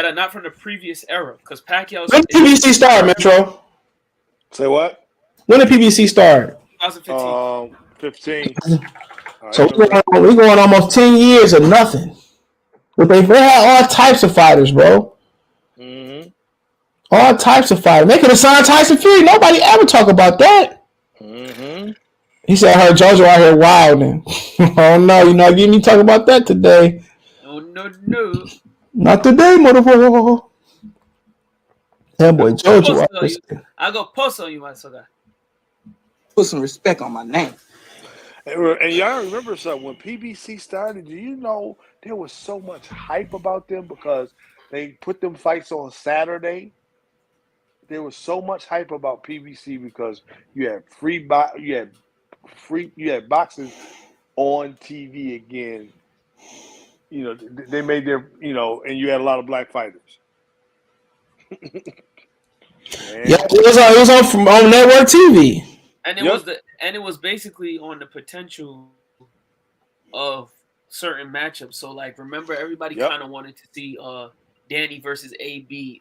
are not from the previous era. Because Pacquiao. When did PBC start, Metro? Say what? When did PBC start? 2015. 15. So we're going almost 10 years of nothing. But they had all types of fighters, bro. All types of fighters. They could have signed Tyson Fury. Nobody ever talk about that. He said, I heard JoJo out here wilding. Oh, no, you're not getting me talk about that today. No. Not today, motherfucker. That boy JoJo. I go post on you, my son. Put some respect on my name. And y'all remember something, when PBC started, do you know there was so much hype about them because they put them fights on Saturday? There was so much hype about PBC because you had boxing on TV again. You know, they made their, and you had a lot of black fighters. Yeah, it was on network TV. And it was basically on the potential of certain matchups. So like, remember, everybody kind of wanted to see Danny versus AB,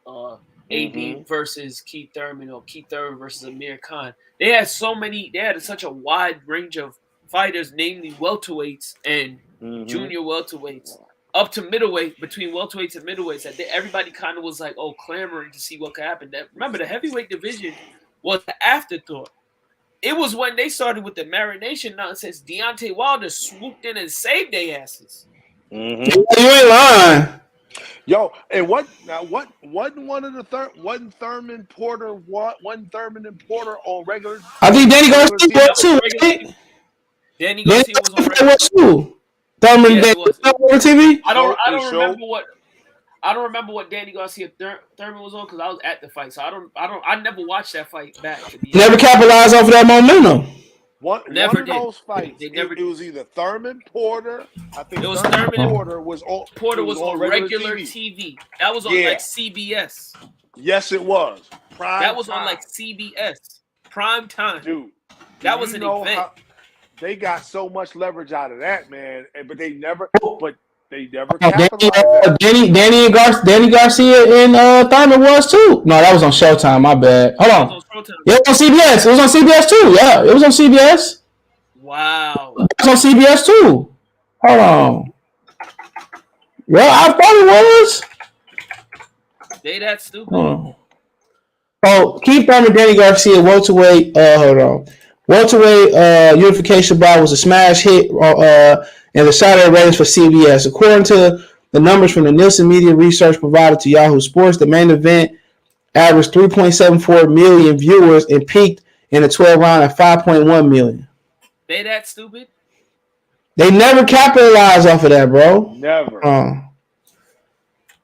AB versus Keith Thurman, or Keith Thurman versus Amir Khan. They had such a wide range of fighters, namely welterweights and junior welterweights, up to middleweight, between welterweights and middleweights. That everybody kind of was like, clamoring to see what could happen. Remember, the heavyweight division was the afterthought. It was when they started with the marination nonsense. Deontay Wilder swooped in and saved their asses. You ain't lying. Yo, and what wasn't one of the wasn't Thurman Porter and Porter on regular? I think Danny regular Garcia TV? was too, right? Danny Garcia was on regular. Was too. Thurman Yeah, Danny it was. on TV. I don't remember what Danny Garcia Thurman was on because I was at the fight, so I never watched that fight back. To be Never capitalized off of that momentum. One of those fights, it was either Thurman Porter. I think it was Thurman Porter was on. Porter was on regular TV. That was on like CBS. Yes, it was. That was on like CBS. Prime time. Dude. That was an event. They got so much leverage out of that, man. But they never capitalized. Danny Garcia and Thurman was too. No, that was on Showtime. My bad. Hold on. Yeah, it was on CBS. It was on CBS too. Yeah, it was on CBS. Wow. It was on CBS too. Hold on. Yeah, I thought it was. They that stupid. Oh, Keith Thurman, Danny Garcia, welterweight. Hold on. Welterweight unification bout was a smash hit in the Saturday ratings for CBS. According to the numbers from the Nielsen Media Research provided to Yahoo Sports, the main event averaged 3.74 million viewers and peaked in the 12th round at 5.1 million. They that stupid? They never capitalized off of that, bro. Never.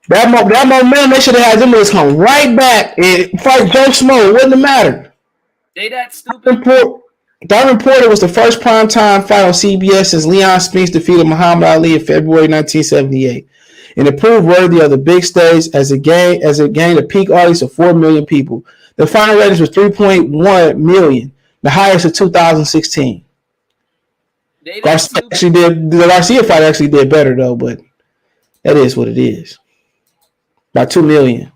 That momentum, they should have had them boys come right back and fight Joe Schmo. It wouldn't have mattered. They that stupid? Thurman Porter was the first primetime fight on CBS since Leon Spinks defeated Muhammad Ali in February 1978. And it proved worthy of the big stage as it gained a peak audience of 4 million people. The final ratings was 3.1 million, the highest of 2016. The Garcia fight actually did better though, but that is what it is. By 2 million.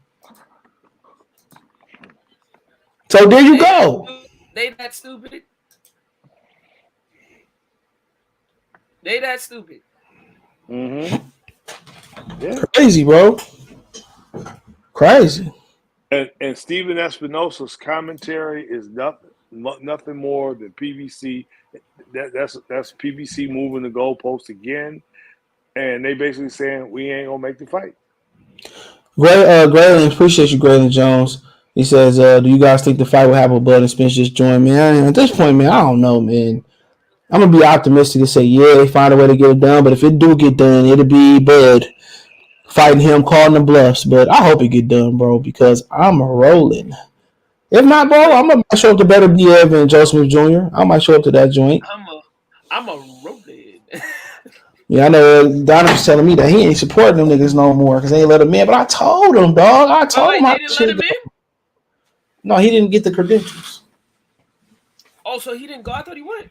So there you go. They that stupid. They that stupid. Mm-hmm. Yeah. Crazy, bro. Crazy. And Steven Espinosa's commentary is nothing more than PBC. That's PBC moving the goalpost again, and they basically saying we ain't gonna make the fight. Graylin, appreciate you, Graylin Jones. He says, "Do you guys think the fight will happen? Bud and Spence just join me." At this point, man, I don't know, man. I'm gonna be optimistic and say, yeah, they find a way to get it done. But if it do get done, it'll be Bud fighting him, calling the bluffs. But I hope it get done, bro, because I'm rolling. If not, bro, I'm gonna show up to Better Be Evan and Joe Smith Jr. I might show up to that joint. I'm a rolling. Yeah, I know Donovan's telling me that he ain't supporting them niggas no more because they ain't let him in. But I told him, dog. I told him. They didn't let him in? No, he didn't get the credentials. Oh, so he didn't go? I thought he went.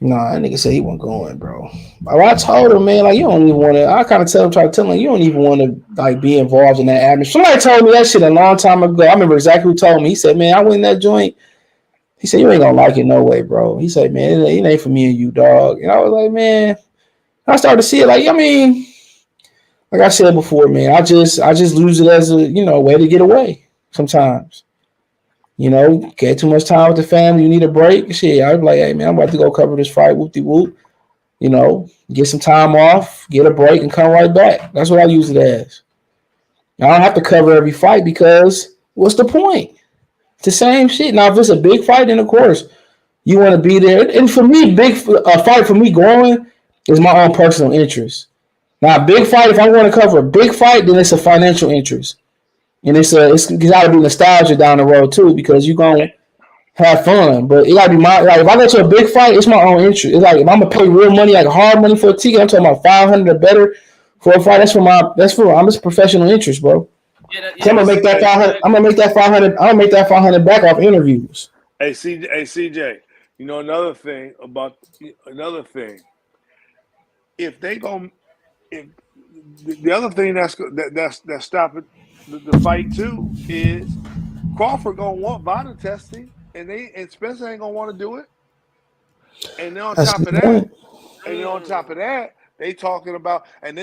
No, that nigga said he wasn't going, bro. But I told him, man, like, you don't even want to. I kind of try to tell him, you don't even want to, like, be involved in that atmosphere. Somebody told me that shit a long time ago. I remember exactly who told me. He said, man, I went in that joint. He said, you ain't gonna like it no way, bro. He said, man, it ain't for me and you, dog. And I was like, man, I started to see it like, I mean, like I said before, man, I just lose it as a, way to get away sometimes. Get too much time with the family. You need a break. Shit, I was like, hey, man, I'm about to go cover this fight. Whoop-de-whoop. Get some time off, get a break, and come right back. That's what I use it as. I don't have to cover every fight because what's the point? It's the same shit. Now, if it's a big fight, then, of course, you want to be there. And for me, a fight for me growing is my own personal interest. Now, a big fight, if I want to cover a big fight, then it's a financial interest. And it's got to be nostalgia down the road too because you're gonna have fun. But it got to be if I go to a big fight, it's my own interest. It's like if I'm gonna pay real money, like hard money for a ticket, I'm talking about $500 or better for a fight. I'm just professional interest, bro. I'm gonna make that $500. I'm gonna make that $500 back off interviews. Hey CJ, another thing. If the other thing that's stopping the fight too is Crawford gonna want VADA testing, and Spencer ain't gonna want to do it. And then on top of that, they talking about, and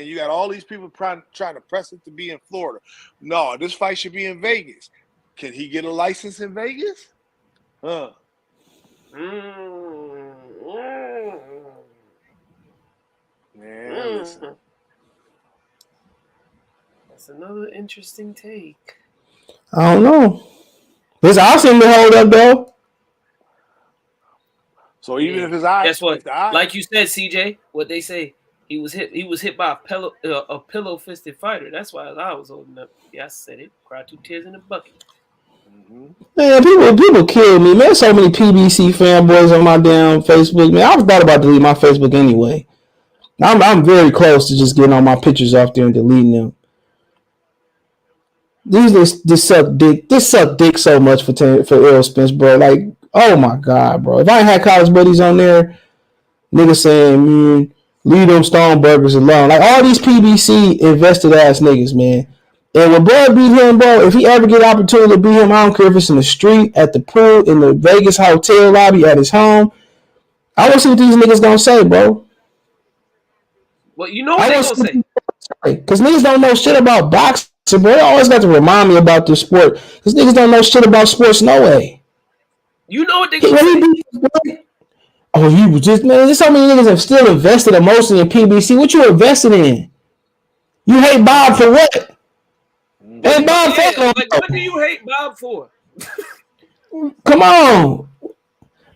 you got all these people trying to press it to be in Florida. No, this fight should be in Vegas. Can he get a license in Vegas? Man, listen. That's another interesting take. I don't know. His eye seemed to hold up though. So even if his eye, guess what? if the eye, Like you said, CJ, what they say, he was hit by a pillow fisted fighter. That's why his eye was holding up. Yeah, I said it. Cried 2 tears in a bucket. Man, people kill me. Man, there's so many PBC fanboys on my damn Facebook. Man, I was thought about deleting my Facebook anyway. I'm very close to just getting all my pictures off there and deleting them. This suck dick. This suck dick so much for Errol Spence, bro. Like, oh my god, bro. If I ain't had college buddies on there, niggas saying, man, leave them Stoneburgers alone. Like all these PBC invested ass niggas, man. And when Bud beat him, bro, if he ever get an opportunity to beat him, I don't care if it's in the street, at the pool, in the Vegas hotel lobby, at his home. I want to see what these niggas gonna say, bro. Well, you know what they gonna say. Because niggas don't know shit about boxing, bro. They always got to remind me about this sport. Because niggas don't know shit about sports no way. You know what they gonna say. Oh, you was just, man, there's so many niggas have still invested emotionally in PBC. What you invested in? You hate Bob for what? Hey, Bob, what do you hate Bob for? Come on.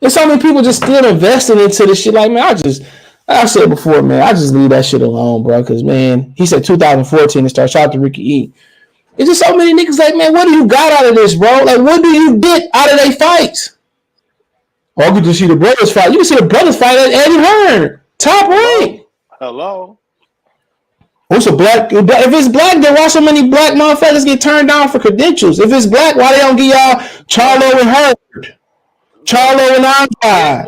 There's so many people just still investing into this shit. Like, man, I said before, man, I just leave that shit alone, bro. Because, man, he said 2014 to start. Shout out to Ricky E. It's just so many niggas like, man, what do you got out of this, bro? Like, what do you get out of their fights? Oh, I get to see the brothers fight. You can see the brothers fight at Eddie Hearn. Top rank. Hello. What's a black? If it's black, then why so many black motherfuckers get turned down for credentials? If it's black, why they don't give y'all Charlo and Heard? Charlo and Andrade.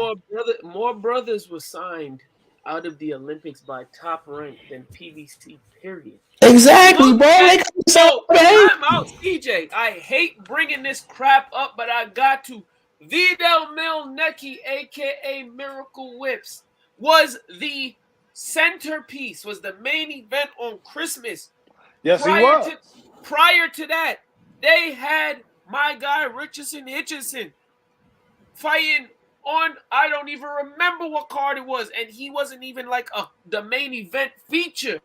More brothers were signed out of the Olympics by Top Rank than PBC, period. Exactly, bro. So, I'm out, CJ. I hate bringing this crap up, but I got to. Vidal Milnecki, a.k.a. Miracle Whips, was the centerpiece, was the main event on Christmas. Yes, he was. Prior to that, they had my guy Hitchison fighting on, I don't even remember what card it was, and he wasn't even like the main event feature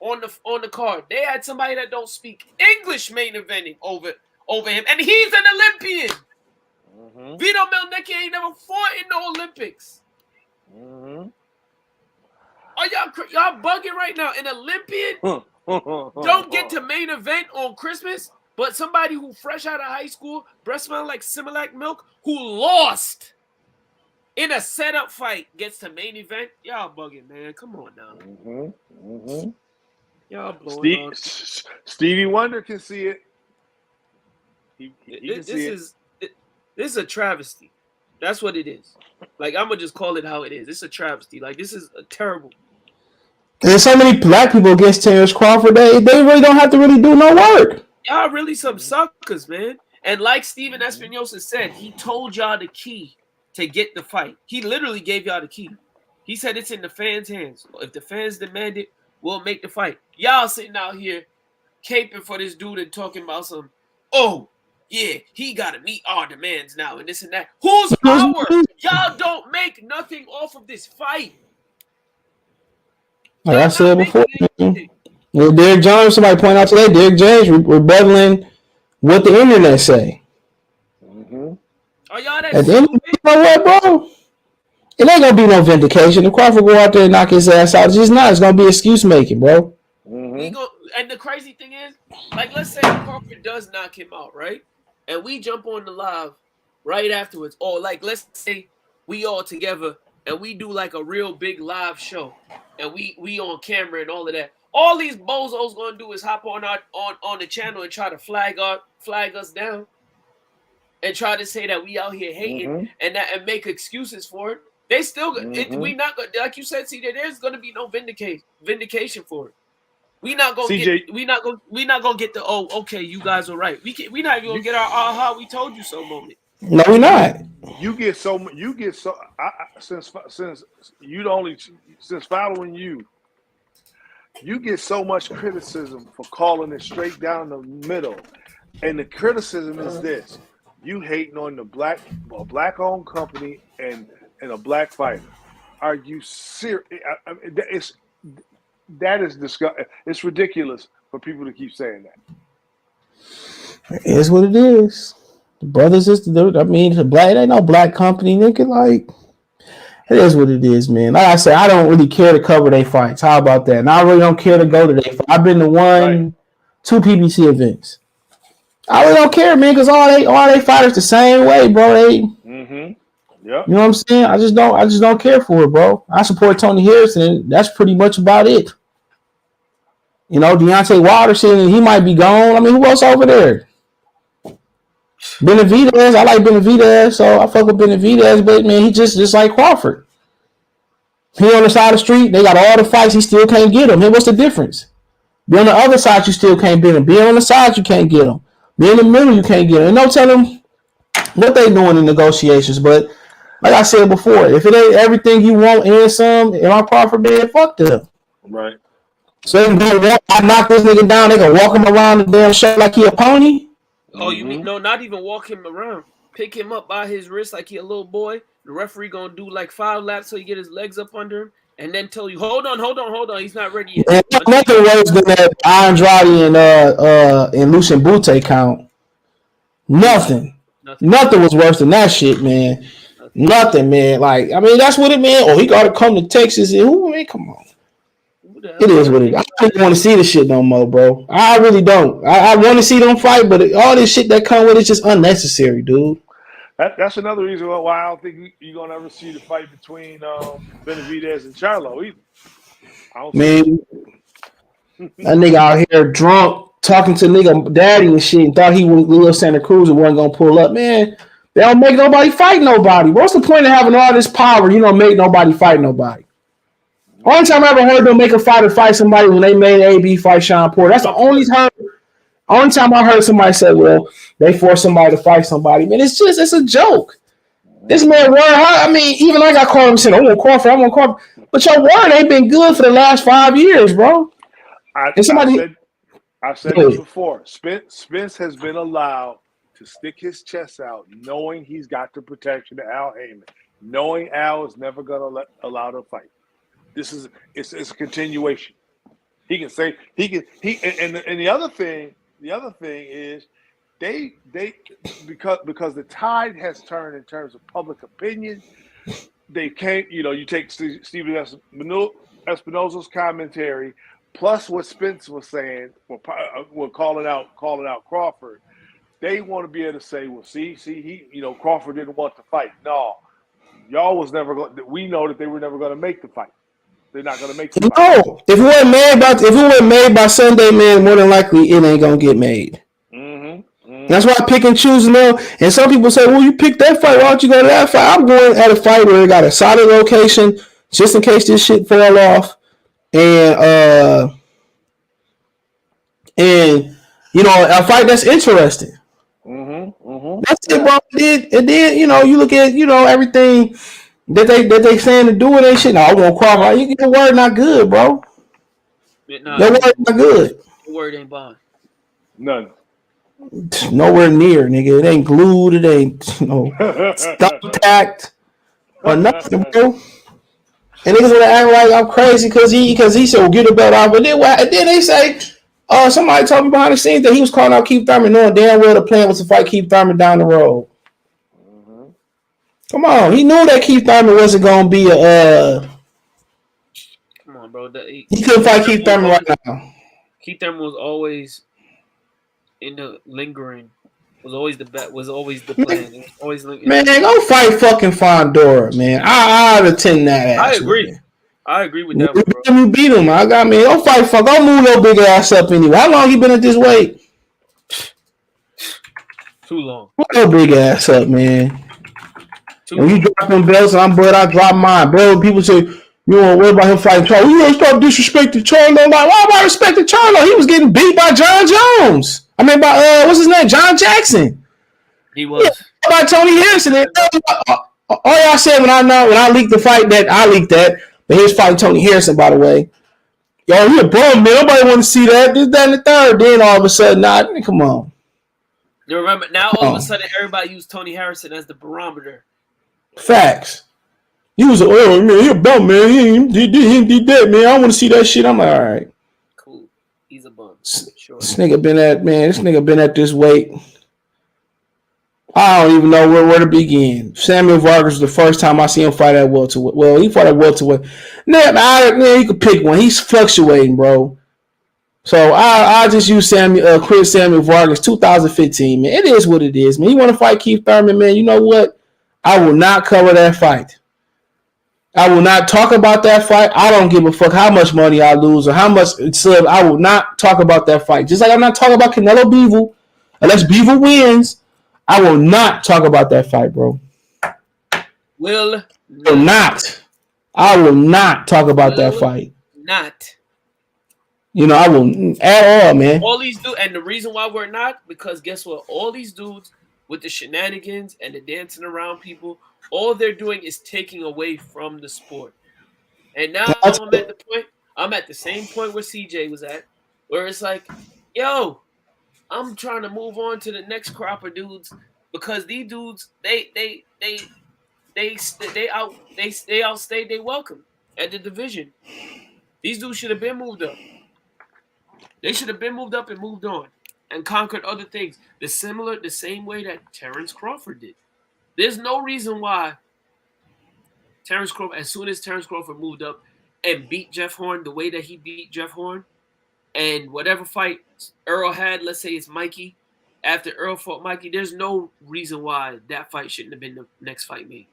on the card. They had somebody that don't speak English main eventing over him, and he's an Olympian. Vito Milnecki ain't never fought in the Olympics. Are y'all bugging right now? An Olympian don't get to main event on Christmas, but somebody who fresh out of high school, breast smell like Similac milk, who lost in a setup fight gets to main event. Y'all bugging, man. Come on now. Y'all blowing Stevie Wonder can see it. He can see it. This is a travesty. That's what it is. Like, I'm going to just call it how it is. It's a travesty. Like, this is a terrible. There's so many black people against Terence Crawford. They really don't have to really do no work. Y'all really some suckers, man. And like Steven Espinosa said, he told y'all the key to get the fight. He literally gave y'all the key. He said it's in the fans' hands. If the fans demand it, we'll make the fight. Y'all sitting out here caping for this dude and talking about some, yeah, he got to meet our demands now and this and that. Who's our? Y'all don't make nothing off of this fight. Like I said before, Derek Jones, somebody pointed out today, Derek James rebutting what the internet say. Are y'all that At the end of the day, you know what, bro? It ain't going to be no vindication. If Crawford go out there and knock his ass out, it's just not. It's going to be excuse making, bro. And the crazy thing is, like, let's say Crawford does knock him out, right? And we jump on the live right afterwards. Or, like, let's say we all together and we do, like, a real big live show. And we on camera and all of that. All these bozos going to do is hop on the channel and try to flag us down. And try to say that we out here hating and make excuses for it. They still, we not gonna, like you said, CJ. There's gonna be no vindication for it. We not gonna get the okay, you guys are right. We not even gonna get our aha, we told you so moment. No, we're not. Since following you get so much criticism for calling it straight down the middle, and the criticism is this: You hating on a black-owned company and a black fighter? Are you serious? That is disgusting. It's ridiculous for people to keep saying that. It is what it is. The brothers is it ain't no black company, nigga. Like, it is what it is, man. Like I said, I don't really care to cover their fights. How about that? And I really don't care to go to their fights. I've been to two PBC events. I really don't care, man, because all they fighters the same way, bro. Yep. You know what I'm saying? I just don't care for it, bro. I support Tony Harrison, and that's pretty much about it. You know, Deontay Wilder saying he might be gone. I mean, who else over there? Benavidez. I like Benavidez, so I fuck with Benavidez, but man, he just like Crawford. He on the side of the street, they got all the fights, he still can't get them. Hey, what's the difference? Be on the other side, you still can't beat him. Be on the side, you can't get him. Be in the middle, you can't get him. And don't tell them what they doing in negotiations, but like I said before, if it ain't everything you want and some, and I'm Crawford, man, fuck them. Right. So they can I knock this nigga down, they can walk him around the damn show like he a pony. Oh, you mean no? Not even walk him around. Pick him up by his wrist like he a little boy. The referee gonna do like 5 laps so he get his legs up under him, and then tell you, hold on, he's not ready yet. And nothing worse than that Andrade and Lucien Bute count. Nothing was worse than that shit, man. Nothing, man. Like, I mean, that's what it meant. Oh, he got to come to Texas. And who, man, come on. It is what it is. I don't want to see this shit no more, bro. I really don't. I want to see them fight, but all this shit that come with it is just unnecessary, dude. That's another reason why I don't think you're going to ever see the fight between Benavidez and Charlo either. Man, that nigga out here drunk, talking to nigga daddy and shit, and thought he was Leo Santa Cruz and wasn't going to pull up. Man, they don't make nobody fight nobody. What's the point of having all this power? You don't make nobody fight nobody. Only time I ever heard them make a fighter fight somebody when they made AB fight Sean Porter. That's the only time I heard somebody say, well, they forced somebody to fight somebody. Man, it's a joke. This man word, I mean, even I got called him saying, I want Crawford. But your word ain't been good for the last 5 years, bro. I've said this before. Spence has been allowed to stick his chest out knowing he's got the protection of Al Heyman, knowing Al is never going to allow to fight. It's a continuation. He can say and the other thing is they because the tide has turned in terms of public opinion. They can't, you take Stephen Espinosa's commentary plus what Spence was saying, we're calling out Crawford. They want to be able to say, well, see, he, Crawford didn't want to fight. No, y'all was never going. We know that they were never going to make the fight. They're not going to make the fight. No, if it wasn't made by Sunday, man, more than likely it ain't going to get made. That's why I pick and choose now. And some people say, well, you picked that fight. Why don't you go to that fight? I'm going at a fight where it got a solid location just in case this shit fall off. And a fight that's interesting. That's it, bro. And then, you look at, everything that they saying to do with that shit. No, I won't cry. Your word not good, bro. Your word not good. Your word ain't bond. None. Nowhere near, nigga. It ain't glued. It ain't, stuck or nothing, bro. And niggas want to act like I'm crazy because he said, well, get the belt off. But then they say, somebody told me behind the scenes that he was calling out Keith Thurman, knowing damn well the plan was to fight Keith Thurman down the road. Come on, he knew that Keith Thurman wasn't gonna be a. Come on, bro. He couldn't fight Keith Thurman right now. Keith Thurman was always in the lingering. Was always the plan. It was always lingering. Man, go fight fucking Fondora, man. I'd attend that ass. I agree. Man. I agree with that, bro. You beat him. Go fight fuck. Go move your big ass up anyway. How long you been at this weight? Too long. Move your big ass up, man. When you drop them belts and I drop mine. Bro, people say, you don't worry about him fighting Charlo. You don't start disrespecting Charlo. Like, why am I respecting Charlo? He was getting beat by John Jones. I mean, by, what's his name? John Jackson. He was. Yeah, by Tony Harrison. All y'all said when I leaked the fight that I leaked that, but he was fighting Tony Harrison, by the way. Yo, he a bum, man. Nobody want to see that. This, that, and the third. Then all of a sudden, come on. You remember now? All of a sudden, everybody used Tony Harrison as the barometer. Facts. He was man, he a bum, man. He did that, man. I don't want to see that shit. I'm like, all right. Cool. He's a bum. Sure. This nigga been at this weight. I don't even know where to begin. Samuel Vargas was the first time I see him fight at welterweight. Well, he fought at welterweight. Man, you could pick one. He's fluctuating, bro. So I just use Chris Samuel Vargas 2015, man. It is what it is, man. You want to fight Keith Thurman, man? You know what? I will not cover that fight. I will not talk about that fight. I don't give a fuck how much money I lose or how much sub. I will not talk about that fight. Just like I'm not talking about Canelo Bivol. Unless Bivol wins, I will not talk about that fight, bro. Will not. I will not talk about that fight. Not. You know, I will at all, man. All these dudes, and the reason why we're not, because guess what? All these dudes with the shenanigans and the dancing around people, all they're doing is taking away from the sport. And now I'm at the same point where CJ was at, where it's like, yo, I'm trying to move on to the next crop of dudes because these dudes, they outstayed their welcome at the division. These dudes should have been moved up. They should have been moved up and moved on and conquered other things. The same way that Terence Crawford did. There's no reason why Terence Crawford, as soon as Terence Crawford moved up and beat Jeff Horn the way that he beat Jeff Horn, and whatever fight Earl had, let's say it's Mikey, after Earl fought Mikey, there's no reason why that fight shouldn't have been the next fight made.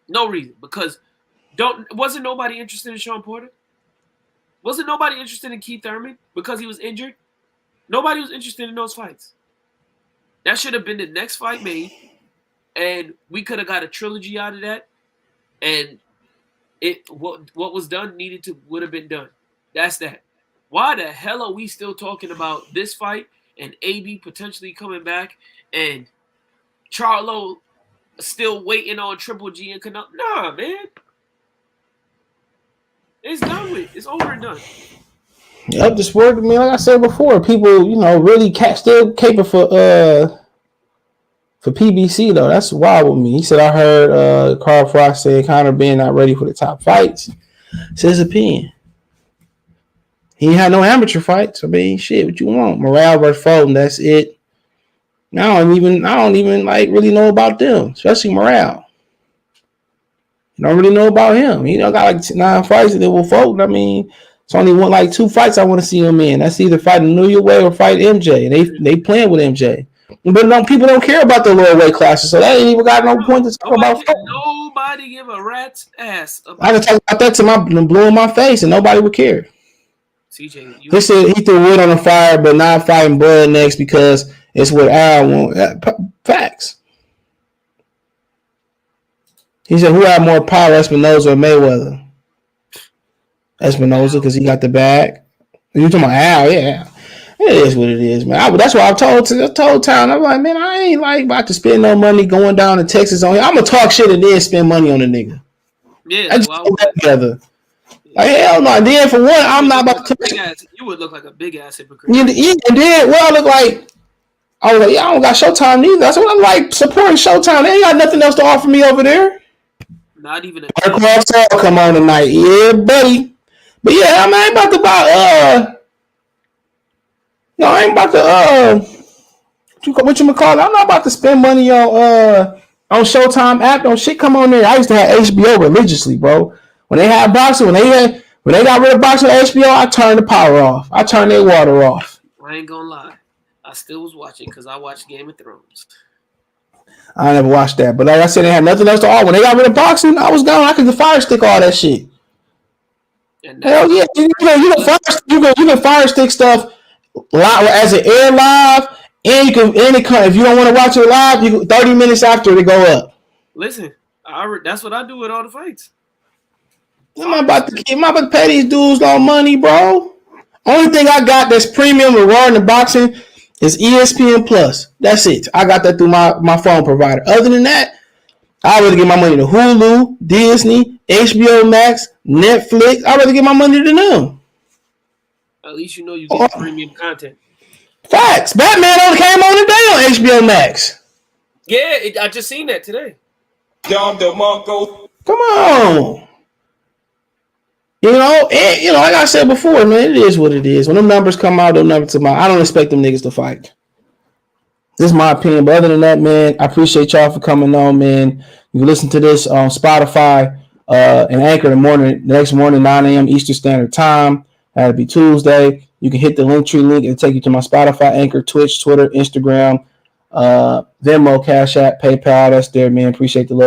No reason. Because wasn't nobody interested in Sean Porter? Wasn't nobody interested in Keith Thurman because he was injured? Nobody was interested in those fights. That should have been the next fight made, and we could have got a trilogy out of that, and what was done would have been done. That's that. Why the hell are we still talking about this fight and AB potentially coming back and Charlo still waiting on Triple G and Canelo? Nah, man. It's done with. It's over and done. Yep, the sport, man, like I said before, people, you know, really still caping for PBC, though. That's wild with me. He said, I heard Carl Frost say Conor being not ready for the top fights. It's his opinion. He ain't had no amateur fights. I mean, shit, what you want? Morale versus Fulton, that's it. I don't even like really know about them, especially Morale. You don't really know about him. He got like 9 fights and then with Fulton. I mean, it's only like 2 fights I want to see him in. That's either fighting New Year Way or fight MJ. They playing with MJ. But people don't care about the lower weight classes, so that ain't even got no point to talk about. Nobody give a rat's ass about I can talk about that to my blue in my face, and nobody would care. CJ, He said he threw wood on the fire, but not fighting blood next because it's what Al want. Facts. He said, who had more power, Espinoza or Mayweather? Espinoza, because he got the bag. You talking about Al? Yeah. It is what it is, man. That's why I told town. I'm like, man, I ain't like about to spend no money going down to Texas on him. I'm gonna talk shit and then spend money on the nigga. Yeah, I just put that together. Like, hell no. Then for one, I'm not about to. You would look like a big ass hypocrite. Yeah, and then I look like. I was like, yeah, I don't got Showtime neither. That's what I'm like, supporting Showtime. They ain't got nothing else to offer me over there. Not even a come on tonight. Yeah, buddy. But yeah, I ain't about to buy I ain't about to what you call it? I'm not about to spend money on Showtime app. Don't shit come on there. I used to have HBO religiously, bro. When they had boxing, when they got rid of boxing on HBO, I turned the power off. I turned their water off. I ain't gonna lie. I still was watching because I watched Game of Thrones. I never watched that, but like I said, they had nothing else to offer. When they got rid of boxing, I was gone. I could fire stick all that shit. Hell yeah, you can fire stick stuff live as an air live, and you can if you don't want to watch it live, you can 30 minutes after they go up. Listen, that's what I do with all the fights. I'm not about to pay these dudes no money, bro. Only thing I got that's premium regarding the boxing is ESPN Plus. That's it. I got that through my phone provider. Other than that, I'd rather give my money to Hulu, Disney, HBO Max, Netflix. I'd rather give my money to them. At least you know you get premium content. Facts. Batman only came on today on HBO Max. Yeah, I just seen that today. Come on. And, like I said before, man, it is what it is. When them numbers come out, I don't expect them niggas to fight. This is my opinion. But other than that, man, I appreciate y'all for coming on, man. You can listen to this on Spotify and Anchor the next morning, 9 a.m. Eastern Standard Time. That'll be Tuesday. You can hit the Linktree link. It'll take you to my Spotify, Anchor, Twitch, Twitter, Instagram, Venmo, Cash App, PayPal. That's there, man. Appreciate the love.